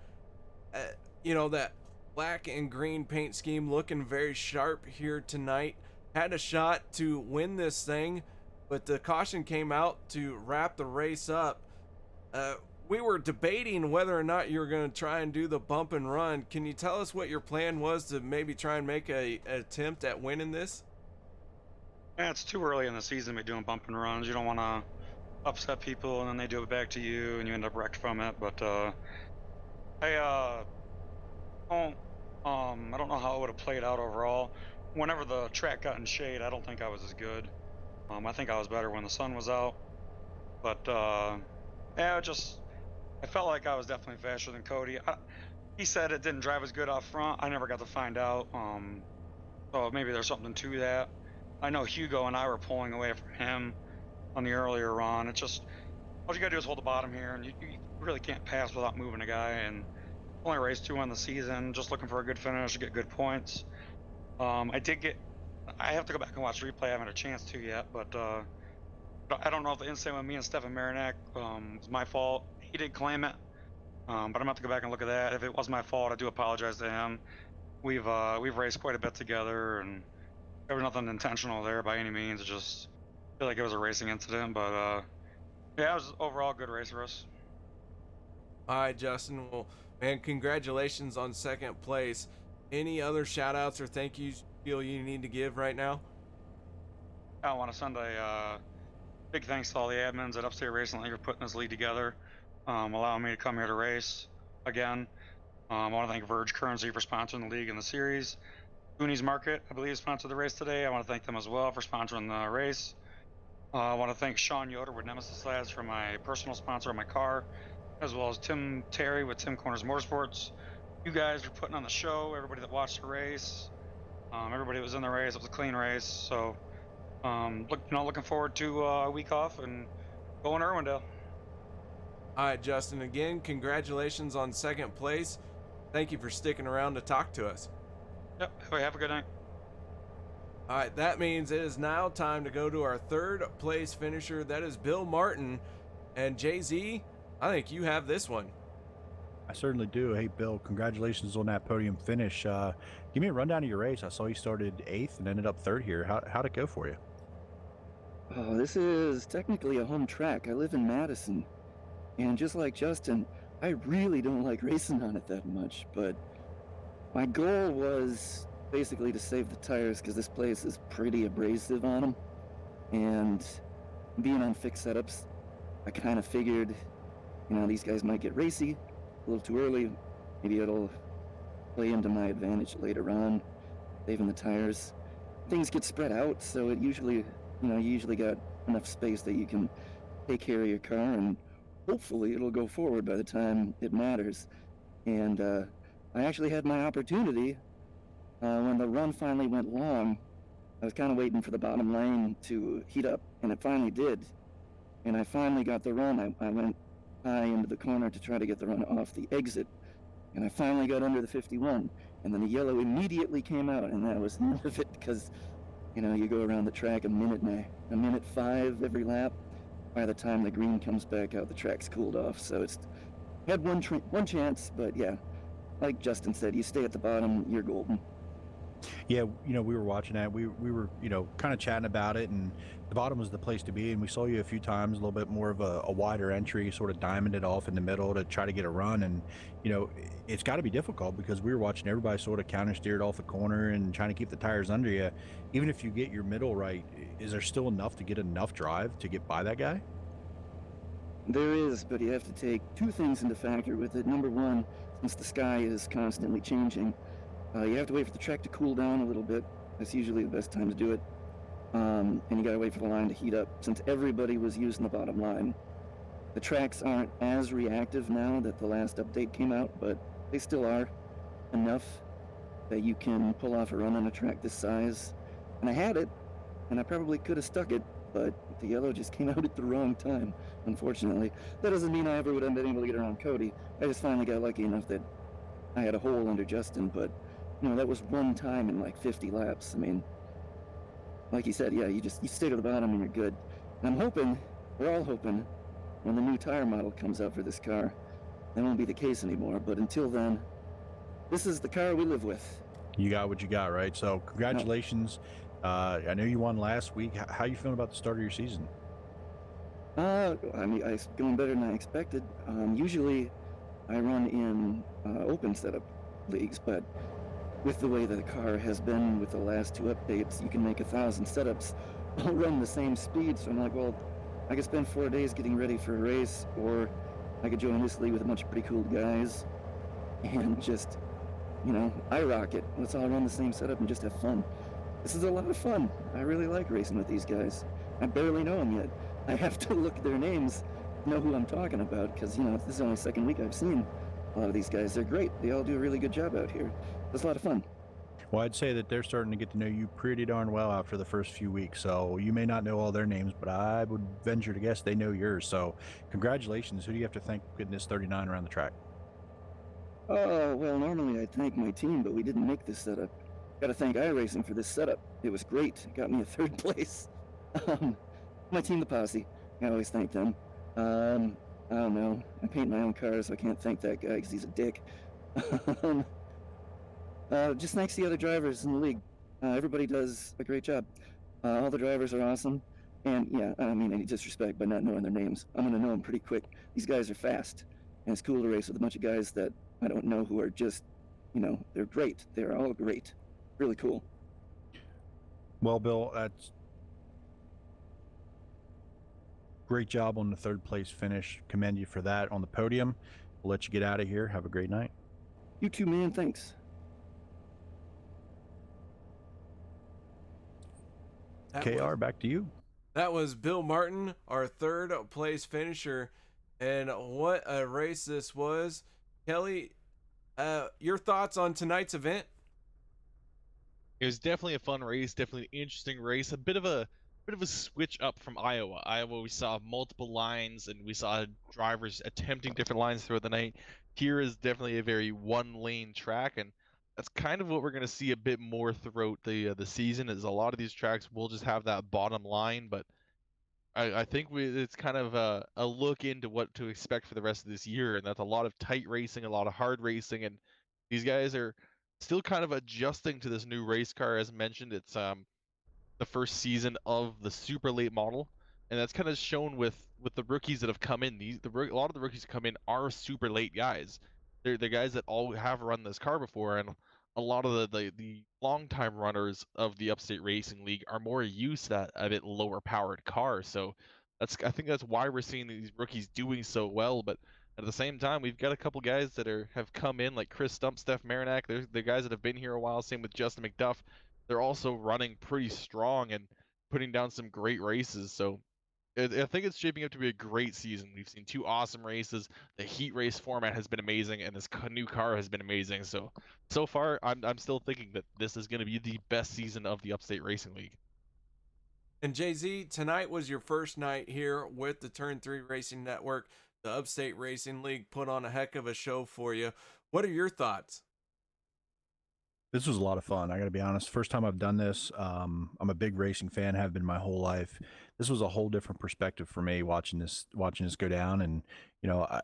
S1: that black and green paint scheme looking very sharp here tonight. Had a shot to win this thing, but the caution came out to wrap the race up. We were debating whether or not you were going to try and do the bump and run. Can you tell us what your plan was to maybe try and make an attempt at winning this?
S7: Yeah, it's too early in the season to be doing bump and runs. You don't want to upset people, and then they do it back to you, and you end up wrecked from it. But I don't know how it would have played out overall. Whenever the track got in shade, I don't think I was as good. I think I was better when the sun was out. But I felt like I was definitely faster than Cody. He said it didn't drive as good off front. I never got to find out. So maybe there's something to that. I know Hugo and I were pulling away from him on the earlier run. It's just, all you gotta do is hold the bottom here, and you really can't pass without moving a guy. And only raced 2 on the season, just looking for a good finish, get good points. I have to go back and watch replay. I haven't had a chance to yet, but I don't know if the incident with me and Stefan Marinac was my fault. He did claim it, but I'm gonna have to go back and look at that. If it was my fault, I do apologize to him. We've raced quite a bit together, and there was nothing intentional there by any means. It just feel like it was a racing incident, but yeah, it was overall a good race for us.
S1: All right, Justin. Well, man, congratulations on second place. Any other shout outs or thank yous you feel you need to give right now?
S7: I want to send a big thanks to all the admins at Upstate Racing League for putting this league together, allowing me to come here to race again. I want to thank Verge Currency for sponsoring the league and the series. Schoony's Market, I believe, sponsored the race today. I want to thank them as well for sponsoring the race. I want to thank Sean Yoder with Nemesis Labs for my personal sponsor of my car, as well as Tim Terry with Tim Corners Motorsports. You guys for putting on the show, everybody that watched the race, everybody that was in the race. It was a clean race, so looking forward to a week off and going to Irwindale.
S1: All right, Justin, again, congratulations on second place. Thank you for sticking around to talk to us.
S7: Yep, have a good night.
S1: All right, that means it is now time to go to our third place finisher. That is Bill Martin. And Jay-Z, I think you have this one.
S3: I certainly do. Hey, Bill, congratulations on that podium finish. Give me a rundown of your race. I saw you started 8th and ended up 3rd here. How'd it go for you?
S8: Oh, this is technically a home track. I live in Madison. And just like Justin, I really don't like racing on it that much. But my goal was basically to save the tires because this place is pretty abrasive on them. And being on fixed setups, I kind of figured, these guys might get racy a little too early. Maybe it'll play into my advantage later on, saving the tires. Things get spread out, so it usually, you usually got enough space that you can take care of your car, and hopefully it'll go forward by the time it matters. And I actually had my opportunity when the run finally went long. I was kind of waiting for the bottom lane to heat up, and it finally did. And I finally got the run. I went high into the corner to try to get the run off the exit, and I finally got under the 51, and then the yellow immediately came out, and that was the end of it because, you go around the track a minute 5 every lap. By the time the green comes back out, the track's cooled off, so it's had one chance, but yeah, like Justin said, you stay at the bottom, you're golden.
S3: Yeah, we were watching that. We were, kind of chatting about it, and the bottom was the place to be. And we saw you a few times, a little bit more of a wider entry, sort of diamonded off in the middle to try to get a run. And, it's got to be difficult because we were watching everybody sort of counter steered off the corner and trying to keep the tires under you. Even if you get your middle right, is there still enough to get enough drive to get by that guy?
S8: There is, but you have to take 2 things into factor with it. Number one, since the sky is constantly changing, you have to wait for the track to cool down a little bit. That's usually the best time to do it. and you gotta wait for the line to heat up since everybody was using the bottom line. The tracks aren't as reactive now that the last update came out, but they still are enough that you can pull off a run on a track this size. And I had it, and I probably could have stuck it, but the yellow just came out at the wrong time, unfortunately. That doesn't mean I ever would have been able to get around Cody. I just finally got lucky enough that I had a hole under Justin, but, that was one time in like 50 laps. I mean, like you said, yeah, you stay to the bottom and you're good. And I'm hoping, we're all hoping, when the new tire model comes out for this car, that won't be the case anymore. But until then, this is the car we live with.
S3: You got what you got, right? So congratulations. I know you won last week. How you feeling about the start of your season?
S8: I mean, it's going better than I expected. Usually I run in open setup leagues, but with the way that the car has been with the last 2 updates, you can make 1,000 setups all run the same speed. So I'm like, well, I could spend 4 days getting ready for a race, or I could join this league with a bunch of pretty cool guys and just, I rock it. Let's all run the same setup and just have fun. This is a lot of fun. I really like racing with these guys. I barely know them yet. I have to look at their names, know who I'm talking about, because, this is only the second week I've seen a lot of these guys. They're great. They all do a really good job out here. It's a lot of fun.
S3: Well, I'd say that they're starting to get to know you pretty darn well after the first few weeks. So you may not know all their names, but I would venture to guess they know yours. So congratulations. Who do you have to thank for getting this 39 around the track?
S8: Oh, well, normally I'd thank my team, but we didn't make this setup. Gotta thank iRacing for this setup. It was great. It got me a 3rd place. My team, the Posse. I always thank them. I don't know. I paint my own cars, so I can't thank that guy because he's a dick. Just thanks to the other drivers in the league. Everybody does a great job. All the drivers are awesome. And yeah, I don't mean any disrespect by not knowing their names. I'm gonna know them pretty quick. These guys are fast. And it's cool to race with a bunch of guys that I don't know who are just, they're great. They're all great. Really cool.
S3: Well, Bill, that's great job on the 3rd place finish. Commend you for that on the podium. We'll let you get out of here. Have a great night.
S8: You too, man. Thanks.
S3: KR, back to you.
S1: That was Bill Martin, our 3rd place finisher. And what a race this was. Kelly, your thoughts on tonight's event?
S2: It was definitely a fun race, definitely an interesting race. A bit of a switch up from Iowa. Iowa, we saw multiple lines and we saw drivers attempting different lines throughout the night. Here is definitely a very one-lane track, and that's kind of what we're going to see a bit more throughout the season. Is a lot of these tracks will just have that bottom line, but I think it's kind of a look into what to expect for the rest of this year, and that's a lot of tight racing, a lot of hard racing, and these guys are still kind of adjusting to this new race car. As mentioned, it's the first season of the super late model, and that's kind of shown with the rookies that have come in. A lot of the rookies who come in are super late guys. They're guys that all have run this car before, and a lot of the long time runners of the Upstate Racing League are more used to that a bit lower powered car. So I think that's why we're seeing these rookies doing so well. But at the same time, we've got a couple guys that have come in, like Chris Stump, Steph Marinak. They're guys that have been here a while. Same with Justin McDuff. They're also running pretty strong and putting down some great races. So I think it's shaping up to be a great season. We've seen 2 awesome races. The heat race format has been amazing, and this new car has been amazing. So far, I'm still thinking that this is going to be the best season of the Upstate Racing League.
S1: And Jay-Z, tonight was your first night here with the Turn 3 Racing Network. The Upstate Racing League put on a heck of a show for you. What are your thoughts?
S3: This was a lot of fun. I got to be honest. First time I've done this. I'm a big racing fan, have been my whole life. This was a whole different perspective for me watching this go down. And,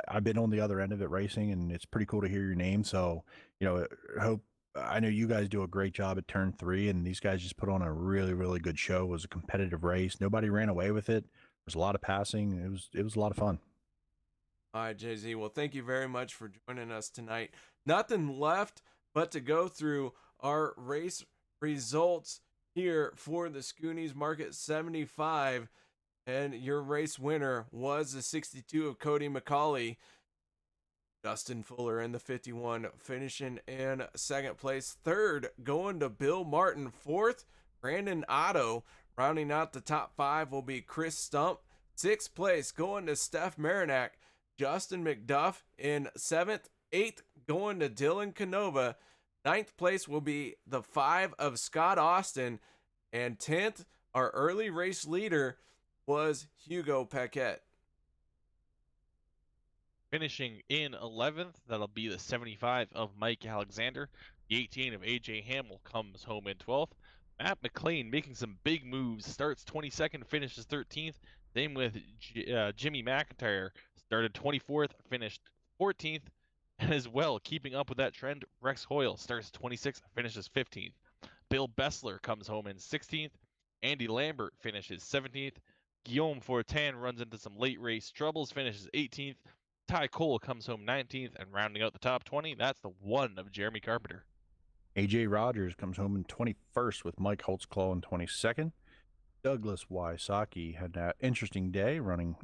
S3: I've been on the other end of it racing, and it's pretty cool to hear your name. So, I know you guys do a great job at Turn 3, and these guys just put on a really, really good show. It was a competitive race. Nobody ran away with it. There was a lot of passing. It was a lot of fun.
S1: All right, Jay-Z. Well, thank you very much for joining us tonight. Nothing left but to go through our race results here for the Schoony's Market 75. And your race winner was the 62 of Cody McCauley. Justin Fuller in the 51 finishing in 2nd place. 3rd going to Bill Martin. 4th, Brandon Otto Rounding out the top 5 will be Chris Stump. 6th place going to Steph Marinac. Justin McDuff in 7th. 8th going to Dylan Canova. 9th place will be the 5 of Scott Austin. And 10th, our early race leader was Hugo Paquette.
S2: Finishing in 11th, that'll be the 75 of Mike Alexander. The 18 of AJ Hamill comes home in 12th. Matt McLean making some big moves. Starts 22nd, finishes 13th. Same with Jimmy McIntyre. Started 24th, finished 14th. And as well, keeping up with that trend, Rex Hoyle starts 26th, finishes 15th. Bill Bessler comes home in 16th. Andy Lambert finishes 17th. Guillaume Fortin runs into some late race troubles, finishes 18th. Ty Cole comes home 19th, and rounding out the top 20, that's the 1 of Jeremy Carpenter.
S3: AJ Rogers comes home in 21st with Mike Holtzclaw in 22nd. Douglas Wysocki had an interesting day,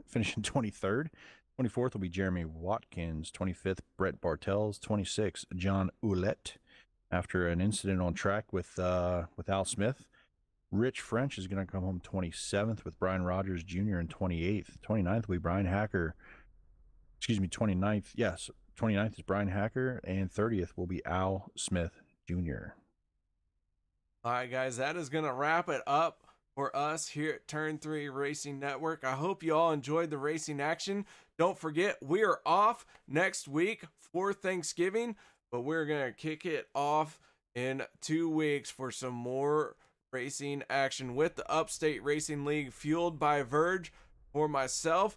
S3: finishing 23rd. 24th will be Jeremy Watkins. 25th, Brett Bartels. 26th, John Ouellette. After an incident on track with Al Smith. Rich French is going to come home 27th with Brian Rogers Jr. in 28th. 29th will be Brian Hacker. 29th. Yes, 29th is Brian Hacker, and 30th will be Al Smith Jr.
S1: All right, guys, that is going to wrap it up for us here at Turn 3 Racing Network. I hope you all enjoyed the racing action. Don't forget, we are off next week for Thanksgiving, but we're going to kick it off in 2 weeks for some more racing action with the Upstate Racing League, fueled by Verge. For myself,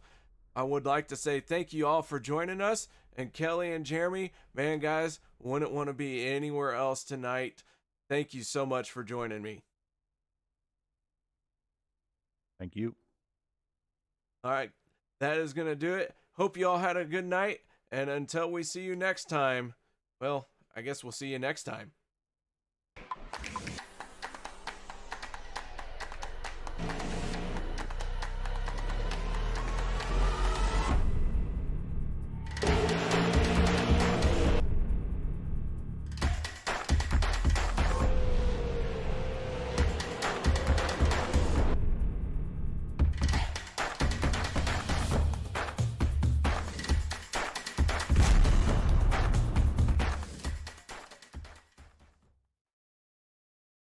S1: I would like to say thank you all for joining us. And Kelly and Jeremy, man, guys, wouldn't want to be anywhere else tonight. Thank you so much for joining me.
S3: Thank you.
S1: All right, that is going to do it. Hope you all had a good night. And until we see you next time, well, I guess we'll see you next time.